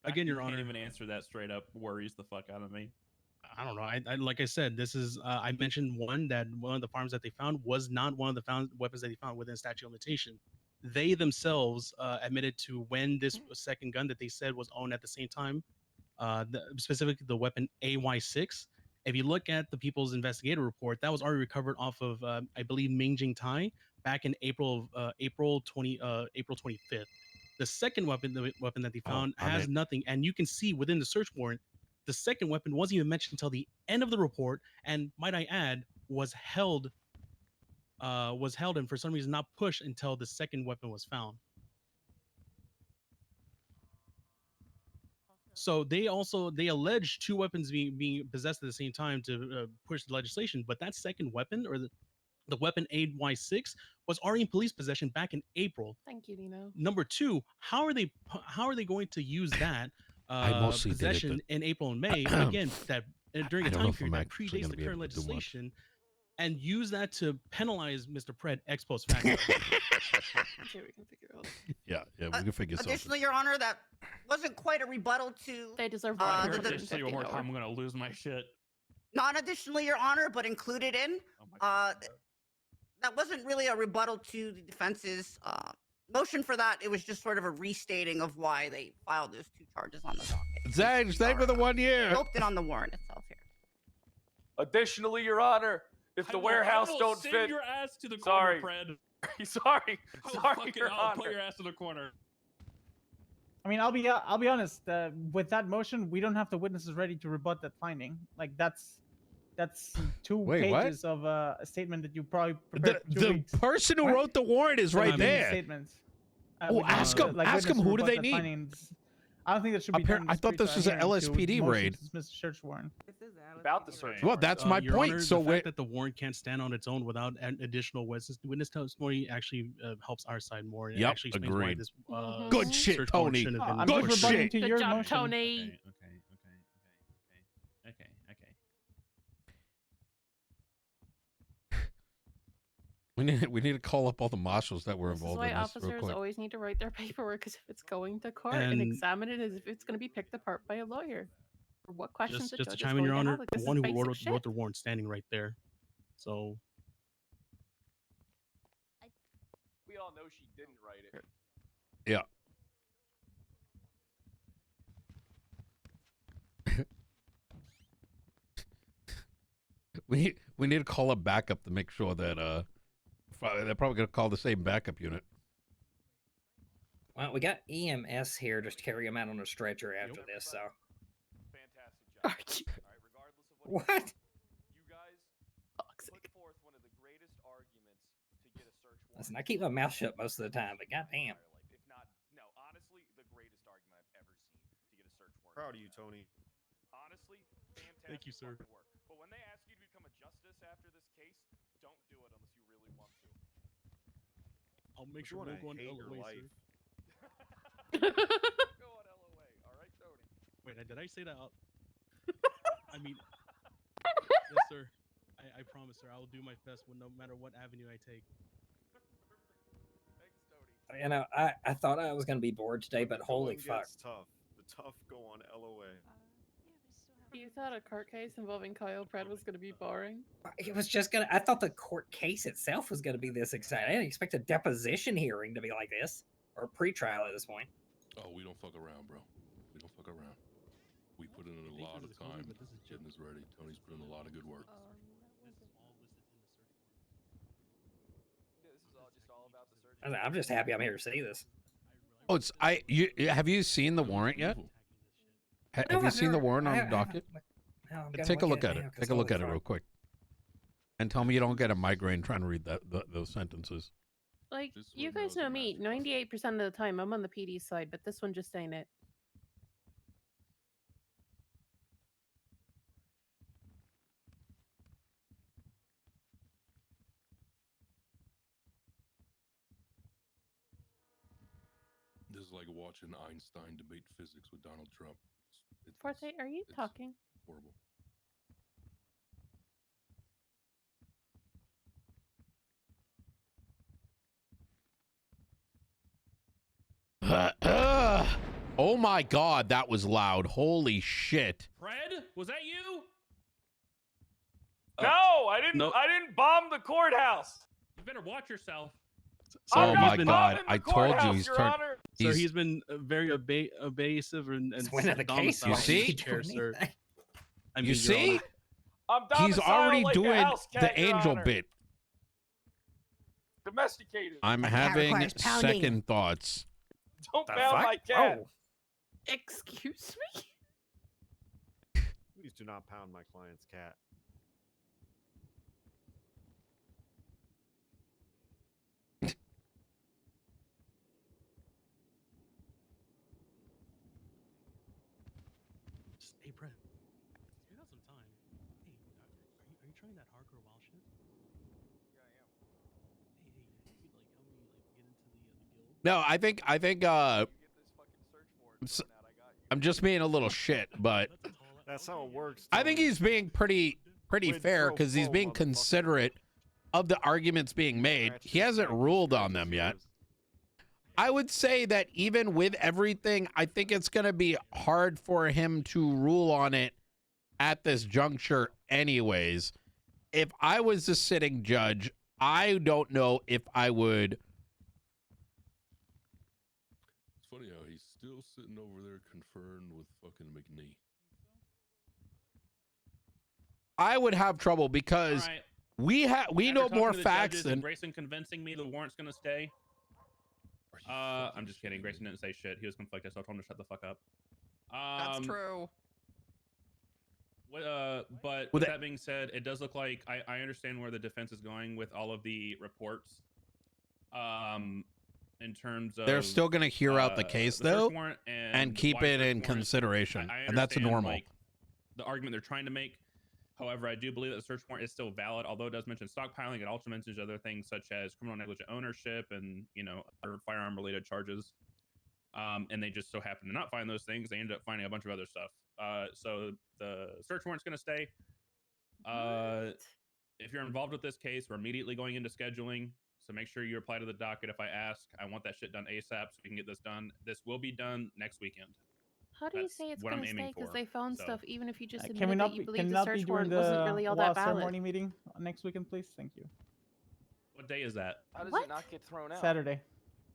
Again, Your I Honor. can't even answer that straight up worries the fuck out of me. I don't know. I like I said, this is I mentioned that one of the farms that they found was not one of the weapons that they found within statute of limitation. They themselves admitted to when this second gun that they said was owned at the same time, specifically the weapon AY6. If you look at the People's Investigator report, that was already recovered off of I believe Mingjing Tai back in April 25th. The second weapon, the weapon that they found, has nothing, and you can see within the search warrant, the second weapon wasn't even mentioned until the end of the report, and might I add, was held and for some reason not pushed until the second weapon was found. So they alleged 2 weapons being possessed at the same time to push the legislation, but that second weapon, or the weapon AY6, was already in police possession back in April. Thank you, Nino. Number 2, how are they going to use that possession in April and May again that during a time period that predates the current legislation, and use that to penalize Mr. Pred ex post facto? Okay, we can figure out. Yeah, we can figure something. Additionally, Your Honor, that wasn't quite a rebuttal to. They deserve Just say one more time, I'm gonna lose my shit. Not additionally, Your Honor, but included in. That wasn't really a rebuttal to the defense's motion for that. It was just sort of a restating of why they filed those 2 charges on the docket. Zach, stay for the 1 year. Scoped it on the warrant itself here. Additionally, Your Honor, if the warehouse don't send fit, your ass to the corner, Pred. sorry, Your I'll Honor. put your ass in the corner. I mean, I'll be honest. With that motion, we don't have the witnesses ready to rebut that finding. Like that's That's 2 Wait, what? pages of a statement that you probably prepared for 2 The weeks. person who What? wrote the warrant is right 17 there. Statements. Oh, with ask no, them. like, Ask them. witness Who do report they that need? findings- I don't think that should be done. I thought this was an LSPD raid. Dismiss the search warrant. About the search. Well, that's my Your point. Honor, So the fact that the warrant can't stand on its own without an additional witness testimony actually helps our side more. It Yep, actually explains why agreed. this Good shit, search warrant Tony. shouldn't have been I'm Good just rebutting shit. to Good your job, motion. Tony. Okay. We need to call up all the marshals that were This is involved why in this real officers quick. always need to write their paperwork, because if it's going to court and And- examine it as if it's going to be picked apart by a lawyer. Or what questions the Just to judge chime is in, Your going to Honor, have. Like, the this one is who basic wrote shit. the warrant standing right there. So We all know she didn't write it. Yeah. we need to call a backup to make sure that they're probably gonna call the same backup unit. Well, we got EMS here just to carry him out on a stretcher after this, so. Fantastic job. All right, regardless of What? You guys put forth one of the greatest arguments to get a search warrant. Listen, I keep my mouth shut most of the time, but goddamn. If not, no, honestly, the greatest argument I've ever seen to get a search warrant. Proud of you, Tony. Honestly, fantastic. Thank you, sir. fucking work. But when they ask you to become a justice after this case, don't do it unless you really want to. I'll make You sure wanna we'll go on hate your LOA, life. sir. Go on LOA, all right, Tony? Wait, did I say that out? I mean, yes, sir. I promise, sir. I will do my best, no matter what avenue I take. Thanks, Tony. You know, I thought I was going to be bored today, but The holy going fuck. gets tough. The tough go on LOA. You thought a court case involving Kyle Pratt was going to be boring? It was just going to, I thought the court case itself was going to be this exciting. I didn't expect a deposition hearing to be like this, or pre-trial at this point. Oh, we don't fuck around, bro. We don't fuck around. We put in a lot of time getting this ready. Tony's put in a lot of good work. Yeah, this is all just all about the search. I'm just happy I'm here to see this. Oh, have you seen the warrant yet? Have you seen the warrant on the docket? Take a look at it. Take a look at it real quick. And tell me you don't get a migraine trying to read those sentences. Like, you guys know me. 98% of the time, I'm on the PD side, but this one just ain't it. This is like watching Einstein debate physics with Donald Trump. Forte, are you talking? Horrible. Oh my God, that was loud. Holy shit. Fred, was that you? No, I didn't. Nope. I didn't bomb the courthouse. You better watch yourself. Oh my not God, bombing the I told you courthouse, he's Your turned. Honor. Sir, he's been very evasive and winning the case. You see? Chair, sir. I You Your see? I'm He's domiciled already like a doing house cat, the Your angel Honor. bit. Domesticated. I'm having second thoughts. Don't The pound fuck? my cat. Oh. Excuse me? Please do not pound my client's cat. Hey, Brett. You got some time. Hey, are you trying that hardcore wild shit? Yeah, I am. Hey, you could like help me like get into the guild. No, I think You get this fucking search warrant s- thrown out, I got you. I'm just being a little shit, but That's how it works. I think Tony. he's being pretty Quid fair pro because he's quo, being motherfucker. considerate of the arguments being made. Scratch He this, hasn't scratch this, ruled scratch on this, them scratch yet. this. I would say that even with everything, I think it's going to be hard for him to rule on it at this juncture anyways. If I was the sitting judge, I don't know if I would. It's funny how he's still sitting over there conferring with fucking McNee. I would have trouble because All right. we After know talking more to the facts judges and than. Grayson convincing me the warrant's gonna stay. I'm just kidding. Grayson didn't say shit. He was conflicted, so I told him to shut the fuck up. That's true. But With with that being said, it does look like I understand where the defense is going with all of the reports. In terms of They're still going to hear out the case the search though, warrant and keep why it search in warrant. consideration, I and that's understand, normal. like, the argument they're trying to make. However, I do believe that the search warrant is still valid, although it does mention stockpiling. It also mentions other things such as criminal negligent ownership and other firearm related charges. And they just so happen to not find those things. They ended up finding a bunch of other stuff. So the search warrant's going to stay. If you're involved with this case, we're immediately going into scheduling. So make sure you reply to the docket if I ask. I want that shit done ASAP so we can get this done. This will be done next weekend. How do you That's say it's what I'm going to aiming stay? Because for, they found so. stuff even if you just Can we admitted not that you be, believe can the not search be during warrant wasn't the really all law that valid? ceremony meeting next weekend, please? Thank you. What day is that? How does What? it not get thrown out? Saturday.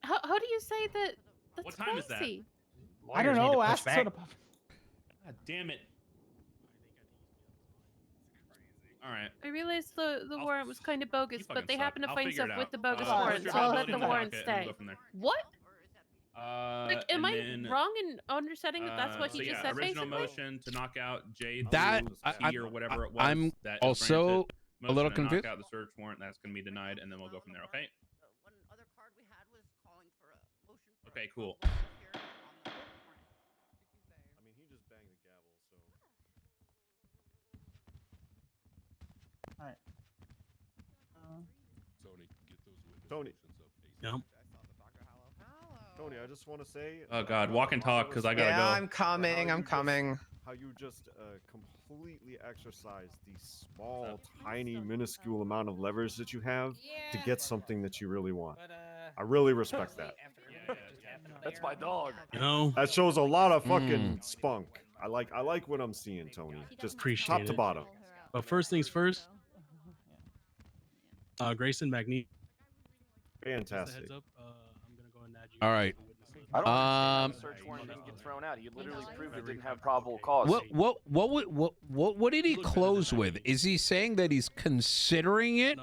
How do you say that? That's What time is that? crazy. I don't know. Ask Soda Pop. God damn it. All right. I realized the warrant was kind of bogus, but fucking they suck. happened to I'll find figure stuff it with out. the bogus I'll warrant, put so your I'll let availability the in the warrant docket and we'll stay. go from there. What? Like, am and I then, wrong in understanding that that's what so he just yeah, said, original basically? motion to knock out J That T or whatever it was. I'm that is also granted. a little Motion to confused. knock out the search warrant. That's going to be denied, and then we'll go from there. Okay. Okay. Cool. I mean, he just banged the gavel, so. All right. Tony, get those witness Tony. motions up. Yep. Tony, I just want to say. Oh God, walk and talk because I gotta go. Yeah, I'm coming. I'm coming. How you just completely exercise the small, tiny, minuscule amount of leverage that you have to get something that you really want. I really respect that. That's my dog. You know, That shows a lot of fucking spunk. I like what I'm seeing, Tony. Just Appreciate top to it. bottom. But first things first. Grayson Magni. Fantastic. Heads up. I'm gonna go and add you. All right. I don't understand how the search warrant didn't get thrown out. He literally proved it didn't have probable cause. What did he close with? Is he saying that he's considering it?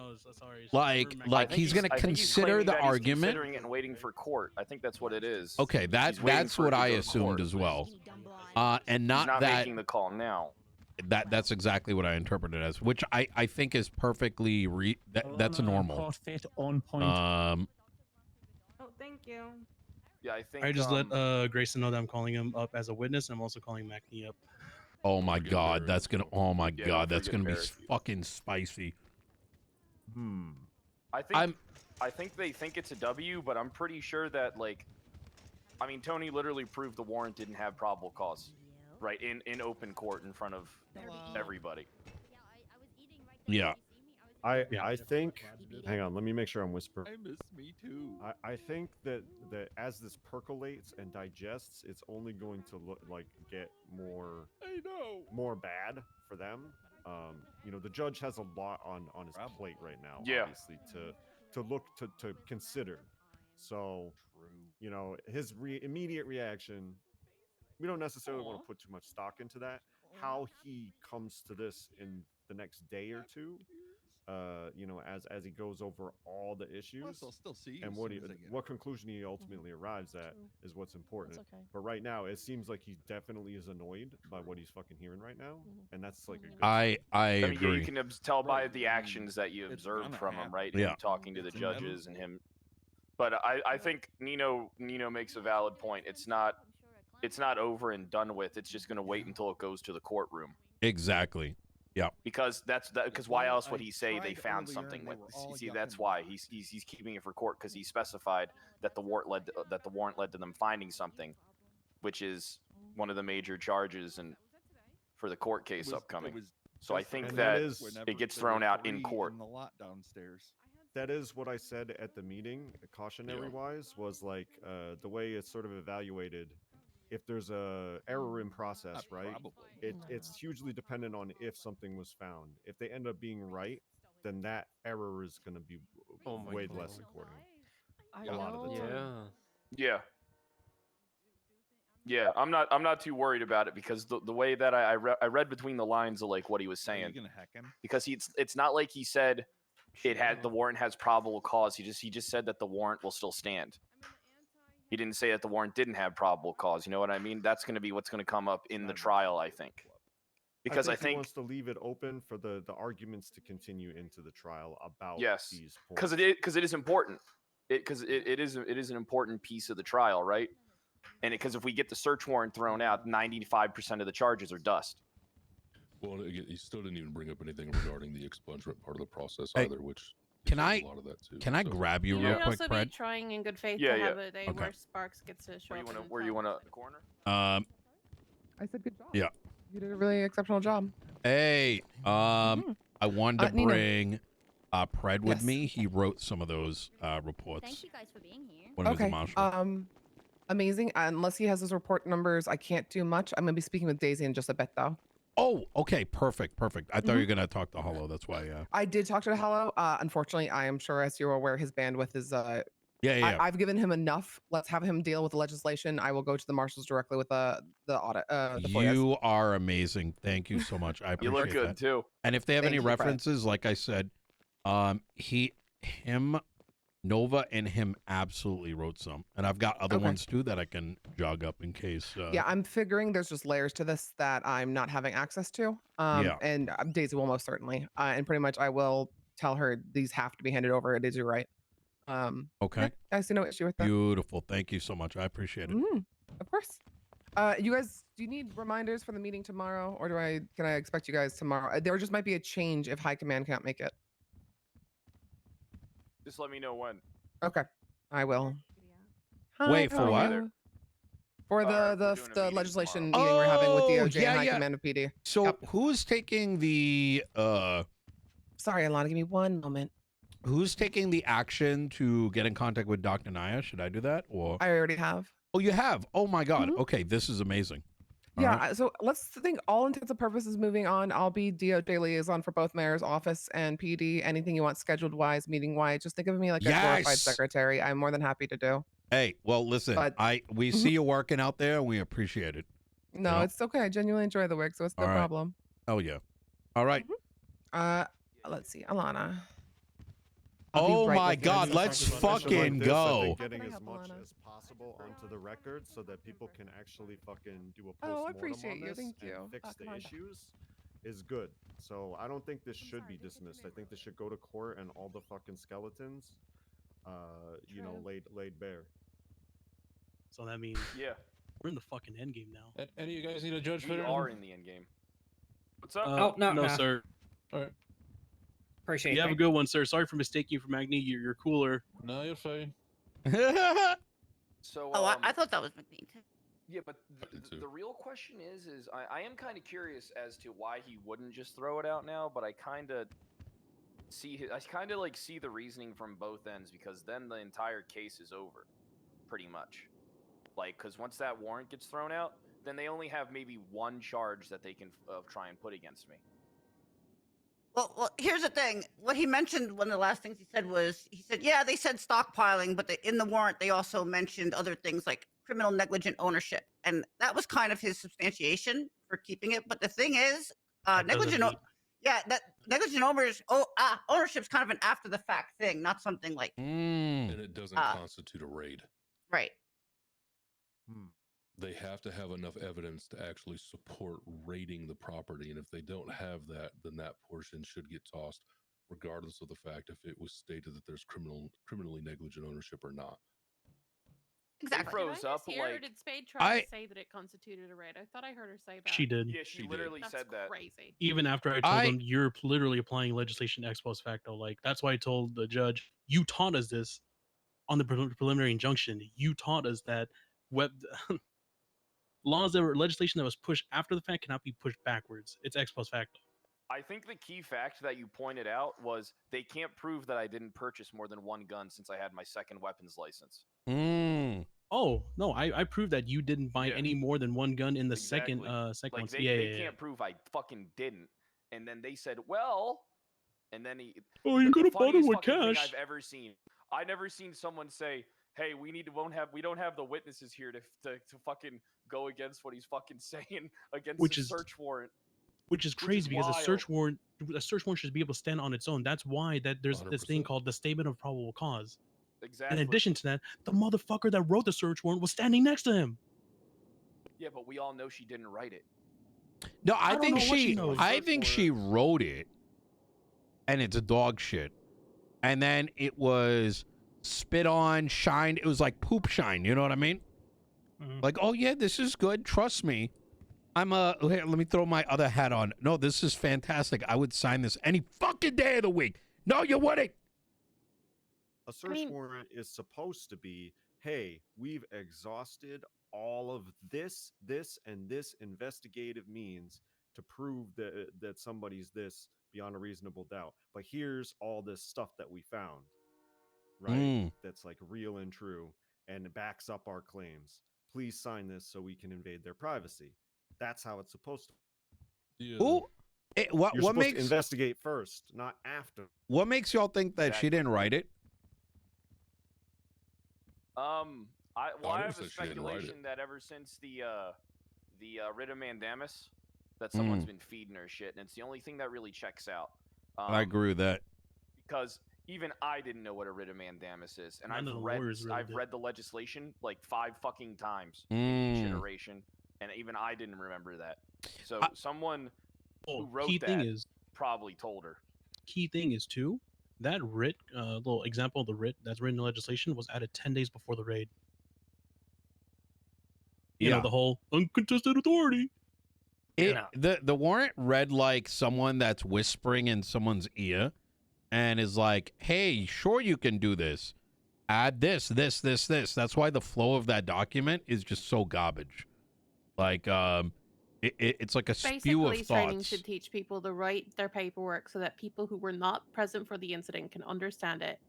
Like he's going to consider the argument? Considering it and waiting for court. I think that's what it is. Okay, that's what I assumed as well. And not He's not that making the call now. that's exactly what I interpreted as, which I think is perfectly that's normal. On point. Oh, thank you. Yeah, I think. I just let Grayson know that I'm calling him up as a witness, and I'm also calling Magni up. Oh my God, that's gonna. Oh my Yeah, God, don't that's forget gonna be Barrett. fucking spicy. I think they think it's a W, but I'm pretty sure that, like, I mean, Tony literally proved the warrant didn't have probable cause, right? In open court in front of everybody. Yeah. I think. Hang on, let me make sure I'm whispering. I miss me too. I think that as this percolates and digests, it's only going to look like get more bad for them. You know, the judge has a lot on his plate right now, Yeah. obviously, to look to consider. So, you know, his immediate reaction, we don't necessarily want to put too much stock into that. How he comes to this in the next day or two, you know, as he goes over all the issues, I'll still see you and as what soon as I get what conclusion he ultimately arrives at is what's important. okay. But right now, it seems like he definitely is annoyed by what he's fucking hearing right now, and that's like a good I I mean, agree. you can tell by the actions that you observed from him, right? Yeah. Him talking to the judges and him. But I think Nino makes a valid point. It's not over and done with. It's just going to wait until it goes to the courtroom. Exactly. Yeah. Because because why else would he say they found something with? See, that's why he's keeping it for court, because he specified that the warrant led to them finding something, which is one of the major charges and for the court case upcoming. So I think that it gets thrown out in court. In the lot downstairs. That is what I said at the meeting, cautionary wise, was like the way it's sort of evaluated. If there's a error in process, right? It's hugely dependent on if something was found. If they end up being right, then that error is going to be way less according. A lot of the time. Yeah, I'm not too worried about it, because the way that I read between the lines of like what he was saying. Are you gonna heck him? Because it's not like he said the warrant has probable cause. He just said that the warrant will still stand. He didn't say that the warrant didn't have probable cause. You know what I mean? That's going to be what's going to come up in the trial, I think. because I he think wants to leave it open for the arguments to continue into the trial about yes, these points. because it is important. Because it is an important piece of the trial, right? And because if we get the search warrant thrown out, 95% of the charges are dust. Well, again, he still didn't even bring up anything regarding the expungement part of the process Hey, either, which can details I a lot of that too. can I So- grab you You real might quick, also Fred? be trying in good faith Yeah, to yeah. have a day Okay. where Sparks gets to show up. Where you want to corner? Um, I said good job. yeah. You did a really exceptional job. Hey, I wanted to Nino. bring Pred with Yes. me. He wrote some of those reports. Thank you guys for being here. When he was a Okay. monster. Amazing. Unless he has his report numbers, I can't do much. I'm gonna be speaking with Daisy in just a bit, though. Oh, okay, perfect. I thought you were gonna talk to Hollow. That's why. I did talk to Hello. Unfortunately, I am sure, as you're aware, his bandwidth is. Yeah. I've given him enough. Let's have him deal with the legislation. I will go to the marshals directly with the audit. The FOIAs. You are amazing. Thank you so much. I appreciate You look good that. too. And if they have Thank any you, Fred. references, like I said, him, Nova, and him absolutely wrote some, and I've got other Okay. ones too that I can jog up in case. Yeah, I'm figuring there's just layers to this that I'm not having access to. Yeah. And Daisy will most certainly. And pretty much I will tell her these have to be handed over. It is your right. Okay. Yeah, I see no issue with that. Beautiful. Thank you so much. I appreciate it. Of course. You guys, do you need reminders for the meeting tomorrow, or can I expect you guys tomorrow? There just might be a change if High Command can't make it. Just let me know when. Okay, I will. Wait, for what? For the legislation meeting we're having with DOJ and High Command of PD. So who's taking the Sorry, Alana, give me one moment. Who's taking the action to get in contact with Dr. Naya? Should I do that, or I already have. Oh, you have? Oh my God. Okay, this is amazing. All Yeah, right. so let's think all intents and purposes moving on. I'll be DOJ liaison for both mayor's office and PD. Anything you want scheduled wise, meeting wise, just think of me like a glorified Yes! secretary. I'm more than happy to do. Hey, well, listen, But- we see you working out there, and we appreciate it. No, Yeah. it's okay. I genuinely enjoy the work, so it's no All right. problem. Oh yeah. All right. Let's see, Alana. Oh right my with you. God, This let's is fucking go. Getting as much as possible onto the record so that people can actually fucking do a Oh, I postmortem appreciate on you. this Thank you. and fix Oh, the come on. issues is good. So I don't think this should be dismissed. I think this should go to court and all the fucking skeletons, laid bare. So that means Yeah. we're in the fucking end game now. Any of you guys need a judge for We anything? are in the end game. What's up? No, sir. All right. Appreciate You have a good one, sir. Sorry for mistaking you for Magni. You're cooler. No, you're fine. So I thought that was McBean too. Yeah, but the real question is I am kind of curious as to why he wouldn't just throw it out now, but I kind of see the reasoning from both ends, because then the entire case is over, pretty much. Like, because once that warrant gets thrown out, then they only have maybe one charge that they can try and put against me. Well, here's the thing. What he mentioned, one of the last things he said was, yeah, they said stockpiling, but in the warrant, they also mentioned other things like criminal negligent ownership. And that was kind of his substantiation for keeping it. But the thing is, negligent ownership is kind of an after the fact thing, not something like. And it doesn't constitute a raid. Right. They have to have enough evidence to actually support raiding the property, and if they don't have that, then that portion should get tossed, regardless of the fact if it was stated that there's criminally negligent ownership or not. Exactly. Froze up Here, or like did Spade try to say that it constituted a raid? I thought I heard her say that. She did. Yeah, she literally said that. Crazy. Even after I told them you're literally applying legislation ex post facto. Like, that's why I told the judge, you taught us this on the preliminary injunction. You taught us that legislation that was pushed after the fact cannot be pushed backwards. It's ex post facto. I think the key fact that you pointed out was they can't prove that I didn't purchase more than one gun since I had my second weapons license. Oh no, I proved that you didn't buy any more than one gun in the second one. Like they can't prove I fucking didn't. And then they said, well, and then he. Oh, you could have bought it with cash. I've ever seen. I never seen someone say, "Hey, we don't have the witnesses here to fucking go against what he's fucking saying against the search warrant." Which is crazy because a search warrant should be able to stand on its own. That's why there's this thing called the statement of probable cause. Exactly. In addition to that, the motherfucker that wrote the search warrant was standing next to him. Yeah, but we all know she didn't write it. No, I don't think know what she she. knows. I think she wrote it, and it's a dog shit. And then it was spit on, shined. It was like poop shine. You know what I mean? Like, oh yeah, this is good. Trust me. Here, let me throw my other hat on. No, this is fantastic. I would sign this any fucking day of the week. No, you wouldn't. A search warrant is supposed to be, hey, we've exhausted all of this, and this investigative means to prove that somebody's this beyond a reasonable doubt. But here's all this stuff that we found, right? That's like real and true and backs up our claims. Please sign this so we can invade their privacy. That's how it's supposed to. Yeah. Who? What You're supposed makes to investigate first, not after. What makes y'all think that she didn't write it? I I have said a she didn't write it. speculation that ever since the writ of mandamus, that someone's been feeding her shit, and it's the only thing that really checks out. I agree with that. Because even I didn't know what a writ of mandamus is, and None of the lawyers really I've did. read the legislation like 5 fucking times in each iteration, and even I didn't remember that. So someone who wrote key that thing is probably told her. Key thing is too, that writ, little example of the writ that's written in legislation was added 10 days before the raid. You know, the whole uncontested authority. The warrant read like someone that's whispering in someone's ear and is like, hey, sure you can do this. Add this. That's why the flow of that document is just so garbage. Like, it's like a spew of Police training thoughts. should teach people to write their paperwork so that people who were not present for the incident can understand it.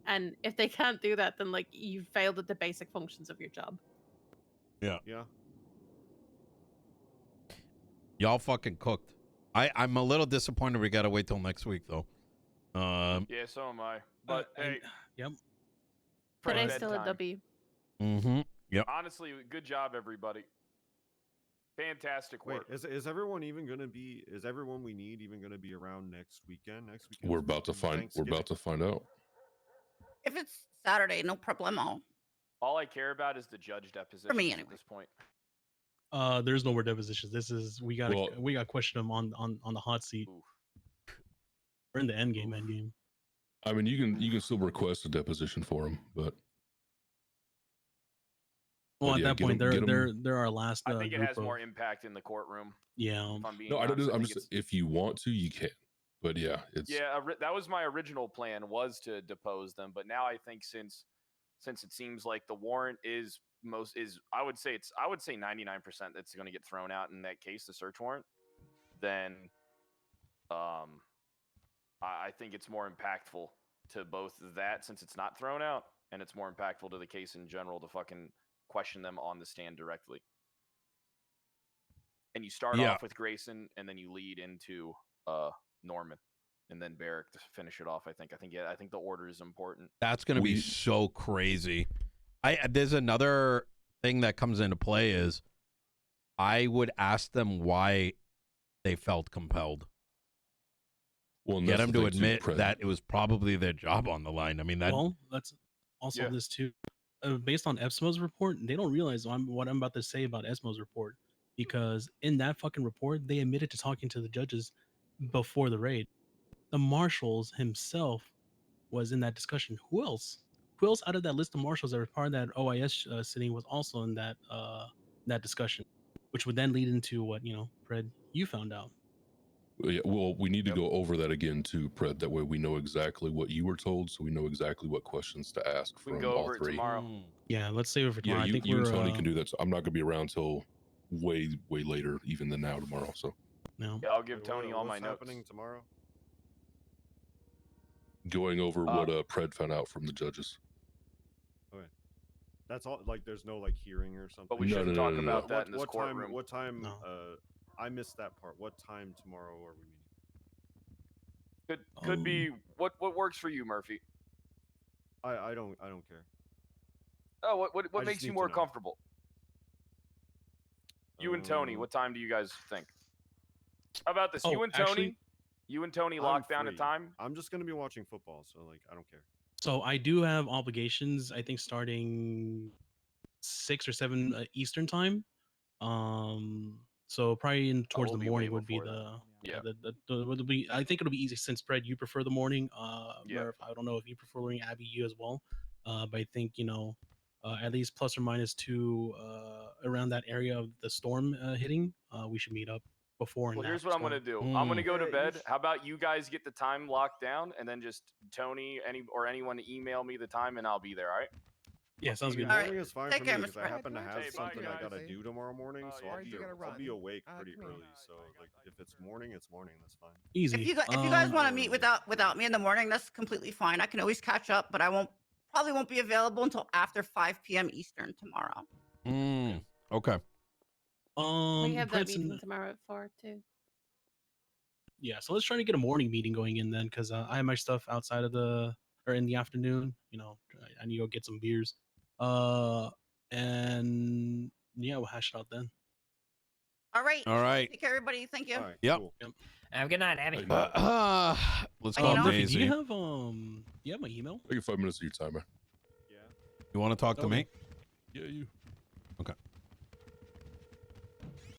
And if they can't do that, then like you've failed at the basic functions of your job. Yeah. Yeah. Y'all fucking cooked. I'm a little disappointed we gotta wait till next week though. Yeah, so am I. But hey, yep. Today's still a W. Yep. Honestly, good job, everybody. Fantastic work. Wait, is everyone even gonna be? Is everyone we need even gonna be around next weekend? Next weekend. We're about to find out. If it's Saturday, no problemo. All I care about is the judge deposition For me, at anyway. this point. There's no more depositions. This is we got to question him on the hot seat. We're in the end game. I mean, you can still request a deposition for him, but well, at yeah, that point, they're our last. I think it group has of, more impact in the courtroom. Yeah. If I'm being no, I don't. honest, I'm think just if you want to, you can. But yeah, it's that was my original plan, was to depose them. But now I think since it seems like the warrant is I would say 99% that's going to get thrown out in that case, the search warrant, then I think it's more impactful to both that, since it's not thrown out, and it's more impactful to the case in general to fucking question them on the stand directly. And you start off with Grayson, and then you lead into Norman, and then Barrick to finish it off. I think the order is important. That's gonna be so crazy. There's another thing that comes into play is I would ask them why they felt compelled. Well, get them to admit that it was probably their job on the line. I mean, that. Well, that's also this too. Based on ESMO's report, they don't realize what I'm about to say about ESMO's report, because in that fucking report, they admitted to talking to the judges before the raid. The marshals himself was in that discussion. Who else? Who else out of that list of marshals that were part of that OIS sitting was also in that that discussion, which would then lead into what Pred, you found out. Yeah, well, we need to go over that again too, Pred. That way we know exactly what you were told, so we know exactly what questions to ask from all three. Tomorrow. Yeah, let's save it for tomorrow. Yeah, I think you and Tony can do that. So I'm not going to be around till way later, even than now tomorrow. So no. Yeah, I'll give Tony all my notes. Happening tomorrow? Going over what Pred found out from the judges. Okay, that's all. Like, there's no like hearing or something. But we shouldn't talk about that in this courtroom. What time? I missed that part. What time tomorrow are we meeting? Could be what works for you, Murphy. I don't care. Oh, what makes you more comfortable? You and Tony, what time do you guys think? How about this? You and Tony lock down a time. I'm just gonna be watching football, so like I don't care. So I do have obligations. I think starting 6 or 7 Eastern time. So probably in towards we'll the be way morning would be before would be. I think it'll be easy since Fred, you prefer the morning. Yeah. Murph, I don't know if you prefer morning. Abby, you as well. But I think at least plus or minus 2 around that area of the storm hitting. We should meet up before. Well, and here's after what I'm gonna storm. do. I'm gonna go to bed. How about you guys get the time locked down, and then just Tony, anyone email me the time, and I'll be there. All right? Yeah, sounds good. Morning is fine Take for care, me Mr. because I Brett. happen to have Hey, bye, something I guys. gotta do tomorrow morning, so Alright, you're gonna I'll be run. awake pretty come here. early. So like, if it's morning, it's morning. That's fine. Easy. If you guys want to meet without me in the morning, that's completely fine. I can always catch up, but I probably won't be available until after 5 p.m. Eastern tomorrow. Okay. We have that Prince meeting and- tomorrow at 4 too. Yeah, so let's try to get a morning meeting going in then, because I have my stuff outside of in the afternoon. I need to go get some beers. And yeah, we'll hash it out then. All right. All right. Take care, everybody. Thank you. Yep. Have a good night, Abby. Let's Bye, call Nino. up Murphy, Daisy. do you have my email? Take 5 minutes of your time, man. You want to talk to me? Yeah, you.